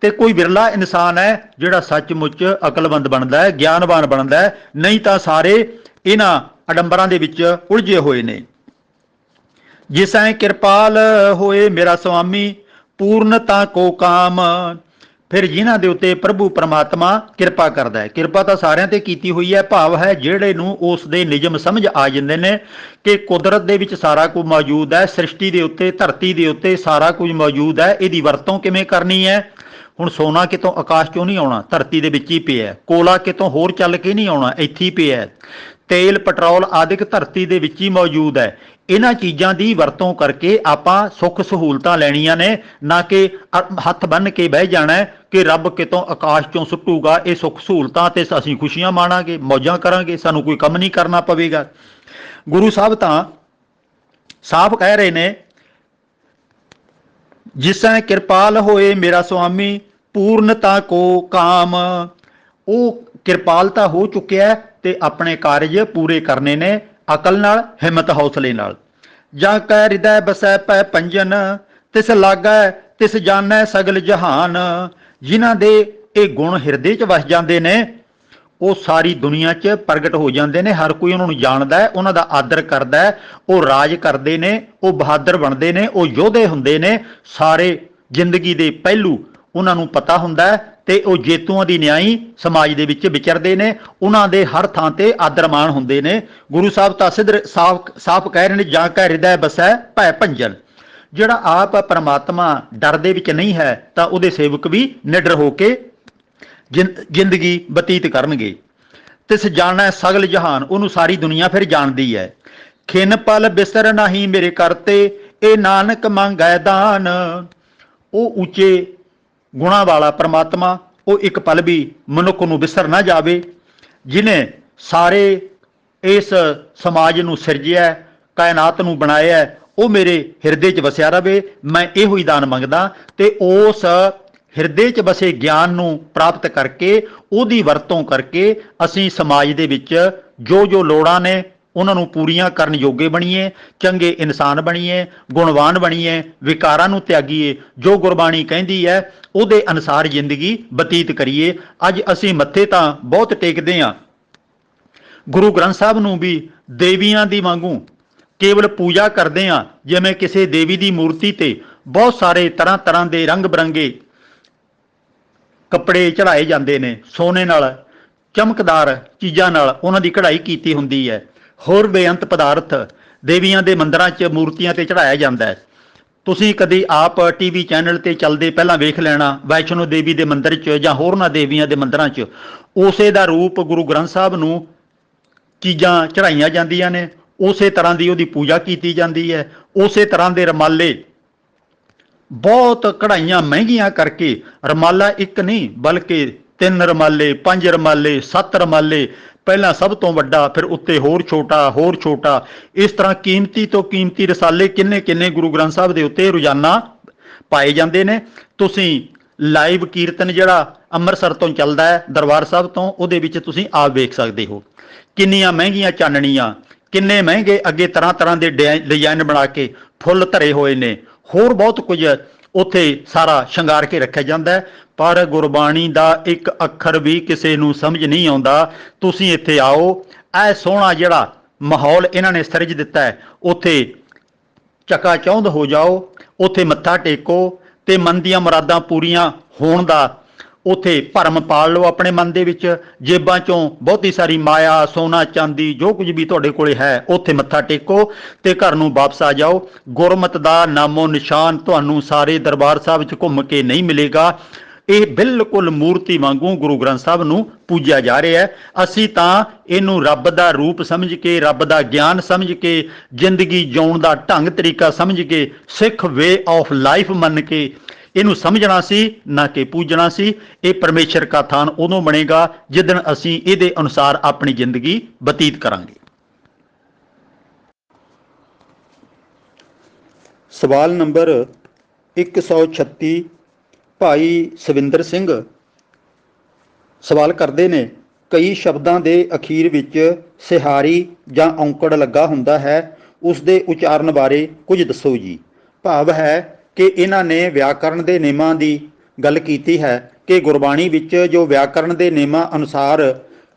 ਤੇ ਕੋਈ ਵਿਰਲਾ ਇਨਸਾਨ ਹੈ ਜਿਹੜਾ ਸੱਚਮੁੱਚ ਅਕਲਮੰਦ ਬਣਦਾ ਹੈ, ਗਿਆਨਵਾਨ ਬਣਦਾ ਹੈ, ਨਹੀਂ ਤਾਂ ਸਾਰੇ ਇਹਨਾਂ ਅਡੰਬਰਾਂ ਦੇ ਵਿੱਚ ਉਲਝੇ ਹੋਏ ਨੇ। ਜਿਸੈ ਕਿਰਪਾਲ ਹੋਏ ਮੇਰਾ ਸੁਆਮੀ ਪੂਰਨਤਾ ਕੋ ਕਾਮ। ਫਿਰ ਜਿਨ੍ਹਾਂ ਦੇ ਉੱਤੇ ਪ੍ਰਭੂ ਪਰਮਾਤਮਾ ਕਿਰਪਾ ਕਰਦਾ ਹੈ, ਕਿਰਪਾ ਤਾਂ ਸਾਰਿਆਂ ਤੇ ਕੀਤੀ ਹੋਈ ਹੈ, ਭਾਵ ਹੈ ਜਿਹੜੇ ਨੂੰ ਉਸ ਦੇ ਨਿਯਮ ਸਮਝ ਆ ਜਾਂਦੇ ਨੇ ਕਿ ਕੁਦਰਤ ਦੇ ਵਿੱਚ ਸਾਰਾ ਕੁਝ ਮੌਜੂਦ ਹੈ, ਸ੍ਰਿਸ਼ਟੀ ਦੇ ਉੱਤੇ, ਧਰਤੀ ਦੇ ਉੱਤੇ ਸਾਰਾ ਕੁਝ ਮੌਜੂਦ ਹੈ, ਇਹਦੀ ਵਰਤੋਂ ਕਿਵੇਂ ਕਰਨੀ ਹੈ। ਹੁਣ ਸੋਨਾ ਕਿਤੋਂ ਆਕਾਸ਼ ਚੋਂ ਨਹੀਂ ਆਉਣਾ, ਧਰਤੀ ਦੇ ਵਿੱਚ ਹੀ ਪਿਆ, ਕੋਲਾ ਕਿਤੋਂ ਹੋਰ ਚੱਲ ਕੇ ਨਹੀਂ ਆਉਣਾ, ਇੱਥੇ ਹੀ ਪਿਆ, ਤੇਲ ਪੈਟਰੋਲ ਆਦਿਕ ਧਰਤੀ ਦੇ ਵਿੱਚ ਹੀ ਮੌਜੂਦ ਹੈ। ਇਹਨਾਂ ਚੀਜ਼ਾਂ ਦੀ ਵਰਤੋਂ ਕਰਕੇ ਆਪਾਂ ਸੁੱਖ ਸਹੂਲਤਾਂ ਲੈਣੀਆਂ ਨੇ, ਨਾ ਕਿ ਹੱਥ ਬੰਨ੍ਹ ਕੇ ਬਹਿ ਜਾਣਾ ਕਿ ਰੱਬ ਕਿਤੋਂ ਆਕਾਸ਼ ਚੋਂ ਸੁੱਟੂਗਾ ਇਹ ਸੁੱਖ ਸਹੂਲਤਾਂ ਤੇ ਅਸੀਂ ਖੁਸ਼ੀਆਂ ਮਾਣਾਂਗੇ, ਮੌਜਾਂ ਕਰਾਂਗੇ, ਸਾਨੂੰ ਕੋਈ ਕੰਮ ਨਹੀਂ ਕਰਨਾ ਪਵੇਗਾ। ਗੁਰੂ ਸਾਹਿਬ ਤਾਂ ਸਾਫ਼ ਕਹਿ ਰਹੇ ਨੇ, ਜਿਸੈ ਕਿਰਪਾਲ ਹੋਏ ਮੇਰਾ ਸੁਆਮੀ ਪੂਰਨਤਾ ਕੋ ਕਾਮ। ਉਹ ਕਿਰਪਾਲਤਾ ਹੋ ਚੁੱਕਿਆ ਤੇ ਆਪਣੇ ਕਾਰਜ ਪੂਰੇ ਕਰਨੇ ਨੇ ਅਕਲ ਨਾਲ, ਹਿੰਮਤ ਹੌਸਲੇ ਨਾਲ। ਜਾਂ ਕੈ ਹਿਰਦੈ ਬਸੈ ਪੈ ਪੰਜਨ ਤਿਸ ਲਾਗੈ ਤਿਸ ਜਾਣੈ ਸਗਲ ਜਹਾਨ। ਜਿਨ੍ਹਾਂ ਦੇ ਇਹ ਗੁਣ ਹਿਰਦੇ 'ਚ ਵਸ ਜਾਂਦੇ ਨੇ ਉਹ ਸਾਰੀ ਦੁਨੀਆ 'ਚ ਪ੍ਰਗਟ ਹੋ ਜਾਂਦੇ ਨੇ, ਹਰ ਕੋਈ ਉਹਨਾਂ ਨੂੰ ਜਾਣਦਾ ਹੈ, ਉਹਨਾਂ ਦਾ ਆਦਰ ਕਰਦਾ ਹੈ, ਉਹ ਰਾਜ ਕਰਦੇ ਨੇ, ਉਹ ਬਹਾਦਰ ਬਣਦੇ ਨੇ, ਉਹ ਯੋਧੇ ਹੁੰਦੇ ਨੇ, ਸਾਰੇ ਜ਼ਿੰਦਗੀ ਦੇ ਪਹਿਲੂ ਉਹਨਾਂ ਨੂੰ ਪਤਾ ਹੁੰਦਾ ਹੈ ਤੇ ਉਹ ਜੇਤੂਆਂ ਦੀ ਨਿਆਈ ਸਮਾਜ ਦੇ ਵਿੱਚ ਵਿਚਰਦੇ ਨੇ, ਉਹਨਾਂ ਦੇ ਹਰ ਥਾਂ ਤੇ ਆਦਰਮਾਨ ਹੁੰਦੇ ਨੇ। ਗੁਰੂ ਸਾਹਿਬ ਤਾਂ ਸਾਫ਼ ਕਹਿ ਰਹੇ ਨੇ, ਜਾਂ ਕੈ ਹਿਰਦੈ ਬਸੈ ਭੈ ਭੰਜਨ। ਜਿਹੜਾ ਆਪ ਪਰਮਾਤਮਾ ਡਰ ਦੇ ਵਿੱਚ ਨਹੀਂ ਹੈ ਤਾਂ ਉਹਦੇ ਸੇਵਕ ਵੀ ਨਿਡਰ ਹੋ ਕੇ ਜ਼ਿੰਦਗੀ ਬਤੀਤ ਕਰਨਗੇ। ਤਿਸ ਜਾਣੈ ਸਗਲ ਜਹਾਨ, ਉਹਨੂੰ ਸਾਰੀ ਦੁਨੀਆ ਫਿਰ ਜਾਣਦੀ ਹੈ। ਖਿਨ ਪਲ ਬਿਸਰ ਨਹੀਂ ਮੇਰੇ ਕਰਤੇ ਇਹ ਨਾਨਕ ਮੰਗੈ ਦਾਨ। ਉਹ ਉੱਚੇ ਗੁਣਾਂ ਵਾਲਾ ਪਰਮਾਤਮਾ, ਉਹ ਇੱਕ ਪਲ ਵੀ ਮਨੁੱਖ ਨੂੰ ਵਿਸਰ ਨਾ ਜਾਵੇ, ਜਿਨੇ ਸਾਰੇ ਇਸ ਸਮਾਜ ਨੂੰ ਸਿਰਜਿਆ, ਕਾਇਨਾਤ ਨੂੰ ਬਣਾਇਆ, ਉਹ ਮੇਰੇ ਹਿਰਦੇ 'ਚ ਵਸਿਆ ਰਵੇ। ਮੈਂ ਇਹੋ ਹੀ ਦਾਨ ਮੰਗਦਾ ਤੇ ਉਸ ਹਿਰਦੇ 'ਚ ਵਸੇ ਗਿਆਨ ਨੂੰ ਪ੍ਰਾਪਤ ਕਰਕੇ ਉਹਦੀ ਵਰਤੋਂ ਕਰਕੇ ਅਸੀਂ ਸਮਾਜ ਦੇ ਵਿੱਚ ਜੋ ਜੋ ਲੋੜਾਂ ਨੇ ਉਹਨਾਂ ਨੂੰ ਪੂਰੀਆਂ ਕਰਨ ਯੋਗੇ ਬਣੀਏ, ਚੰਗੇ ਇਨਸਾਨ ਬਣੀਏ, ਗੁਣਵਾਨ ਬਣੀਏ, ਵਿਕਾਰਾਂ ਨੂੰ ਤਿਆਗੀਏ, ਜੋ ਗੁਰਬਾਣੀ ਕਹਿੰਦੀ ਹੈ ਉਹਦੇ ਅਨੁਸਾਰ ਜ਼ਿੰਦਗੀ ਬਤੀਤ ਕਰੀਏ। ਅੱਜ ਅਸੀਂ ਮੱਥੇ ਤਾਂ ਬਹੁਤ ਟੇਕਦੇ ਹਾਂ, ਗੁਰੂ ਗ੍ਰੰਥ ਸਾਹਿਬ ਨੂੰ ਵੀ ਦੇਵੀਆਂ ਦੀ ਵਾਂਗੂ ਕੇਵਲ ਪੂਜਾ ਕਰਦੇ ਹਾਂ, ਜਿਵੇਂ ਕਿਸੇ ਦੇਵੀ ਦੀ ਮੂਰਤੀ ਤੇ ਬਹੁਤ ਸਾਰੇ ਤਰ੍ਹਾਂ ਤਰ੍ਹਾਂ ਦੇ ਰੰਗ ਬਰੰਗੇ ਕੱਪੜੇ ਚੜਾਏ ਜਾਂਦੇ ਨੇ, ਸੋਨੇ ਨਾਲ ਚਮਕਦਾਰ ਚੀਜ਼ਾਂ ਨਾਲ ਉਹਨਾਂ ਦੀ ਕਢਾਈ ਕੀਤੀ ਹੁੰਦੀ ਹੈ, ਹੋਰ ਬੇਅੰਤ ਪਦਾਰਥ ਦੇਵੀਆਂ ਦੇ ਮੰਦਰਾਂ 'ਚ ਮੂਰਤੀਆਂ ਤੇ ਚੜਾਇਆ ਜਾਂਦਾ ਹੈ। ਤੁਸੀਂ ਕਦੀ ਆਪ ਟੀਵੀ ਚੈਨਲ ਤੇ ਚੱਲਦੇ ਪਹਿਲਾਂ ਵੇਖ ਲੈਣਾ, ਵੈਸ਼ਨੋ ਦੇਵੀ ਦੇ ਮੰਦਿਰ 'ਚ ਜਾਂ ਹੋਰਨਾਂ ਦੇਵੀਆਂ ਦੇ ਮੰਦਰਾਂ 'ਚ ਉਸੇ ਦਾ ਰੂਪ ਗੁਰੂ ਗ੍ਰੰਥ ਸਾਹਿਬ ਨੂੰ ਚੀਜ਼ਾਂ ਚੜਾਈਆਂ ਜਾਂਦੀਆਂ ਨੇ, ਉਸੇ ਤਰ੍ਹਾਂ ਦੀ ਉਹਦੀ ਪੂਜਾ ਕੀਤੀ ਜਾਂਦੀ ਹੈ, ਉਸੇ ਤਰ੍ਹਾਂ ਦੇ ਰਮਾਲੇ ਬਹੁਤ ਕਢਾਈਆਂ ਮਹਿੰਗੀਆਂ ਕਰਕੇ, ਰਮਾਲਾ ਇੱਕ ਨਹੀਂ ਬਲਕਿ 3 ਰਮਾਲੇ, 5 ਰਮਾਲੇ, 7 ਰਮਾਲੇ, ਪਹਿਲਾਂ ਸਭ ਤੋਂ ਵੱਡਾ, ਫਿਰ ਉੱਤੇ ਹੋਰ ਛੋਟਾ। ਇਸ ਤਰ੍ਹਾਂ ਕੀਮਤੀ ਤੋਂ ਕੀਮਤੀ ਰਸਾਲੇ ਕਿੰਨੇ ਗੁਰੂ ਗ੍ਰੰਥ ਸਾਹਿਬ ਦੇ ਉੱਤੇ ਰੋਜ਼ਾਨਾ ਪਾਏ ਜਾਂਦੇ ਨੇ। ਤੁਸੀਂ ਲਾਈਵ ਕੀਰਤਨ ਜਿਹੜਾ ਅੰਮ੍ਰਿਤਸਰ ਤੋਂ ਚੱਲਦਾ ਹੈ ਦਰਬਾਰ ਸਾਹਿਬ ਤੋਂ, ਉਹਦੇ ਵਿੱਚ ਤੁਸੀਂ ਆਪ ਵੇਖ ਸਕਦੇ ਹੋ ਕਿੰਨੀਆਂ ਮਹਿੰਗੀਆਂ ਚਾਨਣੀਆਂ, ਕਿੰਨੇ ਮਹਿੰਗੇ ਅੱਗੇ ਤਰ੍ਹਾਂ ਦੇ ਡਿਜ਼ਾਈਨ ਬਣਾ ਕੇ ਫੁੱਲ ਧਰੇ ਹੋਏ ਨੇ, ਹੋਰ ਬਹੁਤ ਕੁਝ ਉੱਥੇ ਸਾਰਾ ਸ਼ਿੰਗਾਰ ਕੇ ਰੱਖਿਆ ਜਾਂਦਾ ਹੈ। ਪਰ ਗੁਰਬਾਣੀ ਦਾ ਇੱਕ ਅੱਖਰ ਵੀ ਕਿਸੇ ਨੂੰ ਸਮਝ ਨਹੀਂ ਆਉਂਦਾ। ਤੁਸੀਂ ਇੱਥੇ ਆਓ, ਇਹ ਸੋਹਣਾ ਜਿਹੜਾ ਮਾਹੌਲ ਇਹਨਾਂ ਨੇ ਸਿਰਜ ਦਿੱਤਾ ਹੈ, ਉੱਥੇ ਚਕਾਚੌਂਧ ਹੋ ਜਾਓ, ਉੱਥੇ ਮੱਥਾ ਟੇਕੋ ਤੇ ਮਨ ਦੀਆਂ ਮੁਰਾਦਾਂ ਪੂਰੀਆਂ ਹੋਣ ਦਾ ਉੱਥੇ ਭਰਮ ਪਾਲ ਲਓ ਆਪਣੇ ਮਨ ਦੇ ਵਿੱਚ। ਜੇਬਾਂ ਚੋਂ ਬਹੁਤੀ ਸਾਰੀ ਮਾਇਆ, ਸੋਨਾ ਚਾਂਦੀ, ਜੋ ਕੁਝ ਵੀ ਤੁਹਾਡੇ ਕੋਲੇ ਹੈ ਉੱਥੇ ਮੱਥਾ ਟੇਕੋ ਤੇ ਘਰ ਨੂੰ ਵਾਪਸ ਆ ਜਾਓ। ਗੁਰਮਤ ਦਾ ਨਾਮੋ ਨਿਸ਼ਾਨ ਤੁਹਾਨੂੰ ਸਾਰੇ ਦਰਬਾਰ ਸਾਹਿਬ 'ਚ ਘੁੰਮ ਕੇ ਨਹੀਂ ਮਿਲੇਗਾ। ਇਹ ਬਿਲਕੁਲ ਮੂਰਤੀ ਵਾਂਗੂ ਗੁਰੂ ਗ੍ਰੰਥ ਸਾਹਿਬ ਨੂੰ ਪੂਜਿਆ ਜਾ ਰਿਹਾ ਹੈ। ਅਸੀਂ ਤਾਂ ਇਹਨੂੰ ਰੱਬ ਦਾ ਰੂਪ ਸਮਝ ਕੇ, ਰੱਬ ਦਾ ਗਿਆਨ ਸਮਝ ਕੇ, ਜ਼ਿੰਦਗੀ ਜਿਉਣ ਦਾ ਢੰਗ ਤਰੀਕਾ ਸਮਝ ਕੇ, ਸਿੱਖ ਵੇ ਆਫ ਲਾਈਫ ਮੰਨ ਕੇ ਇਹਨੂੰ ਸਮਝਣਾ ਸੀ, ਨਾ ਕਿ ਪੂਜਣਾ ਸੀ। ਇਹ ਪਰਮੇਸ਼ਰ ਦਾ ਥਾਨ ਉਦੋਂ ਬਣੇਗਾ ਜਿੱਦਣ ਅਸੀਂ ਇਹਦੇ ਅਨੁਸਾਰ ਆਪਣੀ ਜ਼ਿੰਦਗੀ ਬਤੀਤ ਕਰਾਂਗੇ। ਸਵਾਲ ਨੰਬਰ 136 ਭਾਈ ਸਵਿੰਦਰ ਸਿੰਘ ਸਵਾਲ ਕਰਦੇ ਨੇ, ਕਈ ਸ਼ਬਦਾਂ ਦੇ ਅਖੀਰ ਵਿੱਚ ਸਿਹਾਰੀ ਜਾਂ ਔਂਕੜ ਲੱਗਾ ਹੁੰਦਾ ਹੈ, ਉਸ ਦੇ ਉਚਾਰਨ ਬਾਰੇ ਕੁਝ ਦੱਸੋ ਜੀ। ਭਾਵ ਹੈ ਕਿ ਇਹਨਾਂ ਨੇ ਵਿਆਕਰਣ ਦੇ ਨਿਯਮਾਂ ਦੀ ਗੱਲ ਕੀਤੀ ਹੈ ਕਿ ਗੁਰਬਾਣੀ ਵਿੱਚ ਜੋ ਵਿਆਕਰਣ ਦੇ ਨਿਯਮਾਂ ਅਨੁਸਾਰ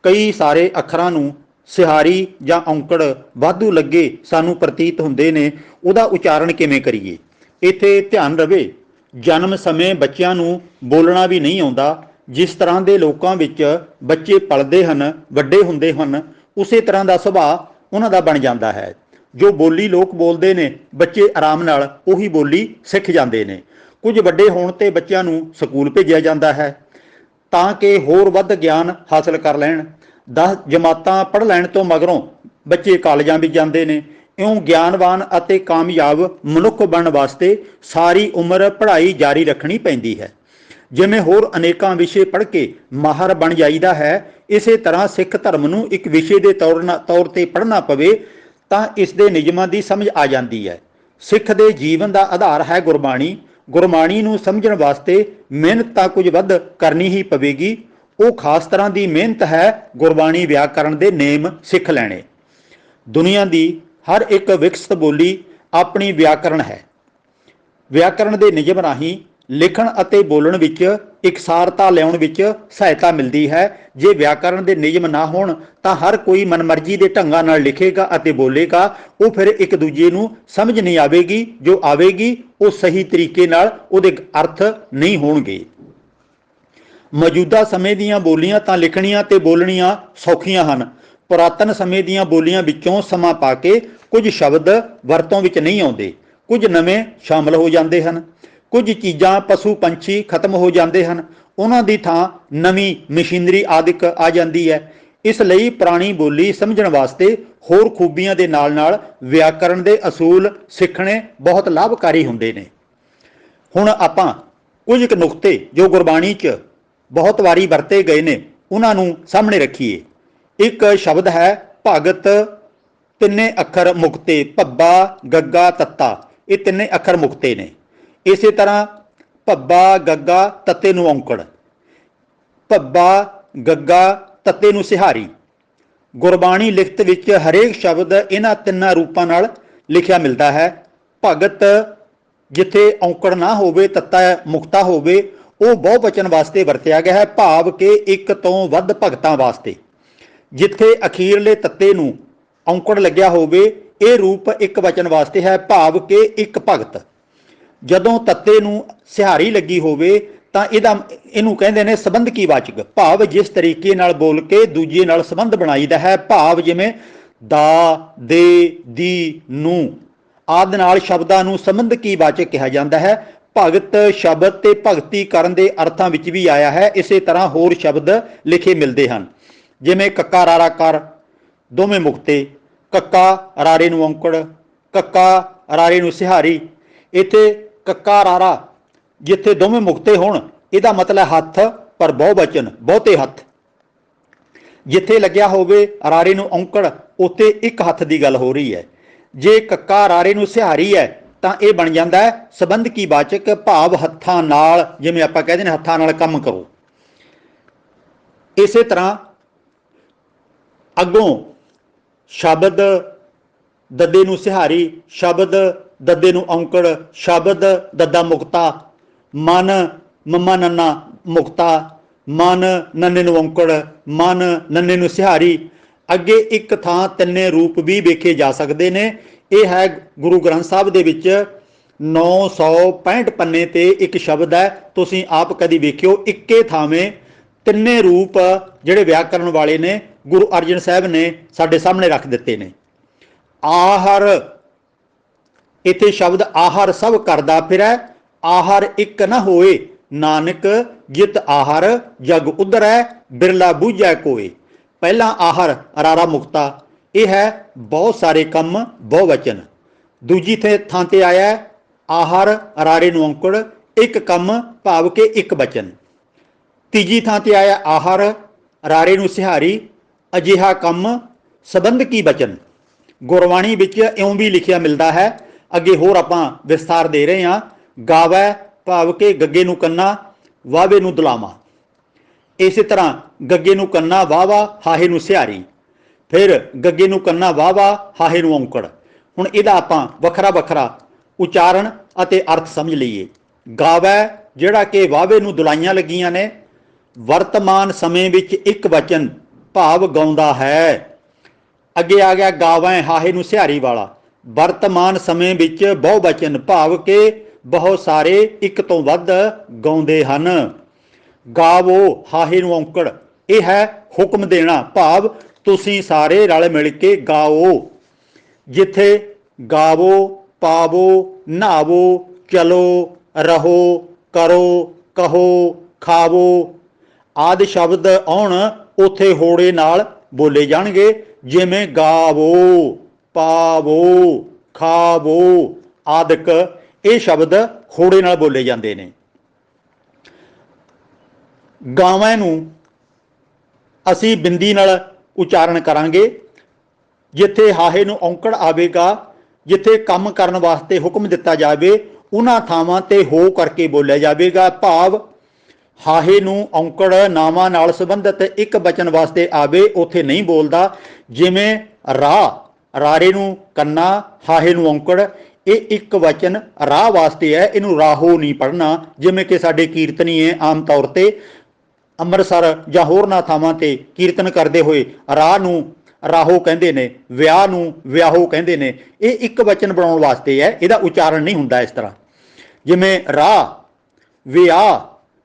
ਕਈ ਸਾਰੇ ਅੱਖਰਾਂ ਨੂੰ ਸਿਹਾਰੀ ਜਾਂ ਔਂਕੜ ਵਾਧੂ ਲੱਗੇ ਸਾਨੂੰ ਪ੍ਰਤੀਤ ਹੁੰਦੇ ਨੇ, ਉਹਦਾ ਉਚਾਰਨ ਕਿਵੇਂ ਕਰੀਏ। ਇੱਥੇ ਧਿਆਨ ਰਵੇ, ਜਨਮ ਸਮੇਂ ਬੱਚਿਆਂ ਨੂੰ ਬੋਲਣਾ ਵੀ ਨਹੀਂ ਆਉਂਦਾ। ਜਿਸ ਤਰ੍ਹਾਂ ਦੇ ਲੋਕਾਂ ਵਿੱਚ ਬੱਚੇ ਪਲਦੇ ਹਨ, ਵੱਡੇ ਹੁੰਦੇ ਹਨ, ਉਸੇ ਤਰ੍ਹਾਂ ਦਾ ਸੁਭਾਅ ਉਹਨਾਂ ਦਾ ਬਣ ਜਾਂਦਾ ਹੈ। ਜੋ ਬੋਲੀ ਲੋਕ ਬੋਲਦੇ ਨੇ, ਬੱਚੇ ਆਰਾਮ ਨਾਲ ਉਹੀ ਬੋਲੀ ਸਿੱਖ ਜਾਂਦੇ ਨੇ। ਕੁਝ ਵੱਡੇ ਹੋਣ ਤੇ ਬੱਚਿਆਂ ਨੂੰ ਸਕੂਲ ਭੇਜਿਆ ਜਾਂਦਾ ਹੈ ਤਾਂ ਕਿ ਹੋਰ ਵੱਧ ਗਿਆਨ ਹਾਸਲ ਕਰ ਲੈਣ। 10 ਜਮਾਤਾਂ ਪੜ੍ਹ ਲੈਣ ਤੋਂ ਮਗਰੋਂ ਬੱਚੇ ਕਾਲਜਾਂ ਵਿੱਚ ਜਾਂਦੇ ਨੇ। ਇਉਂ ਗਿਆਨਵਾਨ ਅਤੇ ਕਾਮਯਾਬ ਮਨੁੱਖ ਬਣਨ ਵਾਸਤੇ ਸਾਰੀ ਉਮਰ ਪੜ੍ਹਾਈ ਜਾਰੀ ਰੱਖਣੀ ਪੈਂਦੀ ਹੈ। ਜਿਵੇਂ ਹੋਰ ਅਨੇਕਾਂ ਵਿਸ਼ੇ ਪੜ੍ਹ ਕੇ ਮਾਹਰ ਬਣ ਜਾਈਦਾ ਹੈ, ਇਸੇ ਤਰ੍ਹਾਂ ਸਿੱਖ ਧਰਮ ਨੂੰ ਇੱਕ ਵਿਸ਼ੇ ਦੇ ਤੌਰ ਤੇ ਪੜ੍ਹਨਾ ਪਵੇ ਤਾਂ ਇਸ ਦੇ ਨਿਯਮਾਂ ਦੀ ਸਮਝ ਆ ਜਾਂਦੀ ਹੈ। ਸਿੱਖ ਦੇ ਜੀਵਨ ਦਾ ਆਧਾਰ ਹੈ ਗੁਰਬਾਣੀ। ਗੁਰਬਾਣੀ ਨੂੰ ਸਮਝਣ ਵਾਸਤੇ ਮਿਹਨਤ ਤਾਂ ਕੁਝ ਵੱਧ ਕਰਨੀ ਹੀ ਪਵੇਗੀ। ਉਹ ਖਾਸ ਤਰ੍ਹਾਂ ਦੀ ਮਿਹਨਤ ਹੈ ਗੁਰਬਾਣੀ ਵਿਆਕਰਣ ਦੇ ਨੇਮ ਸਿੱਖ ਲੈਣੇ। ਦੁਨੀਆ ਦੀ ਹਰ ਇੱਕ ਵਿਕਸਿਤ ਬੋਲੀ ਆਪਣੀ ਵਿਆਕਰਣ ਹੈ। ਵਿਆਕਰਣ ਦੇ ਨਿਯਮ ਰਾਹੀਂ ਲਿਖਣ ਅਤੇ ਬੋਲਣ ਵਿੱਚ ਇਕਸਾਰਤਾ ਲਿਆਉਣ ਵਿੱਚ ਸਹਾਇਤਾ ਮਿਲਦੀ ਹੈ। ਜੇ ਵਿਆਕਰਣ ਦੇ ਨਿਯਮ ਨਾ ਹੋਣ ਤਾਂ ਹਰ ਕੋਈ ਮਨਮਰਜ਼ੀ ਦੇ ਢੰਗਾਂ ਨਾਲ ਲਿਖੇਗਾ ਅਤੇ ਬੋਲੇਗਾ। ਉਹ ਫਿਰ ਇੱਕ ਦੂਜੇ ਨੂੰ ਸਮਝ ਨਹੀਂ ਆਵੇਗੀ। ਜੋ ਆਵੇਗੀ ਉਹ ਸਹੀ ਤਰੀਕੇ ਨਾਲ ਉਹਦੇ ਅਰਥ ਨਹੀਂ ਹੋਣਗੇ। ਮੌਜੂਦਾ ਸਮੇਂ ਦੀਆਂ ਬੋਲੀਆਂ ਤਾਂ ਲਿਖਣੀਆਂ ਤੇ ਬੋਲਣੀਆਂ ਸੌਖੀਆਂ ਹਨ। ਪੁਰਾਤਨ ਸਮੇਂ ਦੀਆਂ ਬੋਲੀਆਂ ਵਿੱਚੋਂ ਸਮਾਂ ਪਾ ਕੇ ਕੁਝ ਸ਼ਬਦ ਵਰਤੋਂ ਵਿੱਚ ਨਹੀਂ ਆਉਂਦੇ, ਕੁਝ ਨਵੇਂ ਸ਼ਾਮਲ ਹੋ ਜਾਂਦੇ ਹਨ। ਕੁਝ ਚੀਜ਼ਾਂ, ਪਸ਼ੂ ਪੰਛੀ ਖਤਮ ਹੋ ਜਾਂਦੇ ਹਨ, ਉਹਨਾਂ ਦੀ ਥਾਂ ਨਵੀਂ ਮਸ਼ੀਨਰੀ ਆਦਿਕ ਆ ਜਾਂਦੀ ਹੈ। ਇਸ ਲਈ ਪੁਰਾਣੀ ਬੋਲੀ ਸਮਝਣ ਵਾਸਤੇ ਹੋਰ ਖੂਬੀਆਂ ਦੇ ਨਾਲ ਵਿਆਕਰਣ ਦੇ ਅਸੂਲ ਸਿੱਖਣੇ ਬਹੁਤ ਲਾਭਕਾਰੀ ਹੁੰਦੇ ਨੇ। ਹੁਣ ਆਪਾਂ ਕੁਝ ਕੁ ਨੁਕਤੇ ਜੋ ਗੁਰਬਾਣੀ 'ਚ ਬਹੁਤ ਵਾਰੀ ਵਰਤੇ ਗਏ ਨੇ ਉਹਨਾਂ ਨੂੰ ਸਾਹਮਣੇ ਰੱਖੀਏ। ਇੱਕ ਸ਼ਬਦ ਹੈ ਭਗਤ, ਤਿੰਨੇ ਅੱਖਰ ਮੁਕਤੇ, ਭੱਬਾ, ਗੱਗਾ, ਤੱਤਾ, ਇਹ ਤਿੰਨੇ ਅੱਖਰ ਮੁਕਤੇ ਨੇ। ਇਸੇ ਤਰ੍ਹਾਂ ਭੱਬਾ, ਗੱਗਾ, ਤੱਤੇ ਨੂੰ ਔਂਕੜ, ਭੱਬਾ, ਗੱਗਾ, ਤੱਤੇ ਨੂੰ ਸਿਹਾਰੀ। ਗੁਰਬਾਣੀ ਲਿਖਤ ਵਿੱਚ ਹਰੇਕ ਸ਼ਬਦ ਇਹਨਾਂ ਤਿੰਨਾਂ ਰੂਪਾਂ ਨਾਲ ਲਿਖਿਆ ਮਿਲਦਾ ਹੈ। ਭਗਤ ਜਿੱਥੇ ਔਂਕੜ ਨਾ ਹੋਵੇ, ਤੱਤਾ ਮੁਕਤਾ ਹੋਵੇ, ਉਹ ਬਹੁਵਚਨ ਵਾਸਤੇ ਵਰਤਿਆ ਗਿਆ ਹੈ, ਭਾਵ ਕਿ ਇੱਕ ਤੋਂ ਵੱਧ ਭਗਤਾਂ ਵਾਸਤੇ। ਜਿੱਥੇ ਅਖੀਰਲੇ ਤੱਤੇ ਨੂੰ ਔਂਕੜ ਲੱਗਿਆ ਹੋਵੇ, ਇਹ ਰੂਪ ਇੱਕ ਵਚਨ ਵਾਸਤੇ ਹੈ, ਭਾਵ ਕਿ ਇੱਕ ਭਗਤ। ਜਦੋਂ ਤੱਤੇ ਨੂੰ ਸਿਹਾਰੀ ਲੱਗੀ ਹੋਵੇ ਤਾਂ ਇਹਨੂੰ ਕਹਿੰਦੇ ਨੇ ਸੰਬੰਧਕੀ ਵਾਚਕ, ਭਾਵ ਜਿਸ ਤਰੀਕੇ ਨਾਲ ਬੋਲ ਕੇ ਦੂਜੇ ਨਾਲ ਸੰਬੰਧ ਬਣਾਈਦਾ ਹੈ। ਭਾਵ ਜਿਵੇਂ ਦਾ, ਦੇ, ਦੀ, ਨੂੰ ਆਦਿ ਨਾਲ ਸ਼ਬਦਾਂ ਨੂੰ ਸੰਬੰਧਕੀ ਵਾਚਕ ਕਿਹਾ ਜਾਂਦਾ ਹੈ। ਭਗਤ ਸ਼ਬਦ ਤੇ ਭਗਤੀ ਕਰਨ ਦੇ ਅਰਥਾਂ ਵਿੱਚ ਵੀ ਆਇਆ ਹੈ। ਇਸੇ ਤਰ੍ਹਾਂ ਹੋਰ ਸ਼ਬਦ ਲਿਖੇ ਮਿਲਦੇ ਹਨ, ਜਿਵੇਂ ਕੱਕਾ ਰਾਰਾ ਕਰ, ਦੋਵੇਂ ਮੁਕਤੇ, ਕੱਕਾ ਰਾਰੇ ਨੂੰ ਔਂਕੜ, ਕੱਕਾ ਰਾਰੇ ਨੂੰ ਸਿਹਾਰੀ। ਇੱਥੇ ਕੱਕਾ ਰਾਰਾ ਜਿੱਥੇ ਦੋਵੇਂ ਮੁਕਤੇ ਹੋਣ, ਇਹਦਾ ਮਤਲਬ ਹੱਥ, ਪਰ ਬਹੁਵਚਨ ਬਹੁਤੇ ਹੱਥ। ਜਿੱਥੇ ਲੱਗਿਆ ਹੋਵੇ ਰਾਰੇ ਨੂੰ ਔਂਕੜ, ਉੱਥੇ ਇੱਕ ਹੱਥ ਦੀ ਗੱਲ ਹੋ ਰਹੀ ਹੈ। ਜੇ ਕੱਕਾ ਰਾਰੇ ਨੂੰ ਸਿਹਾਰੀ ਹੈ ਤਾਂ ਇਹ ਬਣ ਜਾਂਦਾ ਹੈ ਸੰਬੰਧਕੀ ਵਾਚਕ, ਭਾਵ ਹੱਥਾਂ ਨਾਲ, ਜਿਵੇਂ ਆਪਾਂ ਕਹਿੰਦੇ ਨੇ ਹੱਥਾਂ ਨਾਲ ਕੰਮ ਕਰੋ। ਇਸੇ ਤਰ੍ਹਾਂ ਅੱਗੋਂ ਸ਼ਬਦ ਦੱਦੇ ਨੂੰ ਸਿਹਾਰੀ, ਸ਼ਬਦ ਦੱਦੇ ਨੂੰ ਔਂਕੜ, ਸ਼ਬਦ ਦੱਦਾ ਮੁਕਤਾ, ਮਨ ਮੰਮਾ ਨੰਨਾ ਮੁਕਤਾ, ਮਨ ਨੰਨੇ ਨੂੰ ਔਂਕੜ, ਮਨ ਨੰਨੇ ਨੂੰ ਸਿਹਾਰੀ। ਅੱਗੇ ਇੱਕ ਥਾਂ ਤਿੰਨੇ ਰੂਪ ਵੀ ਵੇਖੇ ਜਾ ਸਕਦੇ ਨੇ। ਇਹ ਹੈ ਗੁਰੂ ਗ੍ਰੰਥ ਸਾਹਿਬ ਦੇ ਵਿੱਚ 965 ਪੰਨੇ ਤੇ ਇੱਕ ਸ਼ਬਦ ਹੈ, ਤੁਸੀਂ ਆਪ ਕਦੀ ਵੇਖਿਓ। ਇੱਕੇ ਥਾਵੇਂ ਤਿੰਨੇ ਰੂਪ ਜਿਹੜੇ ਵਿਆਕਰਨ ਵਾਲੇ ਨੇ ਗੁਰੂ ਅਰਜਨ ਸਾਹਿਬ ਨੇ ਸਾਡੇ ਸਾਹਮਣੇ ਰੱਖ ਦਿੱਤੇ ਨੇ। ਆਹਰ, ਇੱਥੇ ਸ਼ਬਦ ਆਹਰ ਸਭ ਕਰਦਾ ਫਿਰੈ, ਆਹਰ ਇੱਕ ਨਾ ਹੋਏ, ਨਾਨਕ ਜਿਤ ਆਹਰ ਜਗ ਉਧਰੈ, ਬਿਰਲਾ ਬੂਝੈ ਕੋਏ। ਪਹਿਲਾਂ ਆਹਰ ਰਾਰਾ ਮੁਕਤਾ, ਇਹ ਹੈ ਬਹੁਤ ਸਾਰੇ ਕੰਮ ਬਹੁਵਚਨ। ਦੂਜੀ ਥਾਂ ਤੇ ਆਇਆ ਆਹਰ ਰਾਰੇ ਨੂੰ ਔਂਕੜ, ਇੱਕ ਕੰਮ ਭਾਵ ਕੇ ਇੱਕ ਬਚਨ। ਤੀਜੀ ਥਾਂ ਤੇ ਆਇਆ ਆਹਰ ਰਾਰੇ ਨੂੰ ਸਿਹਾਰੀ, ਅਜਿਹਾ ਕੰਮ ਸੰਬੰਧਕੀ ਬਚਨ। ਗੁਰਬਾਣੀ ਵਿੱਚ ਇਉਂ ਵੀ ਲਿਖਿਆ ਮਿਲਦਾ ਹੈ, ਅੱਗੇ ਹੋਰ ਆਪਾਂ ਵਿਸਥਾਰ ਦੇ ਰਹੇ ਹਾਂ। ਗਾਵੈ ਭਾਵ ਕੇ ਗੱਗੇ ਨੂੰ ਕੰਨਾ, ਵਾਵੇ ਨੂੰ ਦੁਲਾਵਾ। ਇਸੇ ਤਰ੍ਹਾਂ ਗੱਗੇ ਨੂੰ ਕੰਨਾ ਵਾਵਾ, ਹਾਹੇ ਨੂੰ ਸਿਹਾਰੀ, ਫਿਰ ਗੱਗੇ ਨੂੰ ਕੰਨਾ ਵਾਵਾ, ਹਾਹੇ ਨੂੰ ਔਂਕੜ। ਹੁਣ ਇਹਦਾ ਆਪਾਂ ਵੱਖਰਾ ਵੱਖਰਾ ਉਚਾਰਨ ਅਤੇ ਅਰਥ ਸਮਝ ਲਈਏ। ਗਾਵੈ ਜਿਹੜਾ ਕਿ ਵਾਵੇ ਨੂੰ ਦੁਲਾਈਆਂ ਲੱਗੀਆਂ ਨੇ, ਵਰਤਮਾਨ ਸਮੇਂ ਵਿੱਚ ਇੱਕ ਵਚਨ ਭਾਵ ਗਾਉਂਦਾ ਹੈ। ਅੱਗੇ ਆ ਗਿਆ ਗਾਵੈ ਹਾਹੇ ਨੂੰ ਸਿਹਾਰੀ ਵਾਲਾ, ਵਰਤਮਾਨ ਸਮੇਂ ਵਿੱਚ ਬਹੁ ਵਚਨ ਭਾਵ ਕਿ ਬਹੁਤ ਸਾਰੇ ਇੱਕ ਤੋਂ ਵੱਧ ਗਾਉਂਦੇ ਹਨ। ਗਾਵੋ ਹਾਹੇ ਨੂੰ ਔਂਕੜ, ਇਹ ਹੈ ਹੁਕਮ ਦੇਣਾ, ਭਾਵ ਤੁਸੀਂ ਸਾਰੇ ਰਲ ਮਿਲ ਕੇ ਗਾਓ। ਜਿੱਥੇ ਗਾਵੋ, ਪਾਵੋ, ਨਹਾਵੋ, ਚਲੋ, ਰਹੋ, ਕਰੋ, ਕਹੋ, ਖਾਵੋ ਆਦਿ ਸ਼ਬਦ ਆਉਣ, ਉੱਥੇ ਹੋੜੇ ਨਾਲ ਬੋਲੇ ਜਾਣਗੇ। ਜਿਵੇਂ ਗਾਵੋ, ਪਾਵੋ, ਖਾਵੋ ਆਦਿਕ ਇਹ ਸ਼ਬਦ ਹੋੜੇ ਨਾਲ ਬੋਲੇ ਜਾਂਦੇ ਨੇ। ਗਾਵਾਂ ਨੂੰ ਅਸੀਂ ਬਿੰਦੀ ਨਾਲ ਉਚਾਰਨ ਕਰਾਂਗੇ। ਜਿੱਥੇ ਹਾਹੇ ਨੂੰ ਔਂਕੜ ਆਵੇਗਾ, ਜਿੱਥੇ ਕੰਮ ਕਰਨ ਵਾਸਤੇ ਹੁਕਮ ਦਿੱਤਾ ਜਾਵੇ, ਉਹਨਾਂ ਥਾਵਾਂ ਤੇ ਹੋ ਕਰਕੇ ਬੋਲਿਆ ਜਾਵੇਗਾ। ਭਾਵ ਹਾਹੇ ਨੂੰ ਔਂਕੜ ਨਾਵਾਂ ਨਾਲ ਸੰਬੰਧਿਤ ਇੱਕ ਬਚਨ ਵਾਸਤੇ ਆਵੇ, ਉੱਥੇ ਨਹੀਂ ਬੋਲਦਾ। ਜਿਵੇਂ ਰਾਹ, ਰਾਰੇ ਨੂੰ ਕੰਨਾ, ਹਾਹੇ ਨੂੰ ਔਂਕੜ, ਇਹ ਇੱਕ ਵਚਨ ਰਾਹ ਵਾਸਤੇ ਹੈ, ਇਹਨੂੰ ਰਾਹੋ ਨਹੀਂ ਪੜ੍ਹਨਾ। ਜਿਵੇਂ ਕਿ ਸਾਡੇ ਕੀਰਤਨੀ ਹੈ ਆਮ ਤੌਰ ਤੇ ਅੰਮ੍ਰਿਤਸਰ ਜਾਂ ਹੋਰਨਾਂ ਥਾਵਾਂ ਤੇ ਕੀਰਤਨ ਕਰਦੇ ਹੋਏ ਰਾਹ ਨੂੰ ਰਾਹੋ ਕਹਿੰਦੇ ਨੇ, ਵਿਆਹ ਨੂੰ ਵਿਆਹੋ ਕਹਿੰਦੇ ਨੇ। ਇਹ ਇੱਕ ਵਚਨ ਬਣਾਉਣ ਵਾਸਤੇ ਹੈ, ਇਹਦਾ ਉਚਾਰਨ ਨਹੀਂ ਹੁੰਦਾ ਇਸ ਤਰ੍ਹਾਂ। ਜਿਵੇਂ ਰਾਹ, ਵਿਆਹ,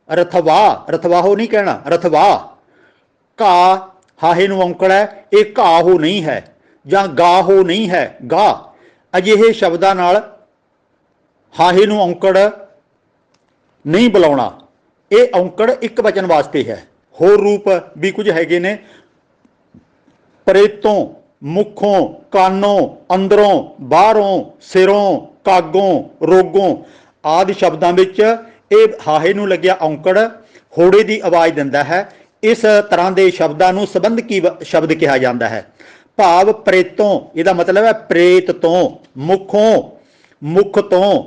ਰਥਵਾ, ਰਥਵਾਹੋ ਨਹੀਂ ਕਹਿਣਾ, ਰਥਵਾ। ਘਾਹ ਹਾਹੇ ਨੂੰ ਔਂਕੜ ਹੈ, ਇਹ ਘਾਹੋ ਨਹੀਂ ਹੈ, ਜਾਂ ਗਾਹੋ ਨਹੀਂ ਹੈ, ਗਾ। ਅਜਿਹੇ ਸ਼ਬਦਾਂ ਨਾਲ ਹਾਹੇ ਨੂੰ ਔਂਕੜ ਨਹੀਂ ਬੁਲਾਉਣਾ। ਇਹ ਔਂਕੜ ਇੱਕ ਵਚਨ ਵਾਸਤੇ ਹੈ। ਹੋਰ ਰੂਪ ਵੀ ਕੁਝ ਹੈਗੇ ਨੇ। ਪ੍ਰੇਤੋਂ, ਮੁੱਖੋਂ, ਕਾਨੋਂ, ਅੰਦਰੋਂ, ਬਾਹਰੋਂ, ਸਿਰੋਂ, ਕਾਗੋਂ, ਰੋਗੋਂ ਆਦਿ ਸ਼ਬਦਾਂ ਵਿੱਚ ਇਹ ਹਾਹੇ ਨੂੰ ਲੱਗਿਆ ਔਂਕੜ ਹੋੜੇ ਦੀ ਆਵਾਜ਼ ਦਿੰਦਾ ਹੈ। ਇਸ ਤਰ੍ਹਾਂ ਦੇ ਸ਼ਬਦਾਂ ਨੂੰ ਸੰਬੰਧਕੀ ਸ਼ਬਦ ਕਿਹਾ ਜਾਂਦਾ ਹੈ। ਭਾਵ ਪ੍ਰੇਤੋਂ, ਇਹਦਾ ਮਤਲਬ ਹੈ ਪ੍ਰੇਤ ਤੋਂ, ਮੁੱਖੋਂ, ਮੁੱਖ ਤੋਂ,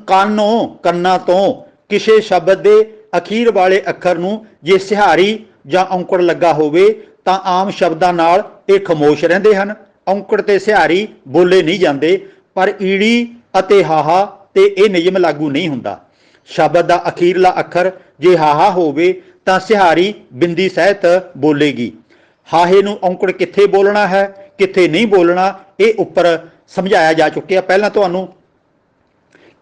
ਕਾਨੋਂ, ਕੰਨਾਂ ਤੋਂ। ਕਿਸੇ ਸ਼ਬਦ ਦੇ ਅਖੀਰ ਵਾਲੇ ਅੱਖਰ ਨੂੰ ਜੇ ਸਿਹਾਰੀ ਜਾਂ ਔਂਕੜ ਲੱਗਾ ਹੋਵੇ ਤਾਂ ਆਮ ਸ਼ਬਦਾਂ ਨਾਲ ਇਹ ਖਾਮੋਸ਼ ਰਹਿੰਦੇ ਹਨ, ਔਂਕੜ ਤੇ ਸਿਹਾਰੀ ਬੋਲੇ ਨਹੀਂ ਜਾਂਦੇ। ਪਰ ਈੜੀ ਅਤੇ ਹਾਹਾ ਤੇ ਇਹ ਨਿਯਮ ਲਾਗੂ ਨਹੀਂ ਹੁੰਦਾ। ਸ਼ਬਦ ਦਾ ਅਖੀਰਲਾ ਅੱਖਰ ਜੇ ਹਾਹਾ ਹੋਵੇ ਤਾਂ ਸਿਹਾਰੀ ਬਿੰਦੀ ਸਹਿਤ ਬੋਲੇਗੀ। ਹਾਹੇ ਨੂੰ ਔਂਕੜ ਕਿੱਥੇ ਬੋਲਣਾ ਹੈ, ਕਿੱਥੇ ਨਹੀਂ ਬੋਲਣਾ, ਇਹ ਉੱਪਰ ਸਮਝਾਇਆ ਜਾ ਚੁੱਕਿਆ ਪਹਿਲਾਂ ਤੁਹਾਨੂੰ।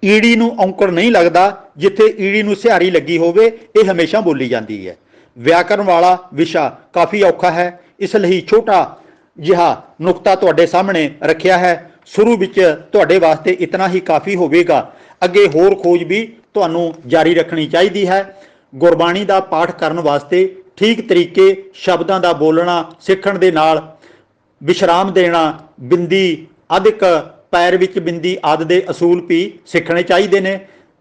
ਈੜੀ ਨੂੰ ਔਂਕੜ ਨਹੀਂ ਲੱਗਦਾ, ਜਿੱਥੇ ਈੜੀ ਨੂੰ ਸਿਹਾਰੀ ਲੱਗੀ ਹੋਵੇ ਇਹ ਹਮੇਸ਼ਾ ਬੋਲੀ ਜਾਂਦੀ ਹੈ। ਵਿਆਕਰਨ ਵਾਲਾ ਵਿਸ਼ਾ ਕਾਫੀ ਔਖਾ ਹੈ, ਇਸ ਲਈ ਛੋਟਾ ਜਿਹਾ ਨੁਕਤਾ ਤੁਹਾਡੇ ਸਾਹਮਣੇ ਰੱਖਿਆ ਹੈ। ਸ਼ੁਰੂ ਵਿੱਚ ਤੁਹਾਡੇ ਵਾਸਤੇ ਇਤਨਾ ਹੀ ਕਾਫੀ ਹੋਵੇਗਾ। ਅੱਗੇ ਹੋਰ ਖੋਜ ਵੀ ਤੁਹਾਨੂੰ ਜਾਰੀ ਰੱਖਣੀ ਚਾਹੀਦੀ ਹੈ। ਗੁਰਬਾਣੀ ਦਾ ਪਾਠ ਕਰਨ ਵਾਸਤੇ ਠੀਕ ਤਰੀਕੇ ਸ਼ਬਦਾਂ ਦਾ ਬੋਲਣਾ ਸਿੱਖਣ ਦੇ ਨਾਲ ਵਿਸ਼ਰਾਮ ਦੇਣਾ, ਬਿੰਦੀ ਅਧਿਕ, ਪੈਰ ਵਿੱਚ ਬਿੰਦੀ ਆਦਿ ਦੇ ਅਸੂਲ ਵੀ ਸਿੱਖਣੇ ਚਾਹੀਦੇ ਨੇ।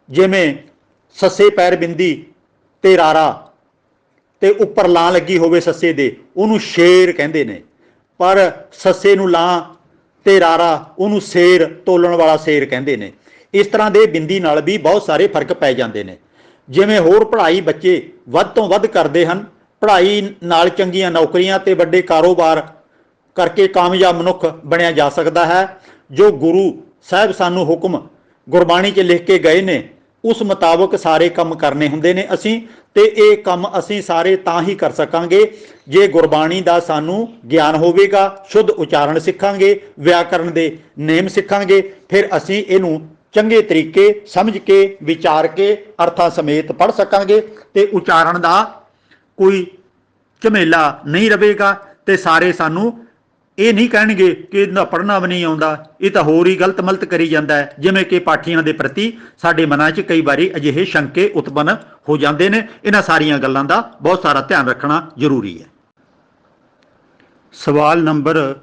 ਜਿਵੇਂ ਸੱਸੇ ਪੈਰ ਬਿੰਦੀ ਤੇ ਰਾਰਾ, ਤੇ ਉੱਪਰ ਲਾਂ ਲੱਗੀ ਹੋਵੇ ਸੱਸੇ ਦੇ, ਉਹਨੂੰ ਸ਼ੇਰ ਕਹਿੰਦੇ ਨੇ। ਪਰ ਸੱਸੇ ਨੂੰ ਲਾਂ ਤੇ ਰਾਰਾ, ਉਹਨੂੰ ਸ਼ੇਰ, ਤੋਲਣ ਵਾਲਾ ਸ਼ੇਰ ਕਹਿੰਦੇ ਨੇ। ਇਸ ਤਰ੍ਹਾਂ ਦੇ ਬਿੰਦੀ ਨਾਲ ਵੀ ਬਹੁਤ ਸਾਰੇ ਫਰਕ ਪੈ ਜਾਂਦੇ ਨੇ। ਜਿਵੇਂ ਹੋਰ ਪੜ੍ਹਾਈ ਬੱਚੇ ਵੱਧ ਤੋਂ ਵੱਧ ਕਰਦੇ ਹਨ, ਪੜ੍ਹਾਈ ਨਾਲ ਚੰਗੀਆਂ ਨੌਕਰੀਆਂ ਤੇ ਵੱਡੇ ਕਾਰੋਬਾਰ ਕਰਕੇ ਕਾਮਯਾਬ ਮਨੁੱਖ ਬਣਿਆ ਜਾ ਸਕਦਾ ਹੈ। ਜੋ ਗੁਰੂ ਸਾਹਿਬ ਸਾਨੂੰ ਹੁਕਮ ਗੁਰਬਾਣੀ 'ਚ ਲਿਖ ਕੇ ਗਏ ਨੇ, ਉਸ ਮੁਤਾਬਕ ਸਾਰੇ ਕੰਮ ਕਰਨੇ ਹੁੰਦੇ ਨੇ ਅਸੀਂ, ਤੇ ਇਹ ਕੰਮ ਅਸੀਂ ਸਾਰੇ ਤਾਂ ਹੀ ਕਰ ਸਕਾਂਗੇ ਜੇ ਗੁਰਬਾਣੀ ਦਾ ਸਾਨੂੰ ਗਿਆਨ ਹੋਵੇਗਾ, ਸ਼ੁੱਧ ਉਚਾਰਨ ਸਿੱਖਾਂਗੇ, ਵਿਆਕਰਨ ਦੇ ਨੇਮ ਸਿੱਖਾਂਗੇ, ਫਿਰ ਅਸੀਂ ਇਹਨੂੰ ਚੰਗੇ ਤਰੀਕੇ ਸਮਝ ਕੇ ਵਿਚਾਰ ਕੇ ਅਰਥਾਂ ਸਮੇਤ ਪੜ੍ਹ ਸਕਾਂਗੇ ਤੇ ਉਚਾਰਨ ਦਾ ਕੋਈ ਝਮੇਲਾ ਨਹੀਂ ਰਹੇਗਾ। ਤੇ ਸਾਰੇ ਸਾਨੂੰ ਇਹ ਨਹੀਂ ਕਹਿਣਗੇ ਕਿ ਇਹਦਾ ਪੜ੍ਹਨਾ ਵੀ ਨਹੀਂ ਆਉਂਦਾ, ਇਹ ਤਾਂ ਹੋਰ ਹੀ ਗਲਤ ਮਲਤ ਕਰੀ ਜਾਂਦਾ ਹੈ। ਜਿਵੇਂ ਕਿ ਪਾਠੀਆਂ ਦੇ ਪ੍ਰਤੀ ਸਾਡੇ ਮਨਾਂ 'ਚ ਕਈ ਵਾਰੀ ਅਜਿਹੇ ਸ਼ੰਕੇ ਉਤਪੰਨ ਹੋ ਜਾਂਦੇ ਨੇ। ਇਹਨਾਂ ਸਾਰੀਆਂ ਗੱਲਾਂ ਦਾ ਬਹੁਤ ਸਾਰਾ ਧਿਆਨ ਰੱਖਣਾ ਜ਼ਰੂਰੀ ਹੈ। ਸਵਾਲ ਨੰਬਰ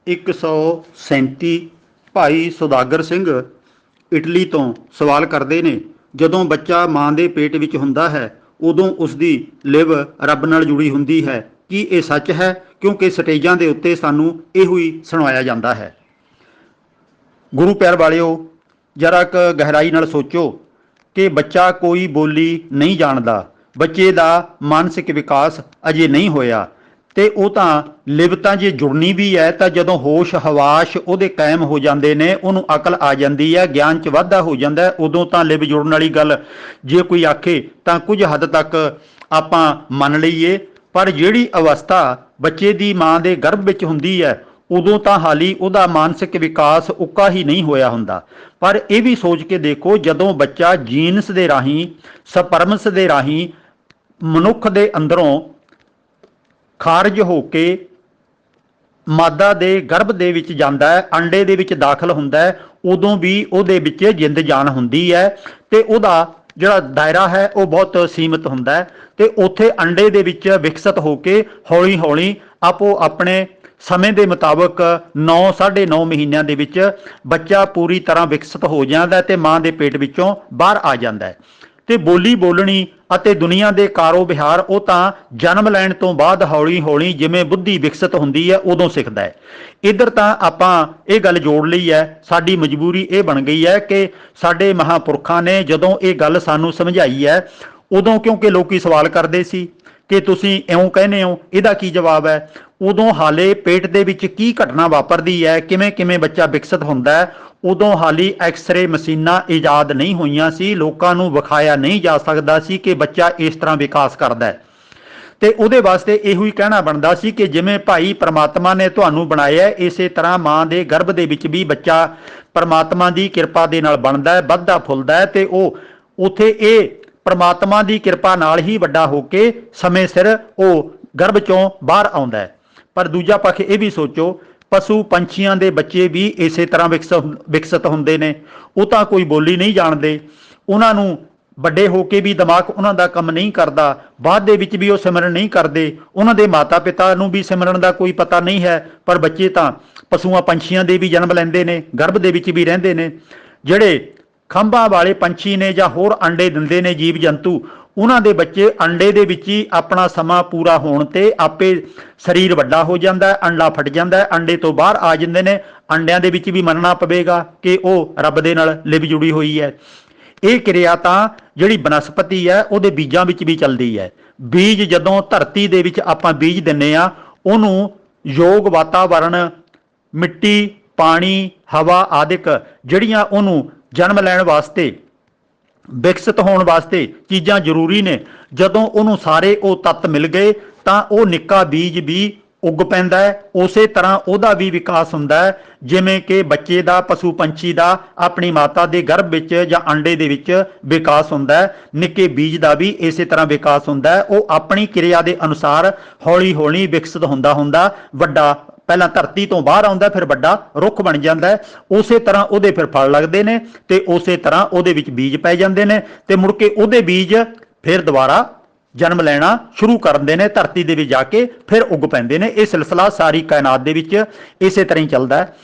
137 ਭਾਈ ਸੁਦਾਗਰ ਸਿੰਘ ਇਟਲੀ ਤੋਂ ਸਵਾਲ ਕਰਦੇ ਨੇ, ਜਦੋਂ ਬੱਚਾ ਮਾਂ ਦੇ ਪੇਟ ਵਿੱਚ ਹੁੰਦਾ ਹੈ ਉਦੋਂ ਉਸ ਦੀ ਲਿਵ ਰੱਬ ਨਾਲ ਜੁੜੀ ਹੁੰਦੀ ਹੈ, ਕੀ ਇਹ ਸੱਚ ਹੈ? ਕਿਉਂਕਿ ਸਟੇਜਾਂ ਦੇ ਉੱਤੇ ਸਾਨੂੰ ਇਹੋ ਹੀ ਸੁਣਾਇਆ ਜਾਂਦਾ ਹੈ। ਗੁਰੂ ਪਿਆਰ ਵਾਲਿਓ, ਜਰਾ ਕੁ ਗਹਿਰਾਈ ਨਾਲ ਸੋਚੋ ਕਿ ਬੱਚਾ ਕੋਈ ਬੋਲੀ ਨਹੀਂ ਜਾਣਦਾ, ਬੱਚੇ ਦਾ ਮਾਨਸਿਕ ਵਿਕਾਸ ਅਜੇ ਨਹੀਂ ਹੋਇਆ, ਤੇ ਉਹ ਤਾਂ ਲਿਵ ਤਾਂ ਜੇ ਜੁੜਨੀ ਵੀ ਹੈ ਤਾਂ ਜਦੋਂ ਹੋਸ਼ ਹਵਾਸ਼ ਉਹਦੇ ਕਾਇਮ ਹੋ ਜਾਂਦੇ ਨੇ, ਉਹਨੂੰ ਅਕਲ ਆ ਜਾਂਦੀ ਹੈ, ਗਿਆਨ 'ਚ ਵਾਧਾ ਹੋ ਜਾਂਦਾ ਹੈ, ਉਦੋਂ ਤਾਂ ਲਿਵ ਜੁੜਨ ਵਾਲੀ ਗੱਲ ਜੇ ਕੋਈ ਆਖੇ ਤਾਂ ਕੁਝ ਹੱਦ ਤੱਕ ਆਪਾਂ ਮੰਨ ਲਈਏ। ਪਰ ਜਿਹੜੀ ਅਵਸਥਾ ਬੱਚੇ ਦੀ ਮਾਂ ਦੇ ਗਰਭ ਵਿੱਚ ਹੁੰਦੀ ਹੈ ਉਦੋਂ ਤਾਂ ਹਾਲੀ ਉਹਦਾ ਮਾਨਸਿਕ ਵਿਕਾਸ ਉੱਕਾ ਹੀ ਨਹੀਂ ਹੋਇਆ ਹੁੰਦਾ। ਪਰ ਇਹ ਵੀ ਸੋਚ ਕੇ ਦੇਖੋ, ਜਦੋਂ ਬੱਚਾ ਜੀਨਸ ਦੇ ਰਾਹੀਂ, ਸਪਰਮਸ ਦੇ ਰਾਹੀਂ ਮਨੁੱਖ ਦੇ ਅੰਦਰੋਂ ਖਾਰਜ ਹੋ ਕੇ ਮਾਦਾ ਦੇ ਗਰਭ ਦੇ ਵਿੱਚ ਜਾਂਦਾ ਹੈ, ਅੰਡੇ ਦੇ ਵਿੱਚ ਦਾਖਲ ਹੁੰਦਾ ਹੈ, ਉਦੋਂ ਵੀ ਉਹਦੇ ਵਿੱਚ ਜਿੰਦ ਜਾਨ ਹੁੰਦੀ ਹੈ ਤੇ ਉਹਦਾ ਜਿਹੜਾ ਦਾਇਰਾ ਹੈ ਉਹ ਬਹੁਤ ਸੀਮਿਤ ਹੁੰਦਾ ਹੈ। ਤੇ ਉੱਥੇ ਅੰਡੇ ਦੇ ਵਿੱਚ ਵਿਕਸਿਤ ਹੋ ਕੇ ਹੌਲੀ ਹੌਲੀ ਆਪੋ ਆਪਣੇ ਸਮੇਂ ਦੇ ਮੁਤਾਬਕ 9 9.5 ਮਹੀਨਿਆਂ ਦੇ ਵਿੱਚ ਬੱਚਾ ਪੂਰੀ ਤਰ੍ਹਾਂ ਵਿਕਸਿਤ ਹੋ ਜਾਂਦਾ ਤੇ ਮਾਂ ਦੇ ਪੇਟ ਵਿੱਚੋਂ ਬਾਹਰ ਆ ਜਾਂਦਾ ਹੈ। ਤੇ ਬੋਲੀ ਬੋਲਣੀ ਅਤੇ ਦੁਨੀਆ ਦੇ ਕਾਰੋ ਵਿਹਾਰ ਉਹ ਤਾਂ ਜਨਮ ਲੈਣ ਤੋਂ ਬਾਅਦ ਹੌਲੀ ਹੌਲੀ ਜਿਵੇਂ ਬੁੱਧੀ ਵਿਕਸਿਤ ਹੁੰਦੀ ਹੈ ਉਦੋਂ ਸਿੱਖਦਾ ਹੈ। ਇੱਧਰ ਤਾਂ ਆਪਾਂ ਇਹ ਗੱਲ ਜੋੜ ਲਈ ਹੈ, ਸਾਡੀ ਮਜਬੂਰੀ ਇਹ ਬਣ ਗਈ ਹੈ ਕਿ ਸਾਡੇ ਮਹਾਂਪੁਰਖਾਂ ਨੇ ਜਦੋਂ ਇਹ ਗੱਲ ਸਾਨੂੰ ਸਮਝਾਈ ਹੈ, ਉਦੋਂ ਕਿਉਂਕਿ ਲੋਕੀ ਸਵਾਲ ਕਰਦੇ ਸੀ ਕਿ ਤੁਸੀਂ ਇਉਂ ਕਹਿੰਦੇ ਹੋ, ਇਹਦਾ ਕੀ ਜਵਾਬ ਹੈ? ਉਦੋਂ ਹਾਲੇ ਪੇਟ ਦੇ ਵਿੱਚ ਕੀ ਘਟਨਾ ਵਾਪਰਦੀ ਹੈ, ਕਿਵੇਂ ਕਿਵੇਂ ਬੱਚਾ ਵਿਕਸਿਤ ਹੁੰਦਾ ਹੈ, ਉਦੋਂ ਹਾਲੀ ਐਕਸ-ਰੇ ਮਸ਼ੀਨਾਂ ਇਜਾਦ ਨਹੀਂ ਹੋਈਆਂ ਸੀ, ਲੋਕਾਂ ਨੂੰ ਵਿਖਾਇਆ ਨਹੀਂ ਜਾ ਸਕਦਾ ਸੀ ਕਿ ਬੱਚਾ ਇਸ ਤਰ੍ਹਾਂ ਵਿਕਾਸ ਕਰਦਾ ਹੈ। ਤੇ ਉਹਦੇ ਵਾਸਤੇ ਇਹੋ ਹੀ ਕਹਿਣਾ ਬਣਦਾ ਸੀ ਕਿ ਜਿਵੇਂ ਭਾਈ ਪ੍ਰਮਾਤਮਾ ਨੇ ਤੁਹਾਨੂੰ ਬਣਾਇਆ, ਇਸੇ ਤਰ੍ਹਾਂ ਮਾਂ ਦੇ ਗਰਭ ਦੇ ਵਿੱਚ ਵੀ ਬੱਚਾ ਪ੍ਰਮਾਤਮਾ ਦੀ ਕਿਰਪਾ ਦੇ ਨਾਲ ਬਣਦਾ ਹੈ, ਵੱਧਦਾ ਫੁੱਲਦਾ ਹੈ, ਤੇ ਉਹ ਉੱਥੇ ਇਹ ਪ੍ਰਮਾਤਮਾ ਦੀ ਕਿਰਪਾ ਨਾਲ ਹੀ ਵੱਡਾ ਹੋ ਕੇ ਸਮੇਂ ਸਿਰ ਉਹ ਗਰਭ ਚੋਂ ਬਾਹਰ ਆਉਂਦਾ ਹੈ। ਪਰ ਦੂਜਾ ਪੱਖ ਇਹ ਵੀ ਸੋਚੋ, ਪਸ਼ੂ ਪੰਛੀਆਂ ਦੇ ਬੱਚੇ ਵੀ ਇਸੇ ਤਰ੍ਹਾਂ ਵਿਕਸਿਤ ਹੁੰਦੇ ਨੇ। ਉਹ ਤਾਂ ਕੋਈ ਬੋਲੀ ਨਹੀਂ ਜਾਣਦੇ, ਉਹਨਾਂ ਨੂੰ ਵੱਡੇ ਹੋ ਕੇ ਵੀ ਦਿਮਾਗ ਉਹਨਾਂ ਦਾ ਕੰਮ ਨਹੀਂ ਕਰਦਾ, ਬਾਅਦ ਦੇ ਵਿੱਚ ਵੀ ਉਹ ਸਿਮਰਨ ਨਹੀਂ ਕਰਦੇ, ਉਹਨਾਂ ਦੇ ਮਾਤਾ ਪਿਤਾ ਨੂੰ ਵੀ ਸਿਮਰਨ ਦਾ ਕੋਈ ਪਤਾ ਨਹੀਂ ਹੈ। ਪਰ ਬੱਚੇ ਤਾਂ ਪਸ਼ੂਆਂ ਪੰਛੀਆਂ ਦੇ ਵੀ ਜਨਮ ਲੈਂਦੇ ਨੇ, ਗਰਭ ਦੇ ਵਿੱਚ ਵੀ ਰਹਿੰਦੇ ਨੇ। ਜਿਹੜੇ ਖੰਭਾਂ ਵਾਲੇ ਪੰਛੀ ਨੇ ਜਾਂ ਹੋਰ ਅੰਡੇ ਦਿੰਦੇ ਨੇ ਜੀਵ ਜੰਤੂ, ਉਹਨਾਂ ਦੇ ਬੱਚੇ ਅੰਡੇ ਦੇ ਵਿੱਚ ਹੀ ਆਪਣਾ ਸਮਾਂ ਪੂਰਾ ਹੋਣ ਤੇ ਆਪੇ ਸਰੀਰ ਵੱਡਾ ਹੋ ਜਾਂਦਾ ਹੈ, ਅੰਡਾ ਫਟ ਜਾਂਦਾ ਹੈ, ਅੰਡੇ ਤੋਂ ਬਾਹਰ ਆ ਜਾਂਦੇ ਨੇ। ਅੰਡਿਆਂ ਦੇ ਵਿੱਚ ਵੀ ਮੰਨਣਾ ਪਵੇਗਾ ਕਿ ਉਹ ਰੱਬ ਦੇ ਨਾਲ ਲਿਵ ਜੁੜੀ ਹੋਈ ਹੈ। ਇਹ ਕਿਰਿਆ ਤਾਂ ਜਿਹੜੀ ਬਨਸਪਤੀ ਹੈ ਉਹਦੇ ਬੀਜਾਂ ਵਿੱਚ ਵੀ ਚੱਲਦੀ ਹੈ। ਬੀਜ ਜਦੋਂ ਧਰਤੀ ਦੇ ਵਿੱਚ ਆਪਾਂ ਬੀਜ ਦਿੰਨੇ ਆ, ਉਹਨੂੰ ਯੋਗ ਵਾਤਾਵਰਣ, ਮਿੱਟੀ, ਪਾਣੀ, ਹਵਾ ਆਦਿਕ ਜਿਹੜੀਆਂ ਉਹਨੂੰ ਜਨਮ ਲੈਣ ਵਾਸਤੇ, ਵਿਕਸਿਤ ਹੋਣ ਵਾਸਤੇ ਚੀਜ਼ਾਂ ਜ਼ਰੂਰੀ ਨੇ, ਜਦੋਂ ਉਹਨੂੰ ਸਾਰੇ ਉਹ ਤੱਤ ਮਿਲ ਗਏ ਤਾਂ ਉਹ ਨਿੱਕਾ ਬੀਜ ਵੀ ਉੱਗ ਪੈਂਦਾ ਹੈ। ਉਸੇ ਤਰ੍ਹਾਂ ਉਹਦਾ ਵੀ ਵਿਕਾਸ ਹੁੰਦਾ ਹੈ, ਜਿਵੇਂ ਕਿ ਬੱਚੇ ਦਾ, ਪਸ਼ੂ ਪੰਛੀ ਦਾ ਆਪਣੀ ਮਾਤਾ ਦੇ ਗਰਭ ਵਿੱਚ ਜਾਂ ਅੰਡੇ ਦੇ ਵਿੱਚ ਵਿਕਾਸ ਹੁੰਦਾ ਹੈ, ਨਿੱਕੇ ਬੀਜ ਦਾ ਵੀ ਇਸੇ ਤਰ੍ਹਾਂ ਵਿਕਾਸ ਹੁੰਦਾ ਹੈ। ਉਹ ਆਪਣੀ ਕਿਰਿਆ ਦੇ ਅਨੁਸਾਰ ਹੌਲੀ ਹੌਲੀ ਵਿਕਸਿਤ ਹੁੰਦਾ ਵੱਡਾ, ਪਹਿਲਾਂ ਧਰਤੀ ਤੋਂ ਬਾਹਰ ਆਉਂਦਾ, ਫਿਰ ਵੱਡਾ ਰੁੱਖ ਬਣ ਜਾਂਦਾ ਹੈ। ਉਸੇ ਤਰ੍ਹਾਂ ਉਹਦੇ ਫਿਰ ਫਲ ਲੱਗਦੇ ਨੇ ਤੇ ਉਸੇ ਤਰ੍ਹਾਂ ਉਹਦੇ ਵਿੱਚ ਬੀਜ ਪੈ ਜਾਂਦੇ ਨੇ ਤੇ ਮੁੜ ਕੇ ਉਹਦੇ ਬੀਜ ਫਿਰ ਦੁਬਾਰਾ ਜਨਮ ਲੈਣਾ ਸ਼ੁਰੂ ਕਰਦੇ ਨੇ, ਧਰਤੀ ਦੇ ਵਿੱਚ ਜਾ ਕੇ ਫਿਰ ਉੱਗ ਪੈਂਦੇ ਨੇ। ਇਹ ਸਿਲਸਿਲਾ ਸਾਰੀ ਕਾਇਨਾਤ ਦੇ ਵਿੱਚ ਇਸੇ ਤਰ੍ਹਾਂ ਹੀ ਚੱਲਦਾ ਹੈ।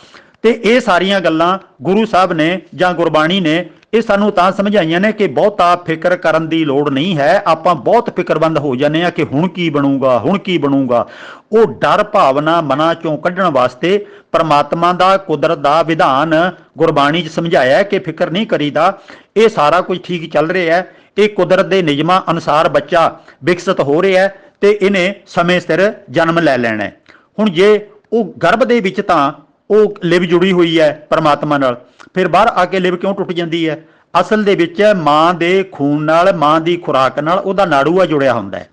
ਤੇ ਇਹ ਸਾਰੀਆਂ ਗੱਲਾਂ ਗੁਰੂ ਸਾਹਿਬ ਨੇ ਜਾਂ ਗੁਰਬਾਣੀ ਨੇ ਇਹ ਸਾਨੂੰ ਤਾਂ ਸਮਝਾਈਆਂ ਨੇ ਕਿ ਬਹੁਤਾ ਫਿਕਰ ਕਰਨ ਦੀ ਲੋੜ ਨਹੀਂ ਹੈ। ਆਪਾਂ ਬਹੁਤ ਫਿਕਰਮੰਦ ਹੋ ਜਾਂਦੇ ਆ ਕਿ ਹੁਣ ਕੀ ਬਣੂਗਾ, ਹੁਣ ਕੀ ਬਣੂਗਾ। ਉਹ ਡਰ ਭਾਵਨਾ ਮਨਾਂ ਚੋਂ ਕੱਢਣ ਵਾਸਤੇ ਪਰਮਾਤਮਾ ਦਾ, ਕੁਦਰਤ ਦਾ ਵਿਧਾਨ ਗੁਰਬਾਣੀ 'ਚ ਸਮਝਾਇਆ ਕਿ ਫਿਕਰ ਨਹੀਂ ਕਰੀਦਾ, ਇਹ ਸਾਰਾ ਕੁਝ ਠੀਕ ਚੱਲ ਰਿਹਾ ਹੈ, ਇਹ ਕੁਦਰਤ ਦੇ ਨਿਯਮਾਂ ਅਨੁਸਾਰ ਬੱਚਾ ਵਿਕਸਿਤ ਹੋ ਰਿਹਾ ਹੈ ਤੇ ਇਹਨੇ ਸਮੇਂ ਸਿਰ ਜਨਮ ਲੈ ਲੈਣਾ ਹੈ। ਹੁਣ ਜੇ ਉਹ ਗਰਭ ਦੇ ਵਿੱਚ ਤਾਂ ਉਹ ਲਿਵ ਜੁੜੀ ਹੋਈ ਹੈ ਪਰਮਾਤਮਾ ਨਾਲ, ਫਿਰ ਬਾਹਰ ਆ ਕੇ ਲਿਵ ਕਿਉਂ ਟੁੱਟ ਜਾਂਦੀ ਹੈ? ਅਸਲ ਦੇ ਵਿੱਚ ਮਾਂ ਦੇ ਖੂਨ ਨਾਲ, ਮਾਂ ਦੀ ਖੁਰਾਕ ਨਾਲ ਉਹਦਾ ਨਾੜੂਆ ਜੁੜਿਆ ਹੁੰਦਾ ਹੈ।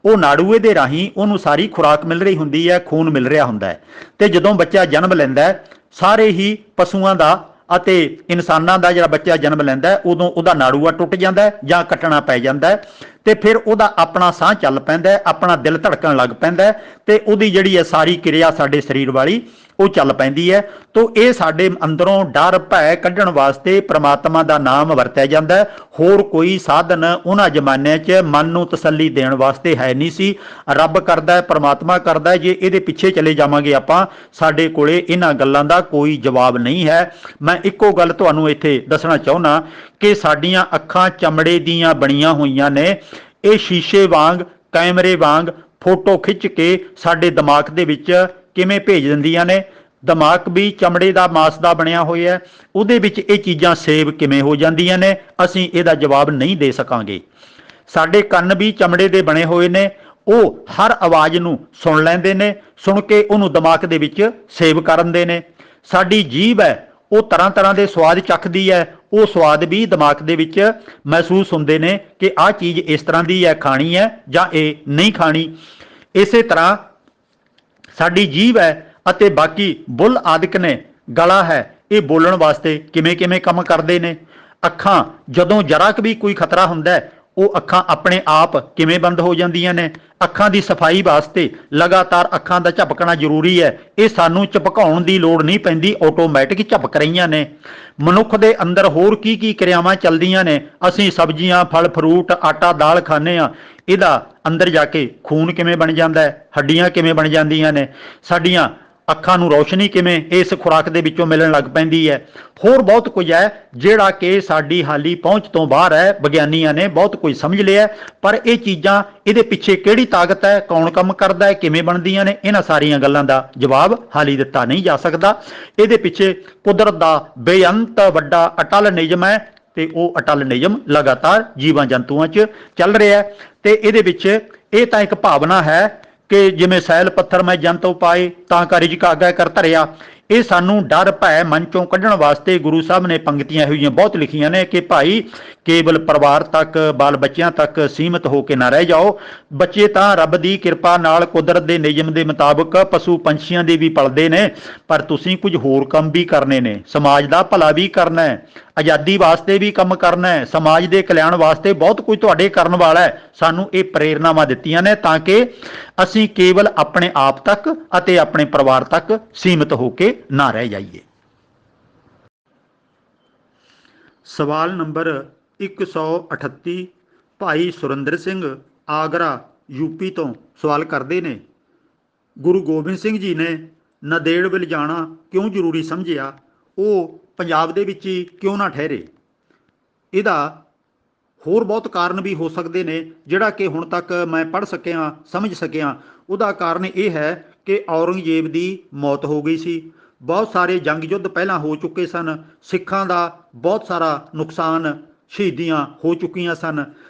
ਉਹ ਨਾੜੂਏ ਦੇ ਰਾਹੀਂ ਉਹਨੂੰ ਸਾਰੀ ਖੁਰਾਕ ਮਿਲ ਰਹੀ ਹੁੰਦੀ ਹੈ, ਖੂਨ ਮਿਲ ਰਿਹਾ ਹੁੰਦਾ ਹੈ। ਤੇ ਜਦੋਂ ਬੱਚਾ ਜਨਮ ਲੈਂਦਾ ਹੈ, ਸਾਰੇ ਹੀ ਪਸ਼ੂਆਂ ਦਾ ਅਤੇ ਇਨਸਾਨਾਂ ਦਾ ਜਿਹੜਾ ਬੱਚਾ ਜਨਮ ਲੈਂਦਾ ਹੈ, ਉਦੋਂ ਉਹਦਾ ਨਾੜੂਆ ਟੁੱਟ ਜਾਂਦਾ ਹੈ ਜਾਂ ਕੱਟਣਾ ਪੈ ਜਾਂਦਾ ਹੈ ਤੇ ਫਿਰ ਉਹਦਾ ਆਪਣਾ ਸਾਹ ਚੱਲ ਪੈਂਦਾ ਹੈ, ਆਪਣਾ ਦਿਲ ਧੜਕਣ ਲੱਗ ਪੈਂਦਾ ਹੈ ਤੇ ਉਹਦੀ ਜਿਹੜੀ ਹੈ ਸਾਰੀ ਕਿਰਿਆ ਸਾਡੇ ਸਰੀਰ ਵਾਲੀ ਉਹ ਚੱਲ ਪੈਂਦੀ ਹੈ। ਤੋ ਇਹ ਸਾਡੇ ਅੰਦਰੋਂ ਡਰ ਭੈ ਕੱਢਣ ਵਾਸਤੇ ਪ੍ਰਮਾਤਮਾ ਦਾ ਨਾਮ ਵਰਤਿਆ ਜਾਂਦਾ ਹੈ। ਹੋਰ ਕੋਈ ਸਾਧਨ ਉਹਨਾਂ ਜ਼ਮਾਨਿਆਂ 'ਚ ਮਨ ਨੂੰ ਤਸੱਲੀ ਦੇਣ ਵਾਸਤੇ ਹੈ ਨਹੀਂ ਸੀ। ਰੱਬ ਕਰਦਾ ਹੈ, ਪ੍ਰਮਾਤਮਾ ਕਰਦਾ ਹੈ, ਜੇ ਇਹਦੇ ਪਿੱਛੇ ਚਲੇ ਜਾਵਾਂਗੇ ਆਪਾਂ, ਸਾਡੇ ਕੋਲੇ ਇਹਨਾਂ ਗੱਲਾਂ ਦਾ ਕੋਈ ਜਵਾਬ ਨਹੀਂ ਹੈ। ਮੈਂ ਇੱਕੋ ਗੱਲ ਤੁਹਾਨੂੰ ਇੱਥੇ ਦੱਸਣਾ ਚਾਹੁੰਦਾ ਕਿ ਸਾਡੀਆਂ ਅੱਖਾਂ ਚਮੜੇ ਦੀਆਂ ਬਣੀਆਂ ਹੋਈਆਂ ਨੇ। ਇਹ ਸ਼ੀਸ਼ੇ ਵਾਂਗ, ਕੈਮਰੇ ਵਾਂਗ ਫੋਟੋ ਖਿੱਚ ਕੇ ਸਾਡੇ ਦਿਮਾਗ ਦੇ ਵਿੱਚ ਕਿਵੇਂ ਭੇਜ ਦਿੰਦੀਆਂ ਨੇ। ਦਿਮਾਗ ਵੀ ਚਮੜੇ ਦਾ, ਮਾਸ ਦਾ ਬਣਿਆ ਹੋਇਆ ਹੈ, ਉਹਦੇ ਵਿੱਚ ਇਹ ਚੀਜ਼ਾਂ ਸੇਵ ਕਿਵੇਂ ਹੋ ਜਾਂਦੀਆਂ ਨੇ, ਅਸੀਂ ਇਹਦਾ ਜਵਾਬ ਨਹੀਂ ਦੇ ਸਕਾਂਗੇ। ਸਾਡੇ ਕੰਨ ਵੀ ਚਮੜੇ ਦੇ ਬਣੇ ਹੋਏ ਨੇ, ਉਹ ਹਰ ਆਵਾਜ਼ ਨੂੰ ਸੁਣ ਲੈਂਦੇ ਨੇ, ਸੁਣ ਕੇ ਉਹਨੂੰ ਦਿਮਾਗ ਦੇ ਵਿੱਚ ਸੇਵ ਕਰਦੇ ਨੇ। ਸਾਡੀ ਜੀਭ ਹੈ, ਉਹ ਤਰ੍ਹਾਂ ਤਰ੍ਹਾਂ ਦੇ ਸਵਾਦ ਚੱਖਦੀ ਹੈ, ਉਹ ਸਵਾਦ ਵੀ ਦਿਮਾਗ ਦੇ ਵਿੱਚ ਮਹਿਸੂਸ ਹੁੰਦੇ ਨੇ ਕਿ ਆਹ ਚੀਜ਼ ਇਸ ਤਰ੍ਹਾਂ ਦੀ ਹੈ, ਖਾਣੀ ਹੈ ਜਾਂ ਇਹ ਨਹੀਂ ਖਾਣੀ। ਇਸੇ ਤਰ੍ਹਾਂ ਸਾਡੀ ਜੀਭ ਹੈ ਅਤੇ ਬਾਕੀ ਬੁੱਲ ਆਦਿਕ ਨੇ, ਗਲਾ ਹੈ, ਇਹ ਬੋਲਣ ਵਾਸਤੇ ਕਿਵੇਂ ਕਿਵੇਂ ਕੰਮ ਕਰਦੇ ਨੇ। ਅੱਖਾਂ, ਜਦੋਂ ਜਰਾ ਕੁ ਵੀ ਕੋਈ ਖਤਰਾ ਹੁੰਦਾ ਹੈ, ਉਹ ਅੱਖਾਂ ਆਪਣੇ ਆਪ ਕਿਵੇਂ ਬੰਦ ਹੋ ਜਾਂਦੀਆਂ ਨੇ। ਅੱਖਾਂ ਦੀ ਸਫਾਈ ਵਾਸਤੇ ਲਗਾਤਾਰ ਅੱਖਾਂ ਦਾ ਝਪਕਣਾ ਜ਼ਰੂਰੀ ਹੈ। ਇਹ ਸਾਨੂੰ ਝਪਕਾਉਣ ਦੀ ਲੋੜ ਨਹੀਂ ਪੈਂਦੀ, ਆਟੋਮੈਟਿਕ ਝਪਕ ਰਹੀਆਂ ਨੇ। ਮਨੁੱਖ ਦੇ ਅੰਦਰ ਹੋਰ ਕੀ ਕੀ ਕਿਰਿਆਵਾਂ ਚੱਲਦੀਆਂ ਨੇ। ਅਸੀਂ ਸਬਜ਼ੀਆਂ, ਫਲ ਫਰੂਟ, ਆਟਾ ਦਾਲ ਖਾਂਦੇ ਹਾਂ, ਇਹਦਾ ਅੰਦਰ ਜਾ ਕੇ ਖੂਨ ਕਿਵੇਂ ਬਣ ਜਾਂਦਾ ਹੈ, ਹੱਡੀਆਂ ਕਿਵੇਂ ਬਣ ਜਾਂਦੀਆਂ ਨੇ, ਸਾਡੀਆਂ ਅੱਖਾਂ ਨੂੰ ਰੌਸ਼ਨੀ ਕਿਵੇਂ ਇਸ ਖੁਰਾਕ ਦੇ ਵਿੱਚੋਂ ਮਿਲਣ ਲੱਗ ਪੈਂਦੀ ਹੈ। ਹੋਰ ਬਹੁਤ ਕੁਝ ਹੈ ਜਿਹੜਾ ਕਿ ਸਾਡੀ ਹਾਲੀ ਪਹੁੰਚ ਤੋਂ ਬਾਹਰ ਹੈ। ਵਿਗਿਆਨੀਆਂ ਨੇ ਬਹੁਤ ਕੁਝ ਸਮਝ ਲਿਆ, ਪਰ ਇਹ ਚੀਜ਼ਾਂ, ਇਹਦੇ ਪਿੱਛੇ ਕਿਹੜੀ ਤਾਕਤ ਹੈ, ਕੌਣ ਕੰਮ ਕਰਦਾ ਹੈ, ਕਿਵੇਂ ਬਣਦੀਆਂ ਨੇ, ਇਹਨਾਂ ਸਾਰੀਆਂ ਗੱਲਾਂ ਦਾ ਜਵਾਬ ਹਾਲੀ ਦਿੱਤਾ ਨਹੀਂ ਜਾ ਸਕਦਾ। ਇਹਦੇ ਪਿੱਛੇ ਕੁਦਰਤ ਦਾ ਬੇਅੰਤ ਵੱਡਾ ਅਟਲ ਨਿਯਮ ਹੈ ਤੇ ਉਹ ਅਟਲ ਨਿਯਮ ਲਗਾਤਾਰ ਜੀਵਾਂ ਜੰਤੂਆਂ 'ਚ ਚੱਲ ਰਿਹਾ ਹੈ। ਤੇ ਇਹਦੇ ਵਿੱਚ ਇਹ ਤਾਂ ਇੱਕ ਭਾਵਨਾ ਹੈ ਕਿ ਜਿਵੇਂ ਸੈਲ ਪੱਥਰ ਮੈਂ ਜੰਤੋ ਪਾਏ ਤਾਂ ਕਰ ਰਿਜਕ ਆਗੈ ਕਰ ਧਰਿਆ। ਇਹ ਸਾਨੂੰ ਡਰ ਭੈ ਮਨ ਚੋਂ ਕੱਢਣ ਵਾਸਤੇ ਗੁਰੂ ਸਾਹਿਬ ਨੇ ਪੰਕਤੀਆਂ ਇਹੋ ਜਿਹੀਆਂ ਬਹੁਤ ਲਿਖੀਆਂ ਨੇ ਕਿ ਭਾਈ ਕੇਵਲ ਪਰਿਵਾਰ ਤੱਕ, ਬਾਲ ਬੱਚਿਆਂ ਤੱਕ ਸੀਮਿਤ ਹੋ ਕੇ ਨਾ ਰਹਿ ਜਾਓ। ਬੱਚੇ ਤਾਂ ਰੱਬ ਦੀ ਕਿਰਪਾ ਨਾਲ, ਕੁਦਰਤ ਦੇ ਨਿਯਮ ਦੇ ਮੁਤਾਬਕ ਪਸ਼ੂ ਪੰਛੀਆਂ ਦੇ ਵੀ ਪਲਦੇ ਨੇ, ਪਰ ਤੁਸੀਂ ਕੁਝ ਹੋਰ ਕੰਮ ਵੀ ਕਰਨੇ ਨੇ। ਸਮਾਜ ਦਾ ਭਲਾ ਵੀ ਕਰਨਾ ਹੈ, ਆਜ਼ਾਦੀ ਵਾਸਤੇ ਵੀ ਕੰਮ ਕਰਨਾ ਹੈ, ਸਮਾਜ ਦੇ ਕਲਿਆਣ ਵਾਸਤੇ ਬਹੁਤ ਕੁਝ ਤੁਹਾਡੇ ਕਰਨ ਵਾਲਾ ਹੈ। ਸਾਨੂੰ ਇਹ ਪ੍ਰੇਰਨਾਵਾਂ ਦਿੱਤੀਆਂ ਨੇ ਤਾਂ ਕਿ ਅਸੀਂ ਕੇਵਲ ਆਪਣੇ ਆਪ ਤੱਕ ਅਤੇ ਆਪਣੇ ਪਰਿਵਾਰ ਤੱਕ ਸੀਮਿਤ ਹੋ ਕੇ ਨਾ ਰਹਿ ਜਾਈਏ। ਸਵਾਲ ਨੰਬਰ 138 ਭਾਈ ਸੁਰਿੰਦਰ ਸਿੰਘ ਆਗਰਾ ਯੂਪੀ ਤੋਂ ਸਵਾਲ ਕਰਦੇ ਨੇ, ਗੁਰੂ ਗੋਬਿੰਦ ਸਿੰਘ ਜੀ ਨੇ ਨੰਦੇੜ ਵੱਲ ਜਾਣਾ ਕਿਉਂ ਜ਼ਰੂਰੀ ਸਮਝਿਆ? ਉਹ ਪੰਜਾਬ ਦੇ ਵਿੱਚ ਹੀ ਕਿਉਂ ਨਾ ਠਹਿਰੇ? ਇਹਦਾ ਹੋਰ ਬਹੁਤ ਕਾਰਨ ਵੀ ਹੋ ਸਕਦੇ ਨੇ, ਜਿਹੜਾ ਕਿ ਹੁਣ ਤੱਕ ਮੈਂ ਪੜ੍ਹ ਸਕਿਆ, ਸਮਝ ਸਕਿਆ। ਉਹਦਾ ਕਾਰਨ ਇਹ ਹੈ ਕਿ ਔਰੰਗਜ਼ੇਬ ਦੀ ਮੌਤ ਹੋ ਗਈ ਸੀ। ਬਹੁਤ ਸਾਰੇ ਜੰਗ ਯੁੱਧ ਪਹਿਲਾਂ ਹੋ ਚੁੱਕੇ ਸਨ, ਸਿੱਖਾਂ ਦਾ ਬਹੁਤ ਸਾਰਾ ਨੁਕਸਾਨ, ਸ਼ਹੀਦੀਆਂ ਹੋ ਚੁੱਕੀਆਂ ਸਨ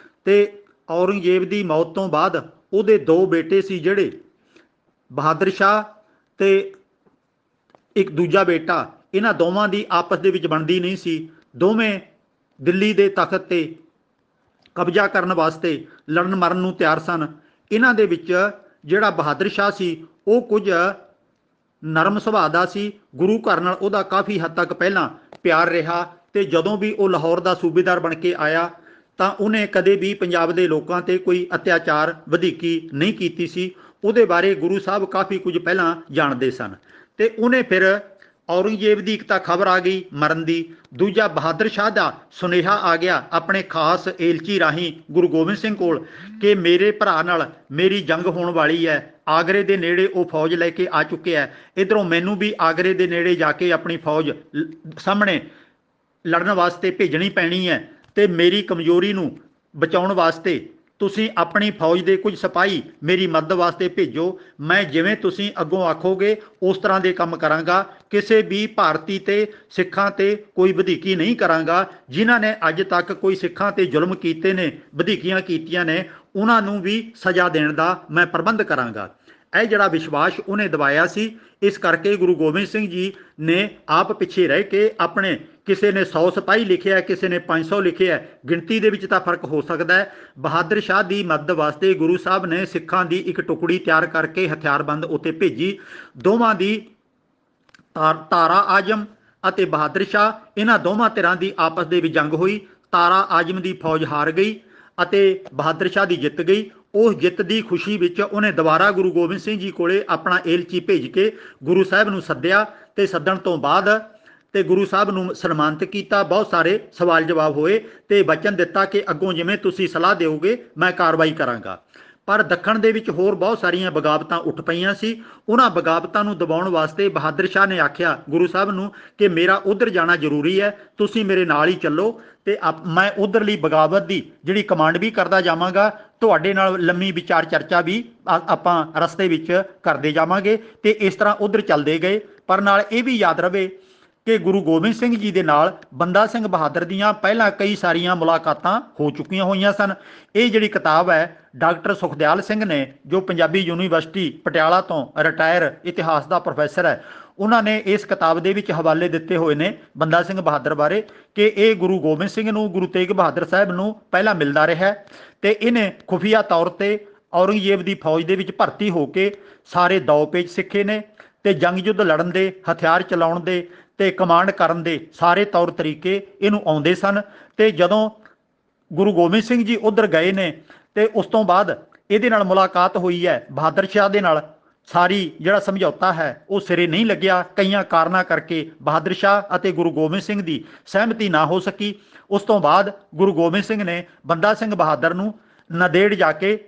ਤੇ ਔਰੰਗਜ਼ੇਬ ਦੀ ਮੌਤ ਤੋਂ ਬਾਅਦ ਉਹਦੇ ਦੋ ਬੇਟੇ ਸੀ, ਜਿਹੜੇ ਬਹਾਦਰ ਸ਼ਾਹ ਤੇ ਇੱਕ ਦੂਜਾ ਬੇਟਾ, ਇਹਨਾਂ ਦੋਵਾਂ ਦੀ ਆਪਸ ਦੇ ਵਿੱਚ ਬਣਦੀ ਨਹੀਂ ਸੀ। ਦੋਵੇਂ ਦਿੱਲੀ ਦੇ ਤਖਤ ਤੇ ਕਬਜ਼ਾ ਕਰਨ ਵਾਸਤੇ ਲੜਨ ਮਰਨ ਨੂੰ ਤਿਆਰ ਸਨ। ਇਹਨਾਂ ਦੇ ਵਿੱਚ ਜਿਹੜਾ ਬਹਾਦਰ ਸ਼ਾਹ ਸੀ ਉਹ ਕੁਝ ਨਰਮ ਸੁਭਾਅ ਦਾ ਸੀ। ਗੁਰੂ ਘਰ ਨਾਲ ਉਹਦਾ ਕਾਫੀ ਹੱਦ ਤੱਕ ਪਹਿਲਾਂ ਪਿਆਰ ਰਿਹਾ ਤੇ ਜਦੋਂ ਵੀ ਉਹ ਲਾਹੌਰ ਦਾ ਸੂਬੇਦਾਰ ਬਣ ਕੇ ਆਇਆ ਤਾਂ ਉਹਨੇ ਕਦੇ ਵੀ ਪੰਜਾਬ ਦੇ ਲੋਕਾਂ ਤੇ ਕੋਈ ਅਤਿਆਚਾਰ ਵਧੀਕੀ ਨਹੀਂ ਕੀਤੀ ਸੀ। ਉਹਦੇ ਬਾਰੇ ਗੁਰੂ ਸਾਹਿਬ ਕਾਫੀ ਕੁਝ ਪਹਿਲਾਂ ਜਾਣਦੇ ਸਨ ਤੇ ਉਹਨੇ ਫਿਰ ਔਰੰਗਜ਼ੇਬ ਦੀ ਇੱਕ ਤਾਂ ਖਬਰ ਆ ਗਈ ਮਰਨ ਦੀ, ਦੂਜਾ ਬਹਾਦਰ ਸ਼ਾਹ ਦਾ ਸੁਨੇਹਾ ਆ ਗਿਆ ਆਪਣੇ ਖਾਸ ਏਲਚੀ ਰਾਹੀਂ ਗੁਰੂ ਗੋਬਿੰਦ ਸਿੰਘ ਕੋਲ ਕਿ ਮੇਰੇ ਭਰਾ ਨਾਲ ਮੇਰੀ ਜੰਗ ਹੋਣ ਵਾਲੀ ਹੈ। ਆਗਰੇ ਦੇ ਨੇੜੇ ਉਹ ਫੌਜ ਲੈ ਕੇ ਆ ਚੁੱਕਿਆ ਹੈ। ਇੱਧਰੋਂ ਮੈਨੂੰ ਵੀ ਆਗਰੇ ਦੇ ਨੇੜੇ ਜਾ ਕੇ ਆਪਣੀ ਫੌਜ ਸਾਹਮਣੇ ਲੜਨ ਵਾਸਤੇ ਭੇਜਣੀ ਪੈਣੀ ਹੈ ਤੇ ਮੇਰੀ ਕਮਜ਼ੋਰੀ ਨੂੰ ਬਚਾਉਣ ਵਾਸਤੇ ਤੁਸੀਂ ਆਪਣੀ ਫੌਜ ਦੇ ਕੁਝ ਸਿਪਾਹੀ ਮੇਰੀ ਮਦਦ ਵਾਸਤੇ ਭੇਜੋ। ਮੈਂ ਜਿਵੇਂ ਤੁਸੀਂ ਅੱਗੋਂ ਆਖੋਗੇ ਉਸ ਤਰ੍ਹਾਂ ਦੇ ਕੰਮ ਕਰਾਂਗਾ। ਕਿਸੇ ਵੀ ਭਾਰਤੀ ਤੇ ਸਿੱਖਾਂ ਤੇ ਕੋਈ ਵਧੀਕੀ ਨਹੀਂ ਕਰਾਂਗਾ। ਜਿਨ੍ਹਾਂ ਨੇ ਅੱਜ ਤੱਕ ਕੋਈ ਸਿੱਖਾਂ ਤੇ ਜ਼ੁਲਮ ਕੀਤੇ ਨੇ, ਵਧੀਕੀਆਂ ਕੀਤੀਆਂ ਨੇ, ਉਹਨਾਂ ਨੂੰ ਵੀ ਸਜ਼ਾ ਦੇਣ ਦਾ ਮੈਂ ਪ੍ਰਬੰਧ ਕਰਾਂਗਾ। ਇਹ ਜਿਹੜਾ ਵਿਸ਼ਵਾਸ ਉਹਨੇ ਦਿਵਾਇਆ ਸੀ। ਇਸ ਕਰਕੇ ਗੁਰੂ ਗੋਬਿੰਦ ਸਿੰਘ ਜੀ ਨੇ ਆਪ ਪਿੱਛੇ ਰਹਿ ਕੇ ਆਪਣੇ, ਕਿਸੇ ਨੇ 100 ਸਿਪਾਹੀ ਲਿਖਿਆ, ਕਿਸੇ ਨੇ 500 ਲਿਖਿਆ, ਗਿਣਤੀ ਦੇ ਵਿੱਚ ਤਾਂ ਫਰਕ ਹੋ ਸਕਦਾ ਹੈ। ਬਹਾਦਰ ਸ਼ਾਹ ਦੀ ਮਦਦ ਵਾਸਤੇ ਗੁਰੂ ਸਾਹਿਬ ਨੇ ਸਿੱਖਾਂ ਦੀ ਇੱਕ ਟੁਕੜੀ ਤਿਆਰ ਕਰਕੇ ਹਥਿਆਰਬੰਦ ਉੱਤੇ ਭੇਜੀ। ਦੋਵਾਂ ਦੀ ਤਾਰਾ ਆਜਮ ਅਤੇ ਬਹਾਦਰ ਸ਼ਾਹ, ਇਹਨਾਂ ਦੋਵਾਂ ਧਿਰਾਂ ਦੀ ਆਪਸ ਦੇ ਵਿੱਚ ਜੰਗ ਹੋਈ। ਤਾਰਾ ਆਜਮ ਦੀ ਫੌਜ ਹਾਰ ਗਈ ਅਤੇ ਬਹਾਦਰ ਸ਼ਾਹ ਦੀ ਜਿੱਤ ਗਈ। ਉਸ ਜਿੱਤ ਦੀ ਖੁਸ਼ੀ ਵਿੱਚ ਉਹਨੇ ਦੁਬਾਰਾ ਗੁਰੂ ਗੋਬਿੰਦ ਸਿੰਘ ਜੀ ਕੋਲੇ ਆਪਣਾ ਏਲਚੀ ਭੇਜ ਕੇ ਗੁਰੂ ਸਾਹਿਬ ਨੂੰ ਸੱਦਿਆ ਤੇ ਸੱਦਣ ਤੋਂ ਬਾਅਦ ਤੇ ਗੁਰੂ ਸਾਹਿਬ ਨੂੰ ਸਨਮਾਨਿਤ ਕੀਤਾ। ਬਹੁਤ ਸਾਰੇ ਸਵਾਲ ਜਵਾਬ ਹੋਏ ਤੇ ਵਚਨ ਦਿੱਤਾ ਕਿ ਅੱਗੋਂ ਜਿਵੇਂ ਤੁਸੀਂ ਸਲਾਹ ਦਿਓਗੇ ਮੈਂ ਕਾਰਵਾਈ ਕਰਾਂਗਾ। ਪਰ ਦੱਖਣ ਦੇ ਵਿੱਚ ਹੋਰ ਬਹੁਤ ਸਾਰੀਆਂ ਬਗਾਵਤਾਂ ਉੱਠ ਪਈਆਂ ਸੀ। ਉਹਨਾਂ ਬਗਾਵਤਾਂ ਨੂੰ ਦਬਾਉਣ ਵਾਸਤੇ ਬਹਾਦਰ ਸ਼ਾਹ ਨੇ ਆਖਿਆ ਗੁਰੂ ਸਾਹਿਬ ਨੂੰ ਕਿ ਮੇਰਾ ਉਧਰ ਜਾਣਾ ਜ਼ਰੂਰੀ ਹੈ, ਤੁਸੀਂ ਮੇਰੇ ਨਾਲ ਹੀ ਚੱਲੋ ਤੇ ਮੈਂ ਉਧਰਲੀ ਬਗਾਵਤ ਦੀ ਜਿਹੜੀ ਕਮਾਂਡ ਵੀ ਕਰਦਾ ਜਾਵਾਂਗਾ। ਤੁਹਾਡੇ ਨਾਲ ਲੰਮੀ ਵਿਚਾਰ ਚਰਚਾ ਵੀ ਆਪਾਂ ਰਸਤੇ ਵਿੱਚ ਕਰਦੇ ਜਾਵਾਂਗੇ ਤੇ ਇਸ ਤਰ੍ਹਾਂ ਉਧਰ ਚੱਲਦੇ ਗਏ। ਪਰ ਨਾਲ ਇਹ ਵੀ ਯਾਦ ਰਵੇ ਕਿ ਗੁਰੂ ਗੋਬਿੰਦ ਸਿੰਘ ਜੀ ਦੇ ਨਾਲ ਬੰਦਾ ਸਿੰਘ ਬਹਾਦਰ ਦੀਆਂ ਪਹਿਲਾਂ ਕਈ ਸਾਰੀਆਂ ਮੁਲਾਕਾਤਾਂ ਹੋ ਚੁੱਕੀਆਂ ਹੋਈਆਂ ਸਨ। ਇਹ ਜਿਹੜੀ ਕਿਤਾਬ ਹੈ ਡਾਕਟਰ ਸੁਖਦਿਆਲ ਸਿੰਘ ਨੇ, ਜੋ ਪੰਜਾਬੀ ਯੂਨੀਵਰਸਿਟੀ ਪਟਿਆਲਾ ਤੋਂ ਰਿਟਾਇਰ ਇਤਿਹਾਸ ਦਾ ਪ੍ਰੋਫੈਸਰ ਹੈ, ਉਹਨਾਂ ਨੇ ਇਸ ਕਿਤਾਬ ਦੇ ਵਿੱਚ ਹਵਾਲੇ ਦਿੱਤੇ ਹੋਏ ਨੇ ਬੰਦਾ ਸਿੰਘ ਬਹਾਦਰ ਬਾਰੇ ਕਿ ਇਹ ਗੁਰੂ ਗੋਬਿੰਦ ਸਿੰਘ ਨੂੰ, ਗੁਰੂ ਤੇਗ ਬਹਾਦਰ ਸਾਹਿਬ ਨੂੰ ਪਹਿਲਾਂ ਮਿਲਦਾ ਰਿਹਾ ਤੇ ਇਹਨੇ ਖੁਫੀਆ ਤੌਰ ਤੇ ਔਰੰਗਜ਼ੇਬ ਦੀ ਫੌਜ ਦੇ ਵਿੱਚ ਭਰਤੀ ਹੋ ਕੇ ਸਾਰੇ ਦੌ ਪੇਚ ਸਿੱਖੇ ਨੇ ਤੇ ਜੰਗ ਯੁੱਧ ਲੜਨ ਦੇ, ਹਥਿਆਰ ਚਲਾਉਣ ਦੇ ਤੇ ਕਮਾਂਡ ਕਰਨ ਦੇ ਸਾਰੇ ਤੌਰ ਤਰੀਕੇ ਇਹਨੂੰ ਆਉਂਦੇ ਸਨ। ਤੇ ਜਦੋਂ ਗੁਰੂ ਗੋਬਿੰਦ ਸਿੰਘ ਜੀ ਉਧਰ ਗਏ ਨੇ ਤੇ ਉਸ ਤੋਂ ਬਾਅਦ ਇਹਦੇ ਨਾਲ ਮੁਲਾਕਾਤ ਹੋਈ ਹੈ ਬਹਾਦਰ ਸ਼ਾਹ ਦੇ ਨਾਲ। ਸਾਰੀ ਜਿਹੜਾ ਸਮਝੌਤਾ ਹੈ ਉਹ ਸਿਰੇ ਨਹੀਂ ਲੱਗਿਆ, ਕਈਆਂ ਕਾਰਨਾਂ ਕਰਕੇ ਬਹਾਦਰ ਸ਼ਾਹ ਅਤੇ ਗੁਰੂ ਗੋਬਿੰਦ ਸਿੰਘ ਦੀ ਸਹਿਮਤੀ ਨਾ ਹੋ ਸਕੀ। ਉਸ ਤੋਂ ਬਾਅਦ ਗੁਰੂ ਗੋਬਿੰਦ ਸਿੰਘ ਨੇ ਬੰਦਾ ਸਿੰਘ ਬਹਾਦਰ ਨੂੰ ਨੰਦੇੜ ਜਾ ਕੇ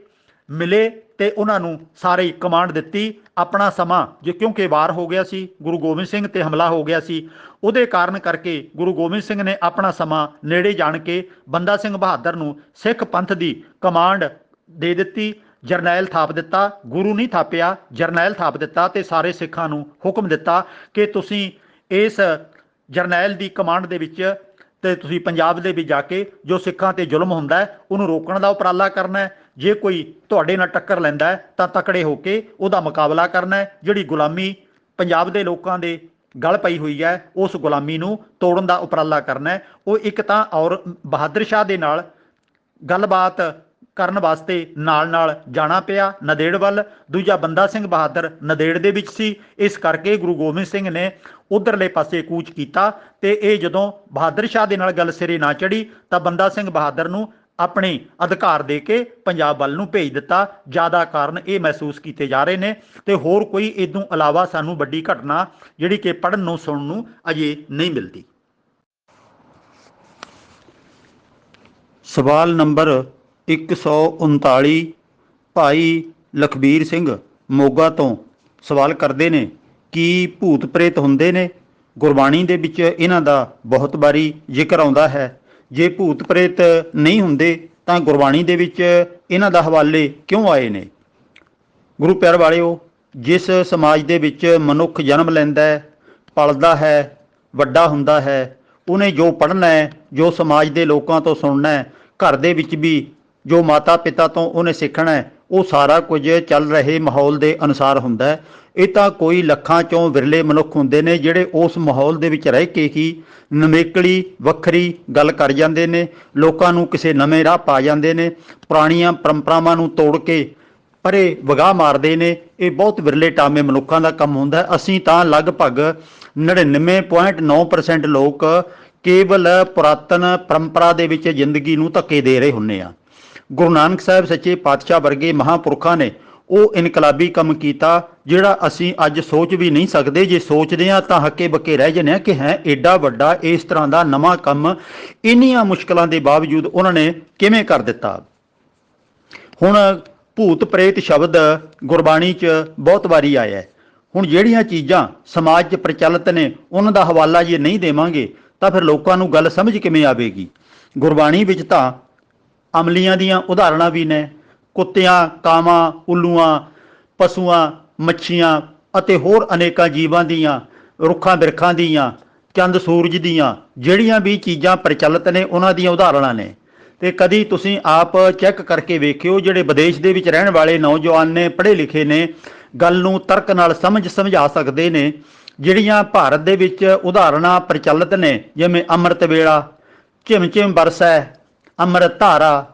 ਮਿਲੇ ਤੇ ਉਹਨਾਂ ਨੂੰ ਸਾਰੇ ਕਮਾਂਡ ਦਿੱਤੀ। ਆਪਣਾ ਸਮਾਂ ਜੇ ਕਿਉਂਕਿ ਵਾਰ ਹੋ ਗਿਆ ਸੀ, ਗੁਰੂ ਗੋਬਿੰਦ ਸਿੰਘ ਤੇ ਹਮਲਾ ਹੋ ਗਿਆ ਸੀ, ਉਹਦੇ ਕਾਰਨ ਕਰਕੇ ਗੁਰੂ ਗੋਬਿੰਦ ਸਿੰਘ ਨੇ ਆਪਣਾ ਸਮਾਂ ਨੇੜੇ ਜਾਣ ਕੇ ਬੰਦਾ ਸਿੰਘ ਬਹਾਦਰ ਨੂੰ ਸਿੱਖ ਪੰਥ ਦੀ ਕਮਾਂਡ ਦੇ ਦਿੱਤੀ। ਜਰਨੈਲ ਥਾਪ ਦਿੱਤਾ, ਗੁਰੂ ਨਹੀਂ ਥਾਪਿਆ, ਜਰਨੈਲ ਥਾਪ ਦਿੱਤਾ ਤੇ ਸਾਰੇ ਸਿੱਖਾਂ ਨੂੰ ਹੁਕਮ ਦਿੱਤਾ ਕਿ ਤੁਸੀਂ ਇਸ ਜਰਨੈਲ ਦੀ ਕਮਾਂਡ ਦੇ ਵਿੱਚ ਤੇ ਤੁਸੀਂ ਪੰਜਾਬ ਦੇ ਵਿੱਚ ਜਾ ਕੇ ਜੋ ਸਿੱਖਾਂ ਤੇ ਜ਼ੁਲਮ ਹੁੰਦਾ ਹੈ ਉਹਨੂੰ ਰੋਕਣ ਦਾ ਉਪਰਾਲਾ ਕਰਨਾ ਹੈ। ਜੇ ਕੋਈ ਤੁਹਾਡੇ ਨਾਲ ਟੱਕਰ ਲੈਂਦਾ ਹੈ ਤਾਂ ਤਕੜੇ ਹੋ ਕੇ ਉਹਦਾ ਮੁਕਾਬਲਾ ਕਰਨਾ ਹੈ। ਜਿਹੜੀ ਗੁਲਾਮੀ ਪੰਜਾਬ ਦੇ ਲੋਕਾਂ ਦੇ ਗਲ ਪਈ ਹੋਈ ਹੈ ਉਸ ਗੁਲਾਮੀ ਨੂੰ ਤੋੜਨ ਦਾ ਉਪਰਾਲਾ ਕਰਨਾ ਹੈ। ਉਹ ਇੱਕ ਤਾਂ ਔਰ ਬਹਾਦਰ ਸ਼ਾਹ ਦੇ ਨਾਲ ਗੱਲਬਾਤ ਕਰਨ ਵਾਸਤੇ ਨਾਲ ਜਾਣਾ ਪਿਆ ਨੰਦੇੜ ਵੱਲ। ਦੂਜਾ ਬੰਦਾ ਸਿੰਘ ਬਹਾਦਰ ਨੰਦੇੜ ਦੇ ਵਿੱਚ ਸੀ, ਇਸ ਕਰਕੇ ਗੁਰੂ ਗੋਬਿੰਦ ਸਿੰਘ ਨੇ ਉਧਰਲੇ ਪਾਸੇ ਕੂਚ ਕੀਤਾ ਤੇ ਇਹ ਜਦੋਂ ਬਹਾਦਰ ਸ਼ਾਹ ਦੇ ਨਾਲ ਗੱਲ ਸਿਰੇ ਨਾ ਚੜੀ ਤਾਂ ਬੰਦਾ ਸਿੰਘ ਬਹਾਦਰ ਨੂੰ ਆਪਣੇ ਅਧਿਕਾਰ ਦੇ ਕੇ ਪੰਜਾਬ ਵੱਲ ਨੂੰ ਭੇਜ ਦਿੱਤਾ। ਜ਼ਿਆਦਾ ਕਾਰਨ ਇਹ ਮਹਿਸੂਸ ਕੀਤੇ ਜਾ ਰਹੇ ਨੇ ਤੇ ਹੋਰ ਕੋਈ ਇਦੋਂ ਇਲਾਵਾ ਸਾਨੂੰ ਵੱਡੀ ਘਟਨਾ ਜਿਹੜੀ ਕਿ ਪੜ੍ਹਨ ਨੂੰ ਸੁਣਨ ਨੂੰ ਅਜੇ ਨਹੀਂ ਮਿਲਦੀ। ਸਵਾਲ ਨੰਬਰ 139 ਭਾਈ ਲਖਬੀਰ ਸਿੰਘ ਮੋਗਾ ਤੋਂ ਸਵਾਲ ਕਰਦੇ ਨੇ ਕਿ ਭੂਤ ਪ੍ਰੇਤ ਹੁੰਦੇ ਨੇ? ਗੁਰਬਾਣੀ ਦੇ ਵਿੱਚ ਇਹਨਾਂ ਦਾ ਬਹੁਤ ਵਾਰੀ ਜ਼ਿਕਰ ਆਉਂਦਾ ਹੈ। ਜੇ ਭੂਤ ਪ੍ਰੇਤ ਨਹੀਂ ਹੁੰਦੇ ਤਾਂ ਗੁਰਬਾਣੀ ਦੇ ਵਿੱਚ ਇਹਨਾਂ ਦਾ ਹਵਾਲੇ ਕਿਉਂ ਆਏ ਨੇ? ਗੁਰੂ ਪਿਆਰ ਵਾਲਿਓ, ਜਿਸ ਸਮਾਜ ਦੇ ਵਿੱਚ ਮਨੁੱਖ ਜਨਮ ਲੈਂਦਾ ਹੈ, ਪਲਦਾ ਹੈ, ਵੱਡਾ ਹੁੰਦਾ ਹੈ, ਉਹਨੇ ਜੋ ਪੜ੍ਹਨਾ ਹੈ, ਜੋ ਸਮਾਜ ਦੇ ਲੋਕਾਂ ਤੋਂ ਸੁਣਨਾ ਹੈ, ਘਰ ਦੇ ਵਿੱਚ ਵੀ ਜੋ ਮਾਤਾ ਪਿਤਾ ਤੋਂ ਉਹਨੇ ਸਿੱਖਣਾ ਹੈ, ਉਹ ਸਾਰਾ ਕੁਝ ਚੱਲ ਰਹੇ ਮਾਹੌਲ ਦੇ ਅਨੁਸਾਰ ਹੁੰਦਾ ਹੈ। ਇਹ ਤਾਂ ਕੋਈ ਲੱਖਾਂ ਚੋਂ ਵਿਰਲੇ ਮਨੁੱਖ ਹੁੰਦੇ ਨੇ ਜਿਹੜੇ ਉਸ ਮਾਹੌਲ ਦੇ ਵਿੱਚ ਰਹਿ ਕੇ ਹੀ ਨਵੇਕਲੀ ਵੱਖਰੀ ਗੱਲ ਕਰ ਜਾਂਦੇ ਨੇ, ਲੋਕਾਂ ਨੂੰ ਕਿਸੇ ਨਵੇਂ ਰਾਹ ਪਾ ਜਾਂਦੇ ਨੇ, ਪੁਰਾਣੀਆਂ ਪਰੰਪਰਾਵਾਂ ਨੂੰ ਤੋੜ ਕੇ ਪਰੇ ਵਗਾਹ ਮਾਰਦੇ ਨੇ। ਇਹ ਬਹੁਤ ਵਿਰਲੇ ਟਾਮੇ ਮਨੁੱਖਾਂ ਦਾ ਕੰਮ ਹੁੰਦਾ। ਅਸੀਂ ਤਾਂ ਲਗਭਗ 99.9% ਲੋਕ ਕੇਵਲ ਪੁਰਾਤਨ ਪਰੰਪਰਾ ਦੇ ਵਿੱਚ ਜ਼ਿੰਦਗੀ ਨੂੰ ਧੱਕੇ ਦੇ ਰਹੇ ਹੁੰਦੇ ਆ। ਗੁਰੂ ਨਾਨਕ ਸਾਹਿਬ ਸੱਚੇ ਪਾਤਸ਼ਾਹ ਵਰਗੇ ਮਹਾਂਪੁਰਖਾਂ ਨੇ ਉਹ ਇਨਕਲਾਬੀ ਕੰਮ ਕੀਤਾ ਜਿਹੜਾ ਅਸੀਂ ਅੱਜ ਸੋਚ ਵੀ ਨਹੀਂ ਸਕਦੇ। ਜੇ ਸੋਚਦੇ ਹਾਂ ਤਾਂ ਹੱਕੇ ਬੱਕੇ ਰਹਿ ਜਾਂਦੇ ਹਾਂ ਕਿ ਹੈ ਐਡਾ ਵੱਡਾ ਇਸ ਤਰ੍ਹਾਂ ਦਾ ਨਵਾਂ ਕੰਮ ਇੰਨੀਆਂ ਮੁਸ਼ਕਲਾਂ ਦੇ ਬਾਵਜੂਦ ਉਹਨਾਂ ਨੇ ਕਿਵੇਂ ਕਰ ਦਿੱਤਾ। ਹੁਣ ਭੂਤ ਪ੍ਰੇਤ ਸ਼ਬਦ ਗੁਰਬਾਣੀ 'ਚ ਬਹੁਤ ਵਾਰੀ ਆਇਆ ਹੈ। ਹੁਣ ਜਿਹੜੀਆਂ ਚੀਜ਼ਾਂ ਸਮਾਜ 'ਚ ਪ੍ਰਚਲਿਤ ਨੇ ਉਹਨਾਂ ਦਾ ਹਵਾਲਾ ਜੇ ਨਹੀਂ ਦੇਵਾਂਗੇ ਤਾਂ ਫਿਰ ਲੋਕਾਂ ਨੂੰ ਗੱਲ ਸਮਝ ਕਿਵੇਂ ਆਵੇਗੀ। ਗੁਰਬਾਣੀ ਵਿੱਚ ਤਾਂ ਅਮਲੀਆਂ ਦੀਆਂ ਉਦਾਹਰਣਾਂ ਵੀ ਨੇ, ਕੁੱਤਿਆਂ, ਕਾਵਾਂ, ਉੱਲੂਆਂ, ਪਸ਼ੂਆਂ, ਮੱਛੀਆਂ ਅਤੇ ਹੋਰ ਅਨੇਕਾਂ ਜੀਵਾਂ ਦੀਆਂ, ਰੁੱਖਾਂ ਬਿਰਖਾਂ ਦੀਆਂ, ਚੰਦ ਸੂਰਜ ਦੀਆਂ ਜਿਹੜੀਆਂ ਵੀ ਚੀਜ਼ਾਂ ਪ੍ਰਚਲਿਤ ਨੇ ਉਹਨਾਂ ਦੀਆਂ ਉਦਾਹਰਣਾਂ ਨੇ। ਤੇ ਕਦੀ ਤੁਸੀਂ ਆਪ ਚੈੱਕ ਕਰਕੇ ਵੇਖਿਓ, ਜਿਹੜੇ ਵਿਦੇਸ਼ ਦੇ ਵਿੱਚ ਰਹਿਣ ਵਾਲੇ ਨੌਜਵਾਨ ਨੇ, ਪੜ੍ਹੇ ਲਿਖੇ ਨੇ, ਗੱਲ ਨੂੰ ਤਰਕ ਨਾਲ ਸਮਝਾ ਸਕਦੇ ਨੇ। ਜਿਹੜੀਆਂ ਭਾਰਤ ਦੇ ਵਿੱਚ ਉਦਾਹਰਣਾਂ ਪ੍ਰਚਲਿਤ ਨੇ, ਜਿਵੇਂ ਅੰਮ੍ਰਿਤ ਵੇਲਾ, ਝਿਮ ਝਿਮ ਬਰਸੈ, ਅੰਮ੍ਰਿਤ ਧਾਰਾ,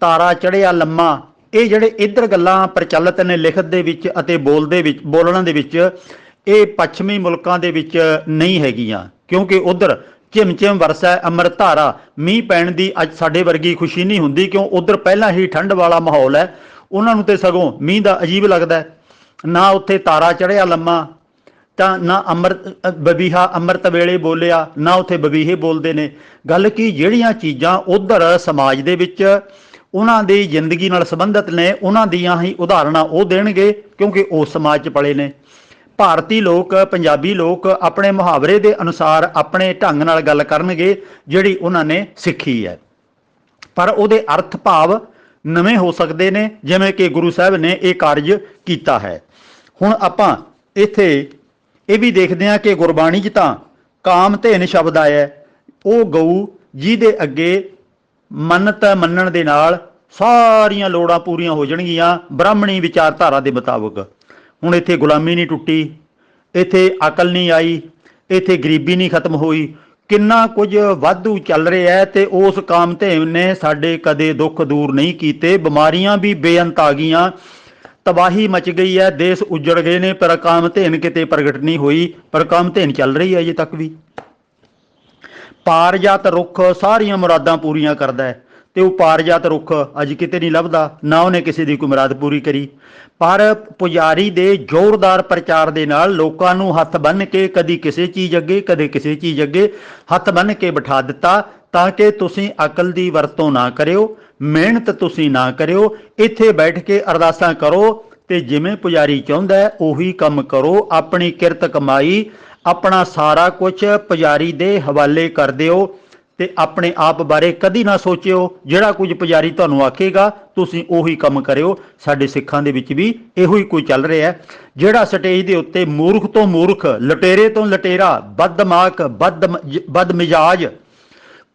ਤਾਰਾ ਚੜ੍ਹਿਆ ਲੰਮਾ, ਇਹ ਜਿਹੜੇ ਇੱਧਰ ਗੱਲਾਂ ਪ੍ਰਚਲਿਤ ਨੇ ਲਿਖਤ ਦੇ ਵਿੱਚ ਅਤੇ ਬੋਲਣ ਦੇ ਵਿੱਚ, ਇਹ ਪੱਛਮੀ ਮੁਲਕਾਂ ਦੇ ਵਿੱਚ ਨਹੀਂ ਹੈਗੀਆਂ। ਕਿਉਂਕਿ ਉੱਧਰ ਝਿਮ ਝਿਮ ਵਰਸੈ ਅੰਮ੍ਰਿਤ ਧਾਰਾ, ਮੀਂਹ ਪੈਣ ਦੀ ਅੱਜ ਸਾਡੇ ਵਰਗੀ ਖੁਸ਼ੀ ਨਹੀਂ ਹੁੰਦੀ, ਕਿਉਂ ਉੱਧਰ ਪਹਿਲਾਂ ਹੀ ਠੰਡ ਵਾਲਾ ਮਾਹੌਲ ਹੈ। ਉਹਨਾਂ ਨੂੰ ਤੇ ਸਗੋਂ ਮੀਂਹ ਦਾ ਅਜੀਬ ਲੱਗਦਾ ਹੈ। ਨਾ ਉੱਥੇ ਤਾਰਾ ਚੜ੍ਹਿਆ ਲੰਮਾ, ਤਾਂ ਨਾ ਬਬੀਹਾ ਅੰਮ੍ਰਿਤ ਵੇਲੇ ਬੋਲਿਆ, ਨਾ ਉੱਥੇ ਬਬੀਹੇ ਬੋਲਦੇ ਨੇ। ਗੱਲ ਕੀ, ਜਿਹੜੀਆਂ ਚੀਜ਼ਾਂ ਉੱਧਰ ਸਮਾਜ ਦੇ ਵਿੱਚ ਉਹਨਾਂ ਦੀ ਜ਼ਿੰਦਗੀ ਨਾਲ ਸੰਬੰਧਿਤ ਨੇ ਉਹਨਾਂ ਦੀਆਂ ਹੀ ਉਦਾਹਰਣਾਂ ਉਹ ਦੇਣਗੇ, ਕਿਉਂਕਿ ਉਹ ਸਮਾਜ 'ਚ ਪਲੇ ਨੇ। ਭਾਰਤੀ ਲੋਕ, ਪੰਜਾਬੀ ਲੋਕ ਆਪਣੇ ਮੁਹਾਵਰੇ ਦੇ ਅਨੁਸਾਰ ਆਪਣੇ ਢੰਗ ਨਾਲ ਗੱਲ ਕਰਨਗੇ ਜਿਹੜੀ ਉਹਨਾਂ ਨੇ ਸਿੱਖੀ ਹੈ, ਪਰ ਉਹਦੇ ਅਰਥ ਭਾਵ ਨਵੇਂ ਹੋ ਸਕਦੇ ਨੇ, ਜਿਵੇਂ ਕਿ ਗੁਰੂ ਸਾਹਿਬ ਨੇ ਇਹ ਕਾਰਜ ਕੀਤਾ ਹੈ। ਹੁਣ ਆਪਾਂ ਇੱਥੇ ਇਹ ਵੀ ਦੇਖਦੇ ਹਾਂ ਕਿ ਗੁਰਬਾਣੀ 'ਚ ਤਾਂ ਕਾਮਧੇਨ ਸ਼ਬਦ ਆਇਆ, ਉਹ ਗਊ ਜਿਹਦੇ ਅੱਗੇ ਮੰਨਤ ਮੰਨਣ ਦੇ ਨਾਲ ਸਾਰੀਆਂ ਲੋੜਾਂ ਪੂਰੀਆਂ ਹੋ ਜਾਣਗੀਆਂ ਬ੍ਰਾਹਮਣੀ ਵਿਚਾਰਧਾਰਾ ਦੇ ਮੁਤਾਬਕ। ਹੁਣ ਇੱਥੇ ਗੁਲਾਮੀ ਨਹੀਂ ਟੁੱਟੀ, ਇੱਥੇ ਅਕਲ ਨਹੀਂ ਆਈ, ਇੱਥੇ ਗਰੀਬੀ ਨਹੀਂ ਖਤਮ ਹੋਈ, ਕਿੰਨਾ ਕੁਝ ਵਾਧੂ ਚੱਲ ਰਿਹਾ ਹੈ। ਤੇ ਉਸ ਕਾਮਧੇਨ ਨੇ ਸਾਡੇ ਕਦੇ ਦੁੱਖ ਦੂਰ ਨਹੀਂ ਕੀਤੇ, ਬਿਮਾਰੀਆਂ ਵੀ ਬੇਅੰਤ ਆ ਗਈਆਂ, ਤਬਾਹੀ ਮਚ ਗਈ ਹੈ, ਦੇਸ਼ ਉਜੜ ਗਏ ਨੇ, ਪਰ ਕਾਮਧੇਨ ਕਿਤੇ ਪ੍ਰਗਟ ਨਹੀਂ ਹੋਈ। ਪਰ ਕਾਮਧੇਨ ਚੱਲ ਰਹੀ ਹੈ ਅਜੇ ਤੱਕ ਵੀ। ਪਾਰਜਾਤ ਰੁੱਖ ਸਾਰੀਆਂ ਮੁਰਾਦਾਂ ਪੂਰੀਆਂ ਕਰਦਾ ਹੈ, ਤੇ ਉਹ ਪਾਰਜਾਤ ਰੁੱਖ ਅੱਜ ਕਿਤੇ ਨਹੀਂ ਲੱਭਦਾ, ਨਾ ਉਹਨੇ ਕਿਸੇ ਦੀ ਕੋਈ ਮੁਰਾਦ ਪੂਰੀ ਕਰੀ। ਪਰ ਪੁਜਾਰੀ ਦੇ ਜ਼ੋਰਦਾਰ ਪ੍ਰਚਾਰ ਦੇ ਨਾਲ ਲੋਕਾਂ ਨੂੰ ਹੱਥ ਬੰਨ੍ਹ ਕੇ ਕਦੀ ਕਿਸੇ ਚੀਜ਼ ਅੱਗੇ, ਕਦੇ ਕਿਸੇ ਚੀਜ਼ ਅੱਗੇ ਹੱਥ ਬੰਨ੍ਹ ਕੇ ਬਿਠਾ ਦਿੱਤਾ, ਤਾਂ ਕਿ ਤੁਸੀਂ ਅਕਲ ਦੀ ਵਰਤੋਂ ਨਾ ਕਰਿਓ, ਮਿਹਨਤ ਤੁਸੀਂ ਨਾ ਕਰਿਓ, ਇੱਥੇ ਬੈਠ ਕੇ ਅਰਦਾਸਾਂ ਕਰੋ ਤੇ ਜਿਵੇਂ ਪੁਜਾਰੀ ਚਾਹੁੰਦਾ ਹੈ ਉਹੀ ਕੰਮ ਕਰੋ। ਆਪਣੀ ਕਿਰਤ ਕਮਾਈ, ਆਪਣਾ ਸਾਰਾ ਕੁਝ ਪੁਜਾਰੀ ਦੇ ਹਵਾਲੇ ਕਰ ਦਿਓ ਤੇ ਆਪਣੇ ਆਪ ਬਾਰੇ ਕਦੀ ਨਾ ਸੋਚਿਓ। ਜਿਹੜਾ ਕੁਝ ਪੁਜਾਰੀ ਤੁਹਾਨੂੰ ਆਖੇਗਾ ਤੁਸੀਂ ਉਹੀ ਕੰਮ ਕਰਿਓ। ਸਾਡੇ ਸਿੱਖਾਂ ਦੇ ਵਿੱਚ ਵੀ ਇਹੋ ਹੀ ਕੋਈ ਚੱਲ ਰਿਹਾ ਹੈ। ਜਿਹੜਾ ਸਟੇਜ ਦੇ ਉੱਤੇ ਮੂਰਖ ਤੋਂ ਮੂਰਖ, ਲਟੇਰੇ ਤੋਂ ਲਟੇਰਾ, ਬਦਦਮਾਗ, ਬਦਮਿਜਾਜ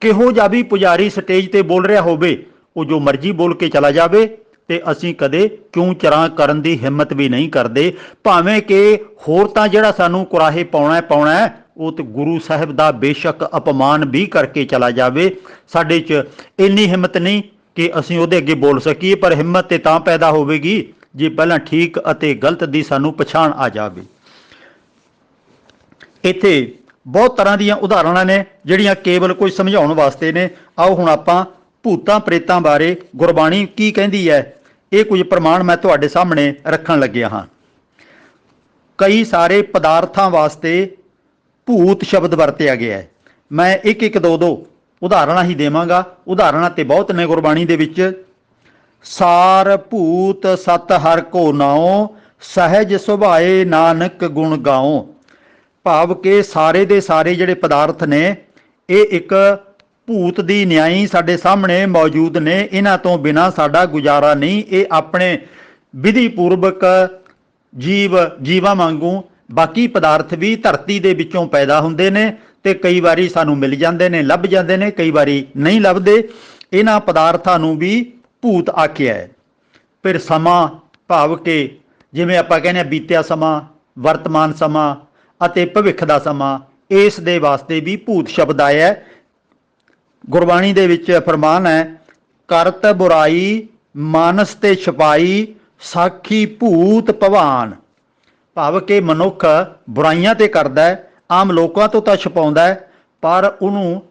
ਕਿਹੋ ਜਿਹਾ ਵੀ ਪੁਜਾਰੀ ਸਟੇਜ ਤੇ ਬੋਲ ਰਿਹਾ ਹੋਵੇ, ਉਹ ਜੋ ਮਰਜ਼ੀ ਬੋਲ ਕੇ ਚਲਾ ਜਾਵੇ ਤੇ ਅਸੀਂ ਕਦੇ ਕਿਉਂ ਚਰਾਂ ਕਰਨ ਦੀ ਹਿੰਮਤ ਵੀ ਨਹੀਂ ਕਰਦੇ। ਭਾਵੇਂ ਕਿ ਹੋਰ ਤਾਂ ਜਿਹੜਾ ਸਾਨੂੰ ਕੁਰਾਹੇ ਪਾਉਣਾ ਹੈ, ਉਹ ਤੇ ਗੁਰੂ ਸਾਹਿਬ ਦਾ ਬੇਸ਼ੱਕ ਅਪਮਾਨ ਵੀ ਕਰਕੇ ਚਲਾ ਜਾਵੇ, ਸਾਡੇ 'ਚ ਇੰਨੀ ਹਿੰਮਤ ਨਹੀਂ ਕਿ ਅਸੀਂ ਉਹਦੇ ਅੱਗੇ ਬੋਲ ਸਕੀਏ। ਪਰ ਹਿੰਮਤ ਤੇ ਤਾਂ ਪੈਦਾ ਹੋਵੇਗੀ ਜੇ ਪਹਿਲਾਂ ਠੀਕ ਅਤੇ ਗਲਤ ਦੀ ਸਾਨੂੰ ਪਛਾਣ ਆ ਜਾਵੇ। ਇੱਥੇ ਬਹੁਤ ਤਰ੍ਹਾਂ ਦੀਆਂ ਉਦਾਹਰਣਾਂ ਨੇ ਜਿਹੜੀਆਂ ਕੇਵਲ ਕੋਈ ਸਮਝਾਉਣ ਵਾਸਤੇ ਨੇ। ਆਓ ਹੁਣ ਆਪਾਂ ਭੂਤਾਂ ਪ੍ਰੇਤਾਂ ਬਾਰੇ ਗੁਰਬਾਣੀ ਕੀ ਕਹਿੰਦੀ ਹੈ, ਇਹ ਕੁਝ ਪ੍ਰਮਾਣ ਮੈਂ ਤੁਹਾਡੇ ਸਾਹਮਣੇ ਰੱਖਣ ਲੱਗਿਆ ਹਾਂ। ਕਈ ਸਾਰੇ ਪਦਾਰਥਾਂ ਵਾਸਤੇ ਭੂਤ ਸ਼ਬਦ ਵਰਤਿਆ ਗਿਆ ਹੈ। ਮੈਂ ਇੱਕ ਦੋ ਉਦਾਹਰਣਾਂ ਹੀ ਦੇਵਾਂਗਾ। ਉਦਾਹਰਣਾਂ ਤੇ ਬਹੁਤ ਨੇ ਗੁਰਬਾਣੀ ਦੇ ਵਿੱਚ। ਸਾਰ ਭੂਤ ਸਤ ਹਰ ਕੋ ਨਾਉ, ਸਹਿਜ ਸੁਭਾਏ ਨਾਨਕ ਗੁਣ ਗਾਉ। ਭਾਵ ਕਿ ਸਾਰੇ ਦੇ ਸਾਰੇ ਜਿਹੜੇ ਪਦਾਰਥ ਨੇ ਇਹ ਇੱਕ ਭੂਤ ਦੀ ਨਿਆਈ ਸਾਡੇ ਸਾਹਮਣੇ ਮੌਜੂਦ ਨੇ, ਇਹਨਾਂ ਤੋਂ ਬਿਨਾਂ ਸਾਡਾ ਗੁਜ਼ਾਰਾ ਨਹੀਂ। ਇਹ ਆਪਣੇ ਵਿਧੀ ਪੂਰਵਕ ਜੀਵਾਂ ਵਾਂਗੂ ਬਾਕੀ ਪਦਾਰਥ ਵੀ ਧਰਤੀ ਦੇ ਵਿੱਚੋਂ ਪੈਦਾ ਹੁੰਦੇ ਨੇ ਤੇ ਕਈ ਵਾਰੀ ਸਾਨੂੰ ਮਿਲ ਜਾਂਦੇ ਨੇ, ਲੱਭ ਜਾਂਦੇ ਨੇ, ਕਈ ਵਾਰੀ ਨਹੀਂ ਲੱਭਦੇ। ਇਹਨਾਂ ਪਦਾਰਥਾਂ ਨੂੰ ਵੀ ਭੂਤ ਆਖਿਆ ਹੈ। ਫਿਰ ਸਮਾਂ, ਭਾਵ ਕਿ ਜਿਵੇਂ ਆਪਾਂ ਕਹਿੰਦੇ ਹਾਂ ਬੀਤਿਆ ਸਮਾਂ, ਵਰਤਮਾਨ ਸਮਾਂ ਅਤੇ ਭਵਿੱਖ ਦਾ ਸਮਾਂ, ਇਸ ਦੇ ਵਾਸਤੇ ਵੀ ਭੂਤ ਸ਼ਬਦ ਆਇਆ ਹੈ। ਗੁਰਬਾਣੀ ਦੇ ਵਿੱਚ ਫਰਮਾਨ ਹੈ, ਕਰਤ ਬੁਰਾਈ ਮਾਨਸ ਤੇ ਛਪਾਈ, ਸਾਖੀ ਭੂਤ ਭਵਾਨ। ਭਾਵ ਕਿ ਮਨੁੱਖ ਬੁਰਾਈਆਂ ਤੇ ਕਰਦਾ ਹੈ, ਆਮ ਲੋਕਾਂ ਤੋਂ ਤਾਂ ਛਪਾਉਂਦਾ ਹੈ, ਪਰ ਉਹਨੂੰ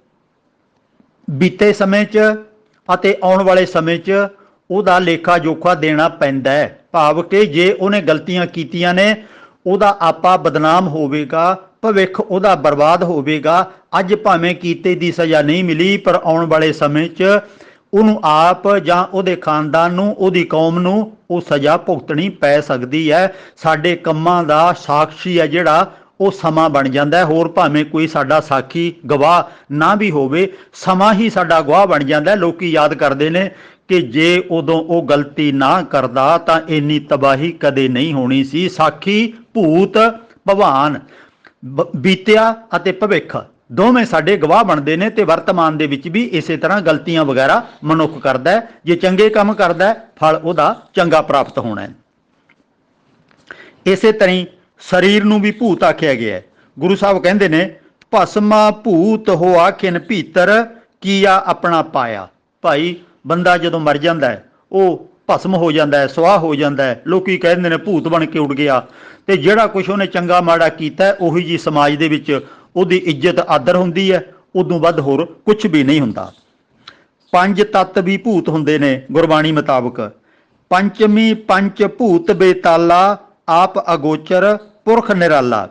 ਬੀਤੇ ਸਮੇਂ 'ਚ ਅਤੇ ਆਉਣ ਵਾਲੇ ਸਮੇਂ 'ਚ ਉਹਦਾ ਲੇਖਾ ਜੋਖਾ ਦੇਣਾ ਪੈਂਦਾ ਹੈ। ਭਾਵ ਕਿ ਜੇ ਉਹਨੇ ਗਲਤੀਆਂ ਕੀਤੀਆਂ ਨੇ ਉਹਦਾ ਆਪਾ ਬਦਨਾਮ ਹੋਵੇਗਾ, ਭਵਿੱਖ ਉਹਦਾ ਬਰਬਾਦ ਹੋਵੇਗਾ। ਅੱਜ ਭਾਵੇਂ ਕੀਤੇ ਦੀ ਸਜ਼ਾ ਨਹੀਂ ਮਿਲੀ, ਪਰ ਆਉਣ ਵਾਲੇ ਸਮੇਂ 'ਚ ਉਹਨੂੰ ਆਪ ਜਾਂ ਉਹਦੇ ਖਾਨਦਾਨ ਨੂੰ, ਉਹਦੀ ਕੌਮ ਨੂੰ ਉਹ ਸਜ਼ਾ ਭੁਗਤਣੀ ਪੈ ਸਕਦੀ ਹੈ। ਸਾਡੇ ਕੰਮਾਂ ਦਾ ਸਾਖੀ ਹੈ ਜਿਹੜਾ ਉਹ ਸਮਾਂ ਬਣ ਜਾਂਦਾ ਹੈ। ਹੋਰ ਭਾਵੇਂ ਕੋਈ ਸਾਡਾ ਸਾਖੀ ਗਵਾਹ ਨਾ ਵੀ ਹੋਵੇ, ਸਮਾਂ ਹੀ ਸਾਡਾ ਗਵਾਹ ਬਣ ਜਾਂਦਾ ਹੈ। ਲੋਕੀ ਯਾਦ ਕਰਦੇ ਨੇ ਕਿ ਜੇ ਉਦੋਂ ਉਹ ਗਲਤੀ ਨਾ ਕਰਦਾ ਤਾਂ ਇੰਨੀ ਤਬਾਹੀ ਕਦੇ ਨਹੀਂ ਹੋਣੀ ਸੀ। ਸਾਖੀ, ਭੂਤ, ਭਵਾਨ, ਬੀਤਿਆ ਅਤੇ ਭਵਿੱਖ ਦੋਵੇਂ ਸਾਡੇ ਗਵਾਹ ਬਣਦੇ ਨੇ, ਤੇ ਵਰਤਮਾਨ ਦੇ ਵਿੱਚ ਵੀ ਇਸੇ ਤਰ੍ਹਾਂ ਗਲਤੀਆਂ ਵਗੈਰਾ ਮਨੁੱਖ ਕਰਦਾ ਹੈ। ਜੇ ਚੰਗੇ ਕੰਮ ਕਰਦਾ ਫਲ ਉਹਦਾ ਚੰਗਾ ਪ੍ਰਾਪਤ ਹੋਣਾ ਹੈ। ਇਸੇ ਤਰ੍ਹਾਂ ਸਰੀਰ ਨੂੰ ਵੀ ਭੂਤ ਆਖਿਆ ਗਿਆ ਹੈ। ਗੁਰੂ ਸਾਹਿਬ ਕਹਿੰਦੇ ਨੇ, ਭਸਮਾ ਭੂਤ ਹੋ ਆਖਿਨ ਭੀਤਰ ਕੀਆ ਆਪਣਾ ਪਾਇਆ। ਭਾਈ ਬੰਦਾ ਜਦੋਂ ਮਰ ਜਾਂਦਾ ਹੈ ਉਹ ਭਸਮ ਹੋ ਜਾਂਦਾ ਹੈ, ਸੁਆਹ ਹੋ ਜਾਂਦਾ ਹੈ। ਲੋਕੀ ਕਹਿੰਦੇ ਨੇ ਭੂਤ ਬਣ ਕੇ ਉੱਡ ਗਿਆ, ਤੇ ਜਿਹੜਾ ਕੁਝ ਉਹਨੇ ਚੰਗਾ ਮਾੜਾ ਕੀਤਾ ਉਹੀ ਜੀ ਸਮਾਜ ਦੇ ਵਿੱਚ ਉਹਦੀ ਇੱਜ਼ਤ ਆਦਰ ਹੁੰਦੀ ਹੈ। ਉਦੋਂ ਵੱਧ ਹੋਰ ਕੁਝ ਵੀ ਨਹੀਂ ਹੁੰਦਾ। ਪੰਜ ਤੱਤ ਵੀ ਭੂਤ ਹੁੰਦੇ ਨੇ ਗੁਰਬਾਣੀ ਮੁਤਾਬਕ। ਪੰਚਮੀ ਪੰਚ ਭੂਤ ਬੇਤਾਲਾ, ਆਪ ਅਗੋਚਰ ਪੁਰਖ ਨਿਰਾਲਾ।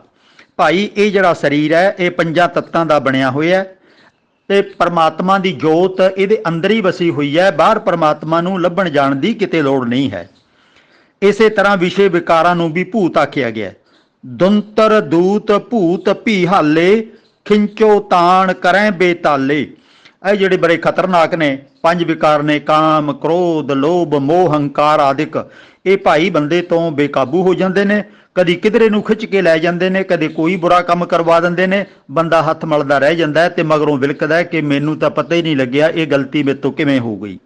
ਭਾਈ ਇਹ ਜਿਹੜਾ ਸਰੀਰ ਹੈ ਇਹ ਪੰਜਾਂ ਤੱਤਾਂ ਦਾ ਬਣਿਆ ਹੋਇਆ ਹੈ, ਤੇ ਪਰਮਾਤਮਾ ਦੀ ਜੋਤ ਇਹਦੇ ਅੰਦਰ ਹੀ ਵਸੀ ਹੋਈ ਹੈ। ਬਾਹਰ ਪਰਮਾਤਮਾ ਨੂੰ ਲੱਭਣ ਜਾਣ ਦੀ ਕਿਤੇ ਲੋੜ ਨਹੀਂ ਹੈ। ਇਸੇ ਤਰ੍ਹਾਂ ਵਿਸ਼ੇ ਵਿਕਾਰਾਂ ਨੂੰ ਵੀ ਭੂਤ ਆਖਿਆ ਗਿਆ। ਦੁੰਤਰ ਦੂਤ ਭੂਤ ਭੀ ਹਾਲੇ, ਖਿੰਚੋ ਤਾਣ ਕਰੈ ਬੇਤਾਲੇ। ਇਹ ਜਿਹੜੇ ਬੜੇ ਖਤਰਨਾਕ ਨੇ ਪੰਜ ਵਿਕਾਰ ਨੇ, ਕਾਮ, ਕ੍ਰੋਧ, ਲੋਭ, ਮੋਹ, ਹੰਕਾਰ ਆਦਿਕ। ਇਹ ਭਾਈ ਬੰਦੇ ਤੋਂ ਬੇਕਾਬੂ ਹੋ ਜਾਂਦੇ ਨੇ, ਕਦੀ ਕਿਧਰੇ ਨੂੰ ਖਿੱਚ ਕੇ ਲੈ ਜਾਂਦੇ ਨੇ, ਕਦੇ ਕੋਈ ਬੁਰਾ ਕੰਮ ਕਰਵਾ ਦਿੰਦੇ ਨੇ। ਬੰਦਾ ਹੱਥ ਮਲਦਾ ਰਹਿ ਜਾਂਦਾ ਹੈ ਤੇ ਮਗਰੋਂ ਵਿਲਕਦਾ ਹੈ ਕਿ ਮੈਨੂੰ ਤਾਂ ਪਤਾ ਹੀ ਨਹੀਂ ਲੱਗਿਆ ਇਹ ਗਲਤੀ ਮੇਰੇ ਤੋਂ ਕਿਵੇਂ ਹੋ ਗਈ।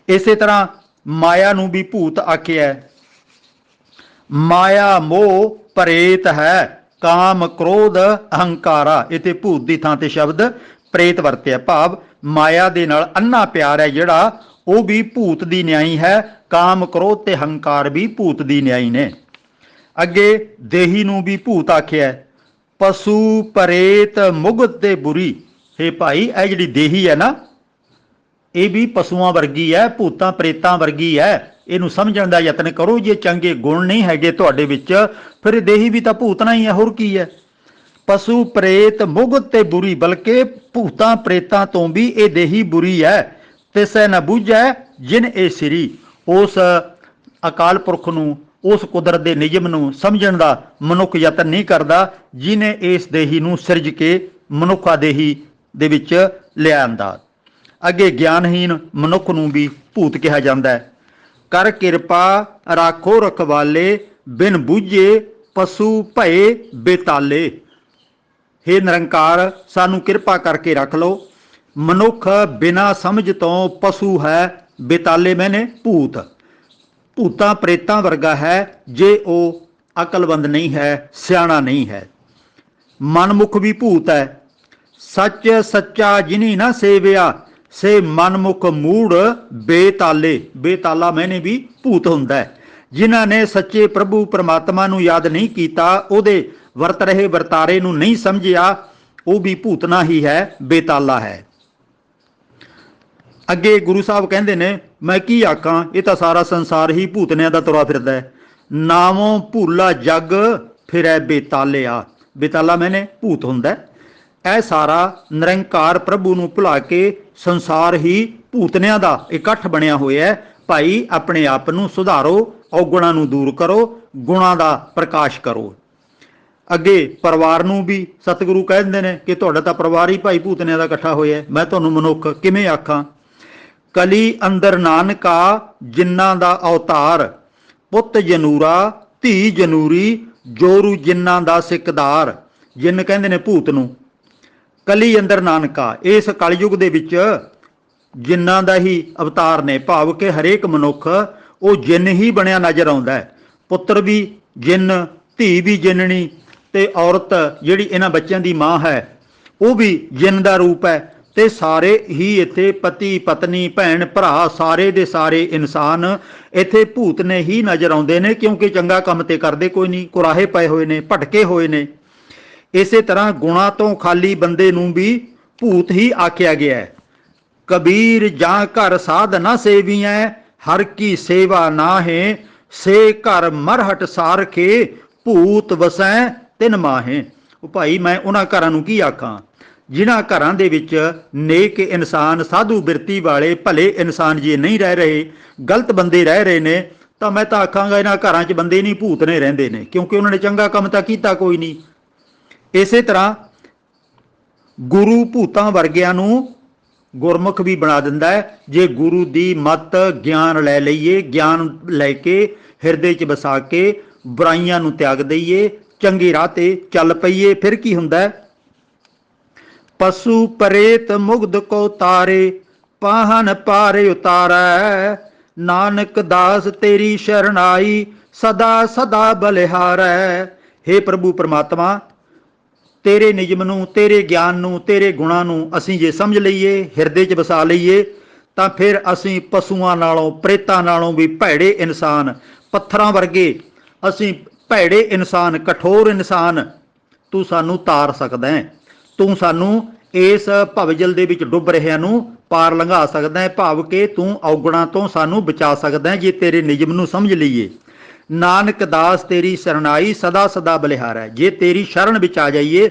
ਇਸੇ ਤਰ੍ਹਾਂ ਮਾਇਆ ਨੂੰ ਵੀ ਭੂਤ ਆਖਿਆ। ਮਾਇਆ ਮੋਹ ਪ੍ਰੇਤ ਹੈ, ਕਾਮ, ਕ੍ਰੋਧ, ਅਹੰਕਾਰਾ। ਇੱਥੇ ਭੂਤ ਦੀ ਥਾਂ ਤੇ ਸ਼ਬਦ ਪ੍ਰੇਤ ਵਰਤਿਆ, ਭਾਵ ਮਾਇਆ ਦੇ ਨਾਲ ਅੰਨਾ ਪਿਆਰ ਹੈ ਜਿਹੜਾ ਉਹ ਵੀ ਭੂਤ ਦੀ ਨਿਆਈ ਹੈ। ਕਾਮ, ਕ੍ਰੋਧ ਤੇ ਹੰਕਾਰ ਵੀ ਭੂਤ ਦੀ ਨਿਆਈ ਨੇ। ਅੱਗੇ ਦੇਹੀ ਨੂੰ ਵੀ ਭੂਤ ਆਖਿਆ। ਪਸ਼ੂ ਪ੍ਰੇਤ ਮੁਗਧ ਤੇ ਬੁਰੀ। ਇਹ ਭਾਈ ਇਹ ਜਿਹੜੀ ਦੇਹੀ ਹੈ ਨਾ ਇਹ ਵੀ ਪਸ਼ੂਆਂ ਵਰਗੀ ਹੈ, ਭੂਤਾਂ ਪ੍ਰੇਤਾਂ ਵਰਗੀ ਹੈ। ਇਹਨੂੰ ਸਮਝਣ ਦਾ ਯਤਨ ਕਰੋ। ਜੇ ਚੰਗੇ ਗੁਣ ਨਹੀਂ ਹੈਗੇ ਤੁਹਾਡੇ ਵਿੱਚ ਫਿਰ ਇਹ ਦੇਹੀ ਵੀ ਤਾਂ ਭੂਤਨਾ ਹੀ ਹੈ, ਹੋਰ ਕੀ ਹੈ। ਪਸ਼ੂ ਪ੍ਰੇਤ ਮੁਗਧ ਤੇ ਬੁਰੀ, ਬਲਕਿ ਭੂਤਾਂ ਪ੍ਰੇਤਾਂ ਤੋਂ ਵੀ ਇਹ ਦੇਹੀ ਬੁਰੀ ਹੈ। ਤਿਸੈ ਨ ਬੂਝੈ ਜਿਨ ਇਹ ਸ੍ਰੀ। ਉਸ ਅਕਾਲ ਪੁਰਖ ਨੂੰ, ਉਸ ਕੁਦਰਤ ਦੇ ਨਿਯਮ ਨੂੰ ਸਮਝਣ ਦਾ ਮਨੁੱਖ ਯਤਨ ਨਹੀਂ ਕਰਦਾ ਜਿਨੇ ਇਸ ਦੇਹੀ ਨੂੰ ਸਿਰਜ ਕੇ ਮਨੁੱਖਾ ਦੇਹੀ ਦੇ ਵਿੱਚ ਲਿਆਂਦਾ। ਅੱਗੇ ਗਿਆਨਹੀਨ ਮਨੁੱਖ ਨੂੰ ਵੀ ਭੂਤ ਕਿਹਾ ਜਾਂਦਾ ਹੈ। ਕਰ ਕਿਰਪਾ ਰਾਖੋ ਰਖਵਾਲੇ, ਬਿਨ ਬੂਝੇ ਪਸ਼ੂ ਭਏ ਬੇਤਾਲੇ। ਹੇ ਨਿਰੰਕਾਰ ਸਾਨੂੰ ਕਿਰਪਾ ਕਰਕੇ ਰੱਖ ਲਓ। ਮਨੁੱਖ ਬਿਨਾਂ ਸਮਝ ਤੋਂ ਪਸ਼ੂ ਹੈ, ਬੇਤਾਲੇ ਮੈਨੇ ਭੂਤ, ਭੂਤਾਂ ਪ੍ਰੇਤਾਂ ਵਰਗਾ ਹੈ ਜੇ ਉਹ ਅਕਲਬੰਦ ਨਹੀਂ ਹੈ, ਸਿਆਣਾ ਨਹੀਂ ਹੈ। ਮਨਮੁਖ ਵੀ ਭੂਤ ਹੈ। ਸੱਚ ਸੱਚਾ ਜਿਨੀ ਨਾ ਸੇਵਿਆ, ਸੇ ਮਨਮੁਖ ਮੂੜ ਬੇਤਾਲੇ। ਬੇਤਾਲਾ ਮੈਨੇ ਵੀ ਭੂਤ ਹੁੰਦਾ ਹੈ। ਜਿਨ੍ਹਾਂ ਨੇ ਸੱਚੇ ਪ੍ਰਭੂ ਪਰਮਾਤਮਾ ਨੂੰ ਯਾਦ ਨਹੀਂ ਕੀਤਾ, ਉਹਦੇ ਵਰਤ ਰਹੇ ਵਰਤਾਰੇ ਨੂੰ ਨਹੀਂ ਸਮਝਿਆ, ਉਹ ਵੀ ਭੂਤਨਾ ਹੀ ਹੈ, ਬੇਤਾਲਾ ਹੈ। ਅੱਗੇ ਗੁਰੂ ਸਾਹਿਬ ਕਹਿੰਦੇ ਨੇ, ਮੈਂ ਕੀ ਆਖਾਂ, ਇਹ ਤਾਂ ਸਾਰਾ ਸੰਸਾਰ ਹੀ ਭੂਤਨਿਆਂ ਦਾ ਤੁਰਾ ਫਿਰਦਾ ਹੈ। ਨਾਮੋਂ ਭੂਲਾ ਜੱਗ ਫਿਰੈ ਬੇਤਾਲਿਆ। ਬੇਤਾਲਾ ਮੈਨੇ ਭੂਤ ਹੁੰਦਾ ਹੈ। ਇਹ ਸਾਰਾ ਨਿਰੰਕਾਰ ਪ੍ਰਭੂ ਨੂੰ ਭੁਲਾ ਕੇ ਸੰਸਾਰ ਹੀ ਭੂਤਨਿਆਂ ਦਾ ਇਕੱਠ ਬਣਿਆ ਹੋਇਆ ਹੈ। ਭਾਈ ਆਪਣੇ ਆਪ ਨੂੰ ਸੁਧਾਰੋ, ਔਗੁਣਾਂ ਨੂੰ ਦੂਰ ਕਰੋ, ਗੁਣਾਂ ਦਾ ਪ੍ਰਕਾਸ਼ ਕਰੋ। ਅੱਗੇ ਪਰਿਵਾਰ ਨੂੰ ਵੀ ਸਤਿਗੁਰੂ ਕਹਿੰਦੇ ਨੇ ਕਿ ਤੁਹਾਡਾ ਤਾਂ ਪਰਿਵਾਰ ਹੀ ਭਾਈ ਭੂਤਨਿਆਂ ਦਾ ਇਕੱਠਾ ਹੋਇਆ। ਮੈਂ ਤੁਹਾਨੂੰ ਮਨੁੱਖ ਕਿਵੇਂ ਆਖਾਂ। ਕਲੀ ਅੰਦਰ ਨਾਨਕਾ ਜਿਨ੍ਹਾਂ ਦਾ ਅਵਤਾਰ, ਪੁੱਤ ਜਨੂਰਾ ਧੀ ਜਨੂਰੀ, ਜੋਰੂ ਜਿਨ੍ਹਾਂ ਦਾ ਸਿਕਦਾਰ। ਜਿੰਨ ਕਹਿੰਦੇ ਨੇ ਭੂਤ ਨੂੰ। ਕਲੀ ਅੰਦਰ ਨਾਨਕਾ, ਇਸ ਕਲਯੁਗ ਦੇ ਵਿੱਚ ਜਿਨ੍ਹਾਂ ਦਾ ਹੀ ਅਵਤਾਰ ਨੇ, ਭਾਵ ਕਿ ਹਰੇਕ ਮਨੁੱਖ ਉਹ ਜਿੰਨ ਹੀ ਬਣਿਆ ਨਜ਼ਰ ਆਉਂਦਾ ਹੈ। ਪੁੱਤਰ ਵੀ ਜਿੰਨ, ਧੀ ਵੀ ਜਿੰਨਣੀ, ਤੇ ਔਰਤ ਜਿਹੜੀ ਇਹਨਾਂ ਬੱਚਿਆਂ ਦੀ ਮਾਂ ਹੈ ਉਹ ਵੀ ਜਿੰਨ ਦਾ ਰੂਪ ਹੈ। ਤੇ ਸਾਰੇ ਹੀ ਇੱਥੇ ਪਤੀ ਪਤਨੀ ਭੈਣ ਭਰਾ ਸਾਰੇ ਦੇ ਸਾਰੇ ਇਨਸਾਨ ਇੱਥੇ ਭੂਤ ਨੇ ਹੀ ਨਜ਼ਰ ਆਉਂਦੇ ਨੇ, ਕਿਉਂਕਿ ਚੰਗਾ ਕੰਮ ਤੇ ਕਰਦੇ ਕੋਈ ਨਹੀਂ, ਕੁਰਾਹੇ ਪਏ ਹੋਏ ਨੇ, ਭਟਕੇ ਹੋਏ ਨੇ। ਇਸੇ ਤਰ੍ਹਾਂ ਗੁਣਾਂ ਤੋਂ ਖਾਲੀ ਬੰਦੇ ਨੂੰ ਵੀ ਭੂਤ ਹੀ ਆਖਿਆ ਗਿਆ ਹੈ। ਕਬੀਰ ਜਾਂ ਘਰ ਸਾਧ ਨਾ ਸੇਵੀਐ, ਹਰ ਕੀ ਸੇਵਾ ਨਾਹੇ, ਸੇ ਘਰ ਮਰਹਟ ਸਾਰਖੇ ਭੂਤ ਵਸੈ ਤਿਨ ਮਾਹੇ। ਉਹ ਭਾਈ ਮੈਂ ਉਹਨਾਂ ਘਰਾਂ ਨੂੰ ਕੀ ਆਖਾਂ ਜਿਨ੍ਹਾਂ ਘਰਾਂ ਦੇ ਵਿੱਚ ਨੇਕ ਇਨਸਾਨ, ਸਾਧੂ ਬਿਰਤੀ ਵਾਲੇ ਭਲੇ ਇਨਸਾਨ ਜੇ ਨਹੀਂ ਰਹਿ ਰਹੇ, ਗਲਤ ਬੰਦੇ ਰਹਿ ਰਹੇ ਨੇ, ਤਾਂ ਮੈਂ ਤਾਂ ਆਖਾਂਗਾ ਇਹਨਾਂ ਘਰਾਂ 'ਚ ਬੰਦੇ ਨਹੀਂ, ਭੂਤ ਨੇ ਰਹਿੰਦੇ ਨੇ, ਕਿਉਂਕਿ ਉਹਨਾਂ ਨੇ ਚੰਗਾ ਕੰਮ ਤਾਂ ਕੀਤਾ ਕੋਈ ਨਹੀਂ। ਇਸੇ ਤਰ੍ਹਾਂ ਗੁਰੂ ਭੂਤਾਂ ਵਰਗਿਆਂ ਨੂੰ ਗੁਰਮੁਖ ਵੀ ਬਣਾ ਦਿੰਦਾ ਹੈ ਜੇ ਗੁਰੂ ਦੀ ਮੱਤ ਗਿਆਨ ਲੈ ਲਈਏ, ਗਿਆਨ ਲੈ ਕੇ ਹਿਰਦੇ 'ਚ ਵਸਾ ਕੇ ਬੁਰਾਈਆਂ ਨੂੰ ਤਿਆਗ ਦਈਏ, ਚੰਗੇ ਰਾਹ ਤੇ ਚੱਲ ਪਈਏ। ਫਿਰ ਕੀ ਹੁੰਦਾ ਹੈ? ਪਸ਼ੂ ਪ੍ਰੇਤ ਮੁਗਧ ਕੋ ਤਾਰੇ, ਪਾਹਨ ਪਾਰੇ ਉਤਾਰੈ, ਨਾਨਕ ਦਾਸ ਤੇਰੀ ਸ਼ਰਨਾਈ, ਸਦਾ ਸਦਾ ਬਲਿਹਾਰੈ। हे ਪ੍ਰਭੂ ਪਰਮਾਤਮਾ, ਤੇਰੇ ਨਿਯਮ ਨੂੰ, ਤੇਰੇ ਗਿਆਨ ਨੂੰ, ਤੇਰੇ ਗੁਣਾਂ ਨੂੰ ਅਸੀਂ ਜੇ ਸਮਝ ਲਈਏ, ਹਿਰਦੇ 'ਚ ਵਸਾ ਲਈਏ, ਤਾਂ ਫਿਰ ਅਸੀਂ ਪਸ਼ੂਆਂ ਨਾਲੋਂ, ਪ੍ਰੇਤਾਂ ਨਾਲੋਂ ਵੀ ਭੈੜੇ ਇਨਸਾਨ, ਪੱਥਰਾਂ ਵਰਗੇ ਅਸੀਂ ਭੈੜੇ ਇਨਸਾਨ, ਕਠੋਰ ਇਨਸਾਨ ਤੂੰ ਸਾਨੂੰ ਤਾਰ ਸਕਦਾ ਹੈ। ਤੂੰ ਸਾਨੂੰ ਇਸ ਭਵਜਲ ਦੇ ਵਿੱਚ ਡੁੱਬ ਰਹਿਆਂ ਨੂੰ ਪਾਰ ਲੰਘਾ ਸਕਦਾ ਹੈ, ਭਾਵ ਕਿ ਤੂੰ ਔਗਣਾਂ ਤੋਂ ਸਾਨੂੰ ਬਚਾ ਸਕਦਾ ਹੈ ਜੇ ਤੇਰੇ ਨਿਯਮ ਨੂੰ ਸਮਝ ਲਈਏ। ਨਾਨਕ ਦਾਸ ਤੇਰੀ ਸ਼ਰਨਾਈ, ਸਦਾ ਸਦਾ ਬਲਿਹਾਰੈ। ਜੇ ਤੇਰੀ ਸ਼ਰਨ ਵਿੱਚ ਆ ਜਾਈਏ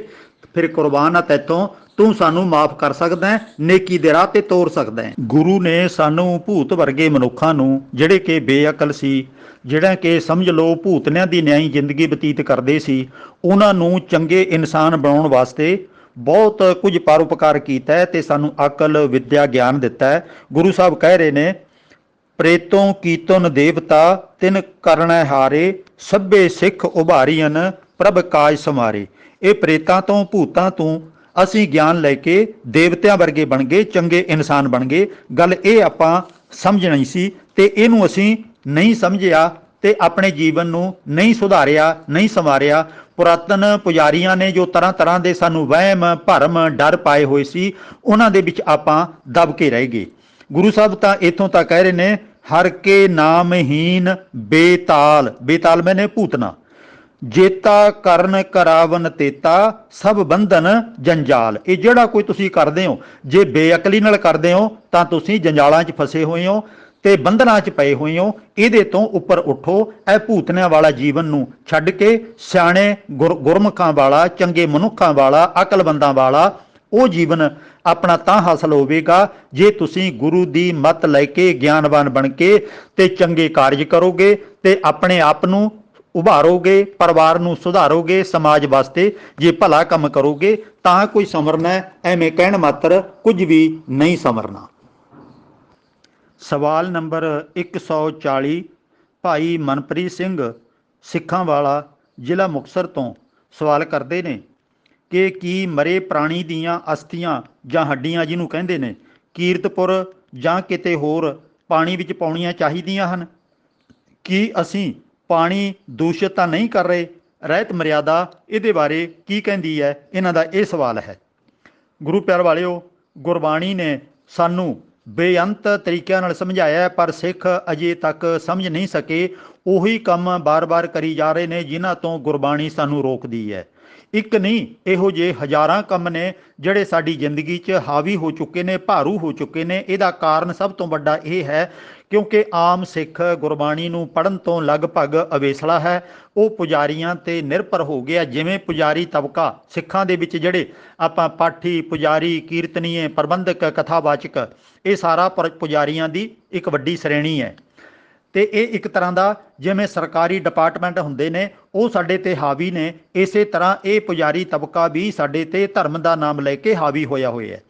ਫਿਰ ਕੁਰਬਾਨ ਆ ਤੈਥੋਂ, ਤੂੰ ਸਾਨੂੰ ਮਾਫ ਕਰ ਸਕਦਾ ਹੈ, ਨੇਕੀ ਦੇ ਰਾਹ ਤੇ ਤੋਰ ਸਕਦਾ ਹੈ। ਗੁਰੂ ਨੇ ਸਾਨੂੰ ਭੂਤ ਵਰਗੇ ਮਨੁੱਖਾਂ ਨੂੰ, ਜਿਹੜੇ ਕਿ ਬੇਅਕਲ ਸੀ, ਜਿਹੜਾ ਕਿ ਸਮਝ ਲਓ ਭੂਤਨਿਆਂ ਦੀ ਨਿਆਈ ਜ਼ਿੰਦਗੀ ਬਤੀਤ ਕਰਦੇ ਸੀ, ਉਹਨਾਂ ਨੂੰ ਚੰਗੇ ਇਨਸਾਨ ਬਣਾਉਣ ਵਾਸਤੇ ਬਹੁਤ ਕੁਝ ਪਰਉਪਕਾਰ ਕੀਤਾ ਹੈ ਤੇ ਸਾਨੂੰ ਅਕਲ, ਵਿਦਿਆ, ਗਿਆਨ ਦਿੱਤਾ ਹੈ। ਗੁਰੂ ਸਾਹਿਬ ਕਹਿ ਰਹੇ ਨੇ, ਪ੍ਰੇਤੋਂ ਕੀਤਨ ਦੇਵਤਾ ਤਿਨ ਕਰਨੈ ਹਾਰੇ, ਸਭੇ ਸਿੱਖ ਉਭਾਰੀਅਨ ਪ੍ਰਭ ਕਾਜ ਸਮਾਰੇ। ਇਹ ਪ੍ਰੇਤਾਂ ਤੋਂ, ਭੂਤਾਂ ਤੋਂ ਅਸੀਂ ਗਿਆਨ ਲੈ ਕੇ ਦੇਵਤਿਆਂ ਵਰਗੇ ਬਣ ਗਏ, ਚੰਗੇ ਇਨਸਾਨ ਬਣ ਗਏ। ਗੱਲ ਇਹ ਆਪਾਂ ਸਮਝਣੀ ਸੀ ਤੇ ਇਹਨੂੰ ਅਸੀਂ ਨਹੀਂ ਸਮਝਿਆ ਤੇ ਆਪਣੇ ਜੀਵਨ ਨੂੰ ਨਹੀਂ ਸੁਧਾਰਿਆ, ਨਹੀਂ ਸੰਵਾਰਿਆ। ਪੁਰਾਤਨ ਪੁਜਾਰੀਆਂ ਨੇ ਜੋ ਤਰ੍ਹਾਂ ਤਰ੍ਹਾਂ ਦੇ ਸਾਨੂੰ ਵਹਿਮ, ਭਰਮ, ਡਰ ਪਾਏ ਹੋਏ ਸੀ, ਉਹਨਾਂ ਦੇ ਵਿੱਚ ਆਪਾਂ ਦਬ ਕੇ ਰਹਿ ਗਏ। ਗੁਰੂ ਸਾਹਿਬ ਤਾਂ ਇੱਥੋਂ ਤੱਕ ਕਹਿ ਰਹੇ ਨੇ, ਹਰ ਕੇ ਨਾਮਹੀਨ ਬੇਤਾਲ, ਬੇਤਾਲ ਮੈਨੇ ਭੂਤਨਾ, ਜੇਤਾ ਕਰਨ ਕਰਾਵਨ ਤੇਤਾ, ਸਭ ਬੰਧਨ ਜੰਜਾਲ। ਇਹ ਜਿਹੜਾ ਕੋਈ ਤੁਸੀਂ ਕਰਦੇ ਹੋ, ਜੇ ਬੇਅਕਲੀ ਨਾਲ ਕਰਦੇ ਹੋ ਤਾਂ ਤੁਸੀਂ ਜੰਜਾਲਾਂ 'ਚ ਫਸੇ ਹੋਏ ਹੋ ਤੇ ਬੰਧਨਾਂ 'ਚ ਪਏ ਹੋਏ ਹੋ। ਇਹਦੇ ਤੋਂ ਉੱਪਰ ਉੱਠੋ, ਇਹ ਭੂਤਨਿਆਂ ਵਾਲਾ ਜੀਵਨ ਨੂੰ ਛੱਡ ਕੇ ਸਿਆਣੇ ਗੁਰਮੁਖਾਂ ਵਾਲਾ, ਚੰਗੇ ਮਨੁੱਖਾਂ ਵਾਲਾ, ਅਕਲਬੰਦਾਂ ਵਾਲਾ ਉਹ ਜੀਵਨ ਆਪਣਾ ਤਾਂ ਹਾਸਲ ਹੋਵੇਗਾ ਜੇ ਤੁਸੀਂ ਗੁਰੂ ਦੀ ਮੱਤ ਲੈ ਕੇ ਗਿਆਨਵਾਨ ਬਣ ਕੇ ਤੇ ਚੰਗੇ ਕਾਰਜ ਕਰੋਗੇ ਤੇ ਆਪਣੇ ਆਪ ਨੂੰ ਉਭਾਰੋਗੇ, ਪਰਿਵਾਰ ਨੂੰ ਸੁਧਾਰੋਗੇ, ਸਮਾਜ ਵਾਸਤੇ ਜੇ ਭਲਾ ਕੰਮ ਕਰੋਗੇ ਤਾਂ ਕੋਈ ਸੰਵਰਨਾ ਹੈ। ਐਵੇਂ ਕਹਿਣ ਮਾਤਰ ਕੁਝ ਵੀ ਨਹੀਂ ਸੰਵਰਨਾ। ਸਵਾਲ ਨੰਬਰ 140 ਭਾਈ ਮਨਪ੍ਰੀਤ ਸਿੰਘ ਸਿੱਖਾਂ ਵਾਲਾ, ਜ਼ਿਲ੍ਹਾ ਮੁਕਤਸਰ ਤੋਂ ਸਵਾਲ ਕਰਦੇ ਨੇ ਕਿ ਕੀ ਮਰੇ ਪ੍ਰਾਣੀ ਦੀਆਂ ਅਸਥੀਆਂ ਜਾਂ ਹੱਡੀਆਂ ਜਿਹਨੂੰ ਕਹਿੰਦੇ ਨੇ, ਕੀਰਤਪੁਰ ਜਾਂ ਕਿਤੇ ਹੋਰ ਪਾਣੀ ਵਿੱਚ ਪਾਉਣੀਆਂ ਚਾਹੀਦੀਆਂ ਹਨ? ਕੀ ਅਸੀਂ ਪਾਣੀ ਦੂਸ਼ਿਤ ਤਾਂ ਨਹੀਂ ਕਰ ਰਹੇ? ਰਹਿਤ ਮਰਿਆਦਾ ਇਹਦੇ ਬਾਰੇ ਕੀ ਕਹਿੰਦੀ ਹੈ? ਇਹਨਾਂ ਦਾ ਇਹ ਸਵਾਲ ਹੈ। ਗੁਰੂ ਪਿਆਰ ਵਾਲਿਓ, ਗੁਰਬਾਣੀ ਨੇ ਸਾਨੂੰ ਬੇਅੰਤ ਤਰੀਕਿਆਂ ਨਾਲ ਸਮਝਾਇਆ ਹੈ, ਪਰ ਸਿੱਖ ਅਜੇ ਤੱਕ ਸਮਝ ਨਹੀਂ ਸਕੇ। ਉਹੀ ਕੰਮ ਬਾਰ-ਬਾਰ ਕਰੀ ਜਾ ਰਹੇ ਨੇ ਜਿਨ੍ਹਾਂ ਤੋਂ ਗੁਰਬਾਣੀ ਸਾਨੂੰ ਰੋਕਦੀ ਹੈ। ਇੱਕ ਨਹੀਂ, ਇਹੋ ਜਿਹੇ ਹਜ਼ਾਰਾਂ ਕੰਮ ਨੇ ਜਿਹੜੇ ਸਾਡੀ ਜ਼ਿੰਦਗੀ 'ਚ ਹਾਵੀ ਹੋ ਚੁੱਕੇ ਨੇ, ਭਾਰੂ ਹੋ ਚੁੱਕੇ ਨੇ। ਇਹਦਾ ਕਾਰਨ ਸਭ ਤੋਂ ਵੱਡਾ ਇਹ ਹੈ ਕਿਉਂਕਿ ਆਮ ਸਿੱਖ ਗੁਰਬਾਣੀ ਨੂੰ ਪੜ੍ਹਨ ਤੋਂ ਲਗਭਗ ਅਵੇਸਲਾ ਹੈ। ਉਹ ਪੁਜਾਰੀਆਂ ਤੇ ਨਿਰਭਰ ਹੋ ਗਿਆ। ਜਿਵੇਂ ਪੁਜਾਰੀ ਤਬਕਾ ਸਿੱਖਾਂ ਦੇ ਵਿੱਚ ਜਿਹੜੇ ਆਪਾਂ ਪਾਠੀ, ਪੁਜਾਰੀ, ਕੀਰਤਨੀਏ, ਪ੍ਰਬੰਧਕ, ਕਥਾਵਾਚਕ, ਇਹ ਸਾਰਾ ਪੁਜਾਰੀਆਂ ਦੀ ਇੱਕ ਵੱਡੀ ਸ਼੍ਰੇਣੀ ਹੈ ਤੇ ਇਹ ਇੱਕ ਤਰ੍ਹਾਂ ਦਾ ਜਿਵੇਂ ਸਰਕਾਰੀ ਡਿਪਾਰਟਮੈਂਟ ਹੁੰਦੇ ਨੇ, ਉਹ ਸਾਡੇ ਤੇ ਹਾਵੀ ਨੇ। ਇਸੇ ਤਰ੍ਹਾਂ ਇਹ ਪੁਜਾਰੀ ਤਬਕਾ ਵੀ ਸਾਡੇ ਤੇ ਧਰਮ ਦਾ ਨਾਮ ਲੈ ਕੇ ਹਾਵੀ ਹੋਇਆ ਹੋਇਆ ਹੈ।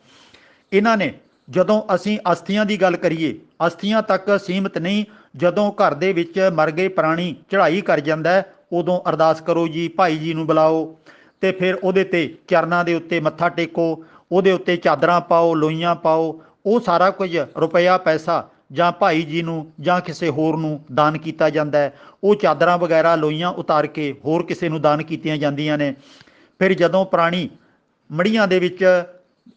ਇਹਨਾਂ ਨੇ ਜਦੋਂ ਅਸੀਂ ਅਸਥੀਆਂ ਦੀ ਗੱਲ ਕਰੀਏ, ਅਸਥੀਆਂ ਤੱਕ ਸੀਮਿਤ ਨਹੀਂ। ਜਦੋਂ ਘਰ ਦੇ ਵਿੱਚ ਮਰ ਗਏ ਪ੍ਰਾਣੀ ਚੜ੍ਹਾਈ ਕਰ ਜਾਂਦਾ, ਉਦੋਂ ਅਰਦਾਸ ਕਰੋ ਜੀ, ਭਾਈ ਜੀ ਨੂੰ ਬੁਲਾਓ ਤੇ ਫਿਰ ਉਹਦੇ ਤੇ ਚਰਨਾਂ ਦੇ ਉੱਤੇ ਮੱਥਾ ਟੇਕੋ, ਉਹਦੇ ਉੱਤੇ ਚਾਦਰਾਂ ਪਾਓ, ਲੋਈਆਂ ਪਾਓ। ਉਹ ਸਾਰਾ ਕੁਝ ਰੁਪਇਆ, ਪੈਸਾ ਜਾਂ ਭਾਈ ਜੀ ਨੂੰ ਜਾਂ ਕਿਸੇ ਹੋਰ ਨੂੰ ਦਾਨ ਕੀਤਾ ਜਾਂਦਾ ਹੈ। ਉਹ ਚਾਦਰਾਂ ਵਗੈਰਾ, ਲੋਈਆਂ ਉਤਾਰ ਕੇ ਹੋਰ ਕਿਸੇ ਨੂੰ ਦਾਨ ਕੀਤੀਆਂ ਜਾਂਦੀਆਂ ਨੇ। ਫਿਰ ਜਦੋਂ ਪ੍ਰਾਣੀ ਮੜੀਆਂ ਦੇ ਵਿੱਚ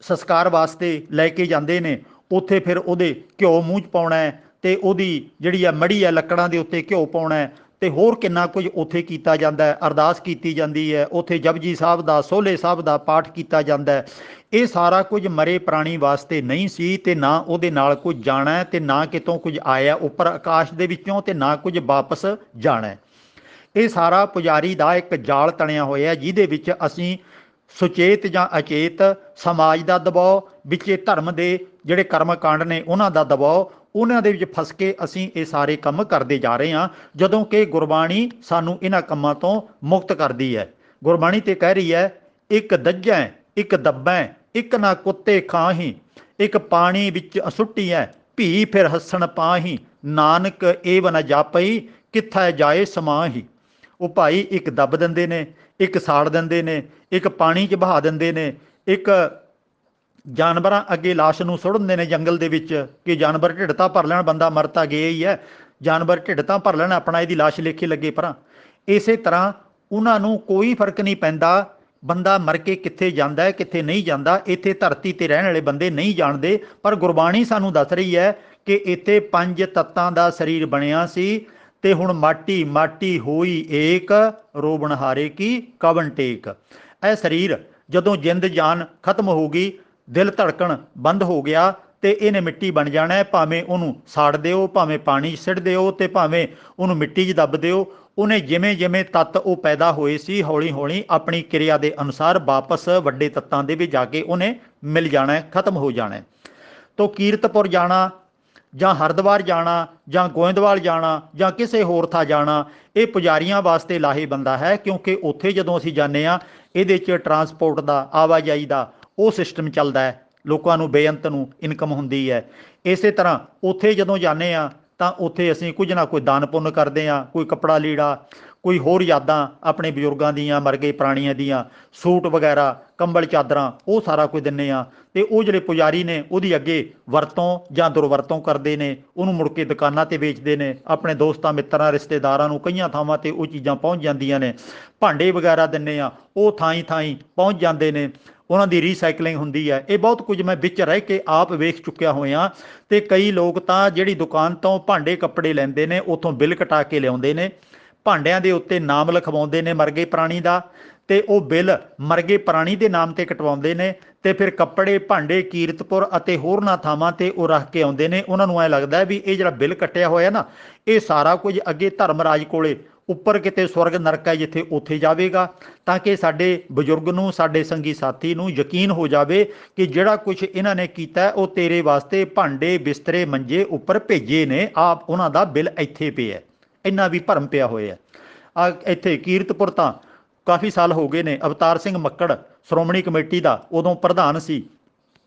ਸੰਸਕਾਰ ਵਾਸਤੇ ਲੈ ਕੇ ਜਾਂਦੇ ਨੇ, ਉੱਥੇ ਫਿਰ ਉਹਦੇ ਘਿਓ ਮੂੰਹ 'ਚ ਪਾਉਣਾ ਹੈ ਤੇ ਉਹਦੀ ਜਿਹੜੀ ਆ ਮੜੀ ਹੈ ਲੱਕੜਾਂ ਦੇ ਉੱਤੇ ਘਿਓ ਪਾਉਣਾ ਹੈ ਤੇ ਹੋਰ ਕਿੰਨਾ ਕੁਝ ਉੱਥੇ ਕੀਤਾ ਜਾਂਦਾ ਹੈ। ਅਰਦਾਸ ਕੀਤੀ ਜਾਂਦੀ ਹੈ ਉੱਥੇ, ਜਪਜੀ ਸਾਹਿਬ ਦਾ, ਸੋਹਲੇ ਸਾਹਿਬ ਦਾ ਪਾਠ ਕੀਤਾ ਜਾਂਦਾ ਹੈ। ਇਹ ਸਾਰਾ ਕੁਝ ਮਰੇ ਪ੍ਰਾਣੀ ਵਾਸਤੇ ਨਹੀਂ ਸੀ, ਤੇ ਨਾ ਉਹਦੇ ਨਾਲ ਕੁਝ ਜਾਣਾ ਹੈ, ਤੇ ਨਾ ਕਿਤੋਂ ਕੁਝ ਆਇਆ ਉੱਪਰ ਆਕਾਸ਼ ਦੇ ਵਿੱਚੋਂ, ਤੇ ਨਾ ਕੁਝ ਵਾਪਸ ਜਾਣਾ ਹੈ। ਇਹ ਸਾਰਾ ਪੁਜਾਰੀ ਦਾ ਇੱਕ ਜਾਲ ਤਣਿਆ ਹੋਇਆ, ਜਿਹਦੇ ਵਿੱਚ ਅਸੀਂ ਸੁਚੇਤ ਜਾਂ ਅਚੇਤ ਸਮਾਜ ਦਾ ਦਬਾਅ, ਵਿੱਚੇ ਧਰਮ ਦੇ ਜਿਹੜੇ ਕਰਮ ਕਾਂਡ ਨੇ ਉਹਨਾਂ ਦਾ ਦਬਾਅ, ਉਹਨਾਂ ਦੇ ਵਿੱਚ ਫਸ ਕੇ ਅਸੀਂ ਇਹ ਸਾਰੇ ਕੰਮ ਕਰਦੇ ਜਾ ਰਹੇ ਹਾਂ, ਜਦੋਂ ਕਿ ਗੁਰਬਾਣੀ ਸਾਨੂੰ ਇਹਨਾਂ ਕੰਮਾਂ ਤੋਂ ਮੁਕਤ ਕਰਦੀ ਹੈ। ਗੁਰਬਾਣੀ ਤੇ ਕਹਿ ਰਹੀ ਹੈ, ਇੱਕ ਦੱਜੈ ਇੱਕ ਦੱਬੈ ਇੱਕ ਨਾ ਕੁੱਤੇ ਖਾਹੀ, ਇੱਕ ਪਾਣੀ ਵਿੱਚ ਸੁੱਟੀਐ ਭੀ ਫਿਰ ਹੱਸਣ ਪਾਹੀ, ਨਾਨਕ ਏਵ ਨ ਜਾਪਈ ਕਿੱਥੈ ਜਾਏ ਸਮਾਹੀ। ਉਹ ਭਾਈ ਇੱਕ ਦੱਬ ਦਿੰਦੇ ਨੇ, ਇੱਕ ਸਾੜ ਦਿੰਦੇ ਨੇ, ਇੱਕ ਪਾਣੀ 'ਚ ਬਹਾ ਦਿੰਦੇ ਨੇ, ਇੱਕ ਜਾਨਵਰਾਂ ਅੱਗੇ ਲਾਸ਼ ਨੂੰ ਸੁੱਟ ਦਿੰਦੇ ਨੇ ਜੰਗਲ ਦੇ ਵਿੱਚ, ਕਿ ਜਾਨਵਰ ਢਿੱਡ ਤਾਂ ਭਰ ਲੈਣ, ਬੰਦਾ ਮਰ ਤਾਂ ਗਿਆ ਹੀ ਹੈ, ਜਾਨਵਰ ਢਿੱਡ ਤਾਂ ਭਰ ਲੈਣ ਆਪਣਾ, ਇਹਦੀ ਲਾਸ਼ ਲੇਖੇ ਲੱਗੇ ਪਰਾਂ। ਇਸੇ ਤਰ੍ਹਾਂ ਉਹਨਾਂ ਨੂੰ ਕੋਈ ਫਰਕ ਨਹੀਂ ਪੈਂਦਾ ਬੰਦਾ ਮਰ ਕੇ ਕਿੱਥੇ ਜਾਂਦਾ ਹੈ ਕਿੱਥੇ ਨਹੀਂ ਜਾਂਦਾ। ਇੱਥੇ ਧਰਤੀ ਤੇ ਰਹਿਣ ਵਾਲੇ ਬੰਦੇ ਨਹੀਂ ਜਾਣਦੇ, ਪਰ ਗੁਰਬਾਣੀ ਸਾਨੂੰ ਦੱਸ ਰਹੀ ਹੈ ਕਿ ਇੱਥੇ 5 ਤੱਤਾਂ ਦਾ ਸਰੀਰ ਬਣਿਆ ਸੀ, ਤੇ ਹੁਣ ਮਾਟੀ ਮਾਟੀ ਹੋਈ ਏਕ, ਰੋਬਣ ਹਾਰੇ ਕੀ ਕਵਣ ਟੇਕ। ਇਹ ਸਰੀਰ ਜਦੋਂ ਜਿੰਦ ਜਾਨ ਖਤਮ ਹੋ ਗਈ, ਦਿਲ ਧੜਕਣ ਬੰਦ ਹੋ ਗਿਆ, ਤੇ ਇਹਨੇ ਮਿੱਟੀ ਬਣ ਜਾਣਾ ਹੈ। ਭਾਵੇਂ ਉਹਨੂੰ ਸਾੜ ਦਿਓ, ਭਾਵੇਂ ਪਾਣੀ 'ਚ ਸਿੱਟ ਦਿਓ, ਤੇ ਭਾਵੇਂ ਉਹਨੂੰ ਮਿੱਟੀ 'ਚ ਦੱਬ ਦਿਓ, ਉਹਨੇ ਜਿਵੇਂ ਜਿਵੇਂ ਤੱਤ ਉਹ ਪੈਦਾ ਹੋਏ ਸੀ, ਹੌਲੀ ਹੌਲੀ ਆਪਣੀ ਕਿਰਿਆ ਦੇ ਅਨੁਸਾਰ ਵਾਪਸ ਵੱਡੇ ਤੱਤਾਂ ਦੇ ਵਿੱਚ ਜਾ ਕੇ ਉਹਨੇ ਮਿਲ ਜਾਣਾ ਹੈ, ਖਤਮ ਹੋ ਜਾਣਾ ਹੈ। ਤੋ ਕੀਰਤਪੁਰ ਜਾਣਾ ਜਾਂ ਹਰਿਦੁਆਰ ਜਾਣਾ ਜਾਂ ਗੋਇੰਦਵਾਲ ਜਾਣਾ ਜਾਂ ਕਿਸੇ ਹੋਰ ਥਾਂ ਜਾਣਾ, ਇਹ ਪੁਜਾਰੀਆਂ ਵਾਸਤੇ ਲਾਹੇਵੰਦ ਹੈ, ਕਿਉਂਕਿ ਉੱਥੇ ਜਦੋਂ ਅਸੀਂ ਜਾਂਦੇ ਹਾਂ, ਇਹਦੇ 'ਚ ਟਰਾਂਸਪੋਰਟ ਦਾ, ਆਵਾਜਾਈ ਦਾ ਉਹ ਸਿਸਟਮ ਚੱਲਦਾ ਹੈ, ਲੋਕਾਂ ਨੂੰ ਬੇਅੰਤ ਨੂੰ ਇਨਕਮ ਹੁੰਦੀ ਹੈ। ਇਸੇ ਤਰ੍ਹਾਂ ਉੱਥੇ ਜਦੋਂ ਜਾਂਦੇ ਹਾਂ ਤਾਂ ਉੱਥੇ ਅਸੀਂ ਕੁਝ ਨਾ ਕੋਈ ਦਾਨ ਪੁੰਨ ਕਰਦੇ ਹਾਂ, ਕੋਈ ਕੱਪੜਾ ਲੀੜਾ, ਕੋਈ ਹੋਰ ਯਾਦਾਂ ਆਪਣੇ ਬਜ਼ੁਰਗਾਂ ਦੀਆਂ, ਮਰ ਗਏ ਪ੍ਰਾਣੀਆਂ ਦੀਆਂ, ਸੂਟ ਵਗੈਰਾ, ਕੰਬਲ ਚਾਦਰਾਂ, ਉਹ ਸਾਰਾ ਕੁਝ ਦਿੰਦੇ ਹਾਂ। ਤੇ ਉਹ ਜਿਹੜੇ ਪੁਜਾਰੀ ਨੇ ਉਹਦੀ ਅੱਗੇ ਵਰਤੋਂ ਜਾਂ ਦੁਰਵਰਤੋਂ ਕਰਦੇ ਨੇ, ਉਹਨੂੰ ਮੁੜ ਕੇ ਦੁਕਾਨਾਂ ਤੇ ਵੇਚਦੇ ਨੇ, ਆਪਣੇ ਦੋਸਤਾਂ ਮਿੱਤਰਾਂ ਰਿਸ਼ਤੇਦਾਰਾਂ ਨੂੰ ਕਈਆਂ ਥਾਵਾਂ ਤੇ ਉਹ ਚੀਜ਼ਾਂ ਪਹੁੰਚ ਜਾਂਦੀਆਂ ਨੇ। ਭਾਂਡੇ ਵਗੈਰਾ ਦਿੰਦੇ ਆ, ਉਹ ਥਾਈਂ ਥਾਈਂ ਪਹੁੰਚ ਜਾਂਦੇ ਨੇ, ਉਹਨਾਂ ਦੀ ਰੀਸਾਈਕਲਿੰਗ ਹੁੰਦੀ ਹੈ। ਇਹ ਬਹੁਤ ਕੁਝ ਮੈਂ ਵਿੱਚ ਰਹਿ ਕੇ ਆਪ ਵੇਖ ਚੁੱਕਿਆ ਹੋਇਆ। ਤੇ ਕਈ ਲੋਕ ਤਾਂ ਜਿਹੜੀ ਦੁਕਾਨ ਤੋਂ ਭਾਂਡੇ ਕੱਪੜੇ ਲੈਂਦੇ ਨੇ, ਉੱਥੋਂ ਬਿੱਲ ਕਟਾ ਕੇ ਲਿਆਉਂਦੇ ਨੇ, ਭਾਂਡਿਆਂ ਦੇ ਉੱਤੇ ਨਾਮ ਲਿਖਵਾਉਂਦੇ ਨੇ ਮਰਗੇ ਪ੍ਰਾਣੀ ਦਾ, ਤੇ ਉਹ ਬਿੱਲ ਮਰਗੇ ਪ੍ਰਾਣੀ ਦੇ ਨਾਮ ਤੇ ਕਟਵਾਉਂਦੇ ਨੇ, ਤੇ ਫਿਰ ਕੱਪੜੇ ਭਾਂਡੇ ਕੀਰਤਪੁਰ ਅਤੇ ਹੋਰਨਾਂ ਥਾਵਾਂ ਤੇ ਉਹ ਰੱਖ ਕੇ ਆਉਂਦੇ ਨੇ। ਉਹਨਾਂ ਨੂੰ ਐ ਲੱਗਦਾ ਵੀ ਇਹ ਜਿਹੜਾ ਬਿੱਲ ਕੱਟਿਆ ਹੋਇਆ ਨਾ, ਇਹ ਸਾਰਾ ਕੁਝ ਅੱਗੇ ਧਰਮਰਾਜ ਕੋਲੇ ਉੱਪਰ ਕਿਤੇ ਸਵਰਗ ਨਰਕ ਹੈ ਜਿੱਥੇ ਉੱਥੇ ਜਾਵੇਗਾ, ਤਾਂ ਕਿ ਸਾਡੇ ਬਜ਼ੁਰਗ ਨੂੰ, ਸਾਡੇ ਸੰਗੀ ਸਾਥੀ ਨੂੰ ਯਕੀਨ ਹੋ ਜਾਵੇ ਕਿ ਜਿਹੜਾ ਕੁਝ ਇਹਨਾਂ ਨੇ ਕੀਤਾ ਉਹ ਤੇਰੇ ਵਾਸਤੇ ਭਾਂਡੇ ਬਿਸਤਰੇ ਮੰਜੇ ਉੱਪਰ ਭੇਜੇ ਨੇ, ਆਪ ਉਹਨਾਂ ਦਾ ਬਿੱਲ ਇੱਥੇ ਪਿਆ। ਇੰਨਾ ਵੀ ਭਰਮ ਪਿਆ ਹੋਇਆ ਆ ਇੱਥੇ। ਕੀਰਤਪੁਰ ਤਾਂ ਕਾਫੀ ਸਾਲ ਹੋ ਗਏ ਨੇ, ਅਵਤਾਰ ਸਿੰਘ ਮੱਕੜ ਸ਼੍ਰੋਮਣੀ ਕਮੇਟੀ ਦਾ ਉਦੋਂ ਪ੍ਰਧਾਨ ਸੀ,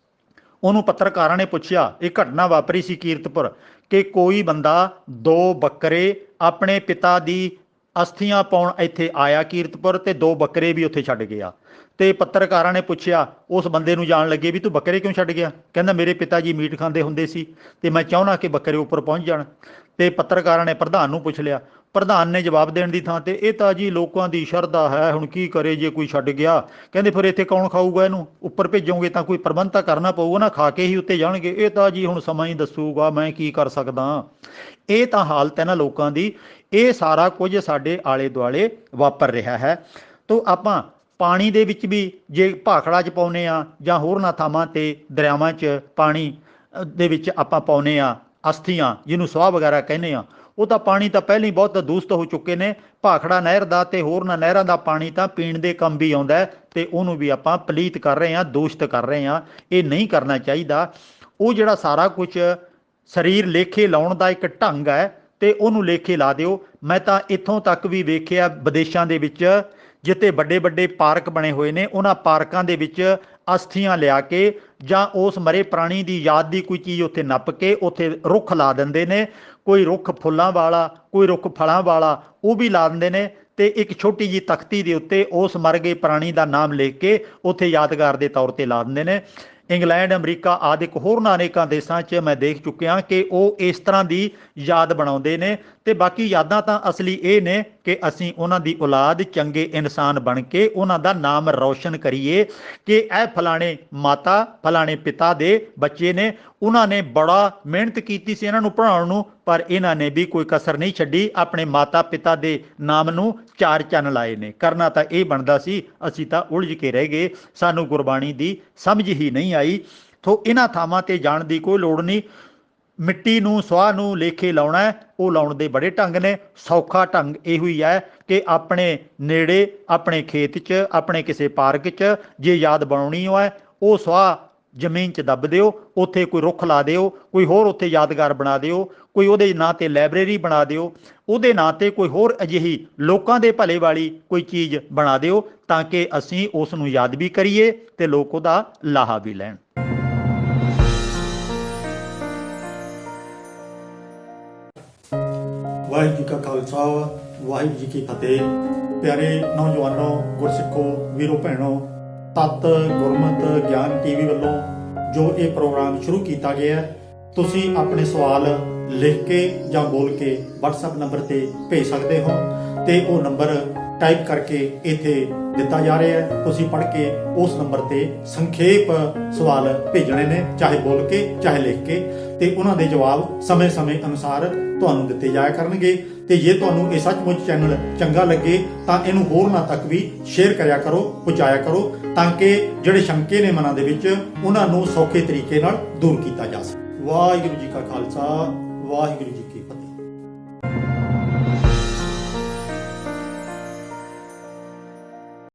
ਉਹਨੂੰ ਪੱਤਰਕਾਰਾਂ ਨੇ ਪੁੱਛਿਆ, ਇਹ ਘਟਨਾ ਵਾਪਰੀ ਸੀ ਕੀਰਤਪੁਰ, ਕਿ ਕੋਈ ਬੰਦਾ 2 ਬੱਕਰੇ ਆਪਣੇ ਪਿਤਾ ਦੀ ਅਸਥੀਆਂ ਪਾਉਣ ਇੱਥੇ ਆਇਆ ਕੀਰਤਪੁਰ, ਤੇ 2 ਬੱਕਰੇ ਵੀ ਉੱਥੇ ਛੱਡ ਗਿਆ। ਤੇ ਪੱਤਰਕਾਰਾਂ ਨੇ ਪੁੱਛਿਆ ਉਸ ਬੰਦੇ ਨੂੰ, ਜਾਣ ਲੱਗੇ ਵੀ ਤੂੰ ਬੱਕਰੇ ਕਿਉਂ ਛੱਡ ਗਿਆ? ਕਹਿੰਦਾ ਮੇਰੇ ਪਿਤਾ ਜੀ ਮੀਟ ਖਾਂਦੇ ਹੁੰਦੇ ਸੀ, ਤੇ ਮੈਂ ਚਾਹੁੰਦਾ ਕਿ ਬੱਕਰੇ ਉੱਪਰ ਪਹੁੰਚ ਜਾਣ। ਤੇ ਪੱਤਰਕਾਰਾਂ ਨੇ ਪ੍ਰਧਾਨ ਨੂੰ ਪੁੱਛ ਲਿਆ। ਪ੍ਰਧਾਨ ਨੇ ਜਵਾਬ ਦੇਣ ਦੀ ਥਾਂ ਤੇ, ਇਹ ਤਾਂ ਜੀ ਲੋਕਾਂ ਦੀ ਸ਼ਰਧਾ ਹੈ, ਹੁਣ ਕੀ ਕਰੇ ਜੇ ਕੋਈ ਛੱਡ ਗਿਆ। ਕਹਿੰਦੇ ਫਿਰ ਇੱਥੇ ਕੌਣ ਖਾਊਗਾ ਇਹਨੂੰ? ਉੱਪਰ ਭੇਜੋਗੇ ਤਾਂ ਕੋਈ ਪ੍ਰਬੰਧ ਤਾਂ ਕਰਨਾ ਪਊਗਾ ਨਾ, ਖਾ ਕੇ ਹੀ ਉੱਤੇ ਜਾਣਗੇ। ਇਹ ਤਾਂ ਜੀ ਹੁਣ ਸਮਾਂ ਹੀ ਦੱਸੂਗਾ, ਮੈਂ ਕੀ ਕਰ ਸਕਦਾ। ਇਹ ਤਾਂ ਹਾਲਤ ਹੈ ਨਾ ਲੋਕਾਂ ਦੀ। ਇਹ ਸਾਰਾ ਕੁਝ ਸਾਡੇ ਆਲੇ ਦੁਆਲੇ ਵਾਪਰ ਰਿਹਾ ਹੈ। ਤੋ ਆਪਾਂ ਪਾਣੀ ਦੇ ਵਿੱਚ ਵੀ ਜੇ ਭਾਖੜਾ 'ਚ ਪਾਉਂਦੇ ਹਾਂ ਜਾਂ ਹੋਰਨਾਂ ਥਾਵਾਂ ਤੇ ਦਰਿਆਵਾਂ 'ਚ ਪਾਣੀ ਦੇ ਵਿੱਚ ਆਪਾਂ ਪਾਉਂਦੇ ਹਾਂ ਅਸਥੀਆਂ, ਜਿਹਨੂੰ ਸਵਾਹ ਵਗੈਰਾ ਕਹਿੰਦੇ ਆ, ਉਹ ਤਾਂ ਪਾਣੀ ਤਾਂ ਪਹਿਲਾਂ ਹੀ ਬਹੁਤ ਦੂਸ਼ਿਤ ਹੋ ਚੁੱਕੇ ਨੇ। ਭਾਖੜਾ ਨਹਿਰ ਦਾ ਤੇ ਹੋਰਨਾਂ ਨਹਿਰਾਂ ਦਾ ਪਾਣੀ ਤਾਂ ਪੀਣ ਦੇ ਕੰਮ ਵੀ ਆਉਂਦਾ ਹੈ, ਤੇ ਉਹਨੂੰ ਵੀ ਆਪਾਂ ਪਲੀਤ ਕਰ ਰਹੇ ਹਾਂ, ਦੂਸ਼ਿਤ ਕਰ ਰਹੇ ਹਾਂ। ਇਹ ਨਹੀਂ ਕਰਨਾ ਚਾਹੀਦਾ। ਉਹ ਜਿਹੜਾ ਸਾਰਾ ਕੁਝ ਸਰੀਰ ਲੇਖੇ ਲਾਉਣ ਦਾ ਇੱਕ ਢੰਗ ਹੈ, ਤੇ ਉਹਨੂੰ ਲੇਖੇ ਲਾ ਦਿਓ। ਮੈਂ ਤਾਂ ਇੱਥੋਂ ਤੱਕ ਵੀ ਵੇਖਿਆ ਵਿਦੇਸ਼ਾਂ ਦੇ ਵਿੱਚ, ਜਿੱਥੇ ਵੱਡੇ ਵੱਡੇ ਪਾਰਕ ਬਣੇ ਹੋਏ ਨੇ, ਉਹਨਾਂ ਪਾਰਕਾਂ ਦੇ ਵਿੱਚ ਅਸਥੀਆਂ ਲਿਆ ਕੇ ਜਾਂ ਉਸ ਮਰੇ ਪ੍ਰਾਣੀ ਦੀ ਯਾਦ ਦੀ ਕੋਈ ਚੀਜ਼ ਉੱਥੇ ਨੱਪ ਕੇ ਉੱਥੇ ਰੁੱਖ ਲਾ ਦਿੰਦੇ ਨੇ। ਕੋਈ ਰੁੱਖ ਫੁੱਲਾਂ ਵਾਲਾ, ਕੋਈ ਰੁੱਖ ਫਲਾਂ ਵਾਲਾ, ਉਹ ਵੀ ਲਾ ਦਿੰਦੇ ਨੇ, ਤੇ ਇੱਕ ਛੋਟੀ ਜਿਹੀ ਤਖਤੀ ਦੇ ਉੱਤੇ ਉਸ ਮਰ ਗਏ ਪ੍ਰਾਣੀ ਦਾ ਨਾਮ ਲਿਖ ਕੇ ਉੱਥੇ ਯਾਦਗਾਰ ਦੇ ਤੌਰ ਤੇ ਲਾ ਦਿੰਦੇ ਨੇ। ਇੰਗਲੈਂਡ, ਅਮਰੀਕਾ ਆਦਿ ਹੋਰਨਾਂ ਅਨੇਕਾਂ ਦੇਸ਼ਾਂ 'ਚ ਮੈਂ ਦੇਖ ਚੁੱਕਿਆ ਕਿ ਉਹ ਇਸ ਤਰ੍ਹਾਂ ਦੀ ਯਾਦ ਬਣਾਉਂਦੇ ਨੇ, ਤੇ ਬਾਕੀ ਯਾਦਾਂ ਤਾਂ ਅਸਲੀ ਇਹ ਨੇ ਕਿ ਅਸੀਂ ਉਹਨਾਂ ਦੀ ਔਲਾਦ ਚੰਗੇ ਇਨਸਾਨ ਬਣ ਕੇ ਉਹਨਾਂ ਦਾ ਨਾਮ ਰੌਸ਼ਨ ਕਰੀਏ ਕਿ ਇਹ ਫਲਾਣੇ ਮਾਤਾ ਫਲਾਣੇ ਪਿਤਾ ਦੇ ਬੱਚੇ ਨੇ, ਉਹਨਾਂ ਨੇ ਬੜਾ ਮਿਹਨਤ ਕੀਤੀ ਸੀ ਇਹਨਾਂ ਨੂੰ ਪੜ੍ਹਾਉਣ ਨੂੰ, ਪਰ ਇਹਨਾਂ ਨੇ ਵੀ ਕੋਈ ਕਸਰ ਨਹੀਂ ਛੱਡੀ, ਆਪਣੇ ਮਾਤਾ ਪਿਤਾ ਦੇ ਨਾਮ ਨੂੰ ਚਾਰ ਚੰਨ ਲਾਏ ਨੇ। ਕਰਨਾ ਤਾਂ ਇਹ ਬਣਦਾ ਸੀ, ਅਸੀਂ ਤਾਂ ਉਲਝ ਕੇ ਰਹਿ ਗਏ, ਸਾਨੂੰ ਗੁਰਬਾਣੀ ਦੀ ਸਮਝ ਹੀ ਨਹੀਂ ਆਈ। ਤੋ ਇਹਨਾਂ ਥਾਵਾਂ ਤੇ ਜਾਣ ਦੀ ਕੋਈ ਲੋੜ ਨਹੀਂ। ਮਿੱਟੀ ਨੂੰ ਸਵਾਹ ਨੂੰ ਲੇਖੇ ਲਾਉਣਾ ਹੈ, ਉਹ ਲਾਉਣ ਦੇ ਬੜੇ ਢੰਗ ਨੇ। ਸੌਖਾ ਢੰਗ ਇਹੋ ਹੀ ਹੈ ਕਿ ਆਪਣੇ ਨੇੜੇ ਆਪਣੇ ਖੇਤ 'ਚ ਆਪਣੇ ਕਿਸੇ ਪਾਰਕ 'ਚ ਜੇ ਯਾਦ ਬਣਾਉਣੀ ਹੈ, ਉਹ ਸਵਾਹ ਜ਼ਮੀਨ 'ਚ ਦੱਬ ਦਿਓ, ਉੱਥੇ ਕੋਈ ਰੁੱਖ ਲਾ ਦਿਓ, ਕੋਈ ਹੋਰ ਉੱਥੇ ਯਾਦਗਾਰ ਬਣਾ ਦਿਓ, ਕੋਈ ਉਹਦੇ ਨਾਂ 'ਤੇ ਲਾਇਬ੍ਰੇਰੀ ਬਣਾ ਦਿਓ, ਉਹਦੇ ਨਾਂ 'ਤੇ ਕੋਈ ਹੋਰ ਅਜਿਹੀ ਲੋਕਾਂ ਦੇ ਭਲੇ ਵਾਲੀ ਕੋਈ ਚੀਜ਼ ਬਣਾ ਦਿਓ, ਤਾਂ ਕਿ ਅਸੀਂ ਉਸ ਨੂੰ ਯਾਦ ਵੀ ਕਰੀਏ ਤੇ ਲੋਕ ਉਹਦਾ ਲਾਹਾ ਵੀ ਲੈਣ। ਵਾਹਿਗੁਰੂ ਜੀ ਕਾ ਖਾਲਸਾ ਵਾਹਿਗੁਰੂ ਜੀ ਕੀ ਫਤਿਹ। ਪਿਆਰੇ ਨੌਜਵਾਨੋ, ਗੁਰਸਿੱਖੋ, ਵੀਰੋ ਭੈਣੋ, ਤਤ ਗੁਰਮਤਿ ਗਿਆਨ ਟੀਵੀ ਵੱਲੋਂ ਜੋ ਇਹ ਪ੍ਰੋਗਰਾਮ ਸ਼ੁਰੂ ਕੀਤਾ ਗਿਆ ਹੈ, ਤੁਸੀਂ ਆਪਣੇ ਸਵਾਲ ਲਿਖ ਕੇ ਜਾਂ ਬੋਲ ਕੇ WhatsApp ਨੰਬਰ ਤੇ ਭੇਜ ਸਕਦੇ ਹੋ ਤੇ ਉਹ ਨੰਬਰ ਟਾਈਪ ਕਰਕੇ ਇੱਥੇ ਦਿੱਤਾ ਜਾ ਰਿਹਾ ਹੈ। ਤੁਸੀਂ ਪੜ੍ਹ ਕੇ ਉਸ ਨੰਬਰ ਤੇ ਸੰਖੇਪ ਸਵਾਲ ਭੇਜਣੇ ਨੇ, ਚਾਹੇ ਬੋਲ ਕੇ ਚਾਹੇ ਲਿਖ ਕੇ, ਤੇ ਉਹਨਾਂ ਦੇ ਜਵਾਬ ਸਮੇਂ-ਸਮੇਂ ਅਨੁਸਾਰ ਤੁਹਾਨੂੰ ਦਿੱਤੇ ਜਾਇਆ ਕਰਨਗੇ। ਤੇ ਜੇ ਤੁਹਾਨੂੰ ਇਹ ਸੱਚਮੁੱਚ ਚੈਨਲ ਚੰਗਾ ਲੱਗੇ ਤਾਂ ਇਹਨੂੰ ਹੋਰਨਾਂ ਤੱਕ ਵੀ ਸ਼ੇਅਰ ਕਰਿਆ ਕਰੋ, ਪਹੁੰਚਾਇਆ ਕਰੋ, ਤਾਂ ਕਿ ਜਿਹੜੇ ਸ਼ੰਕੇ ਨੇ ਮਨਾਂ ਦੇ ਵਿੱਚ ਉਹਨਾਂ ਨੂੰ ਸੌਖੇ ਤਰੀਕੇ ਨਾਲ ਦੂਰ ਕੀਤਾ ਜਾ ਸਕੇ। ਵਾਹਿਗੁਰੂ ਜੀ ਕਾ ਖਾਲਸਾ ਵਾਹਿਗੁਰੂ ਜੀ ਕੀ ਫਤਿਹ।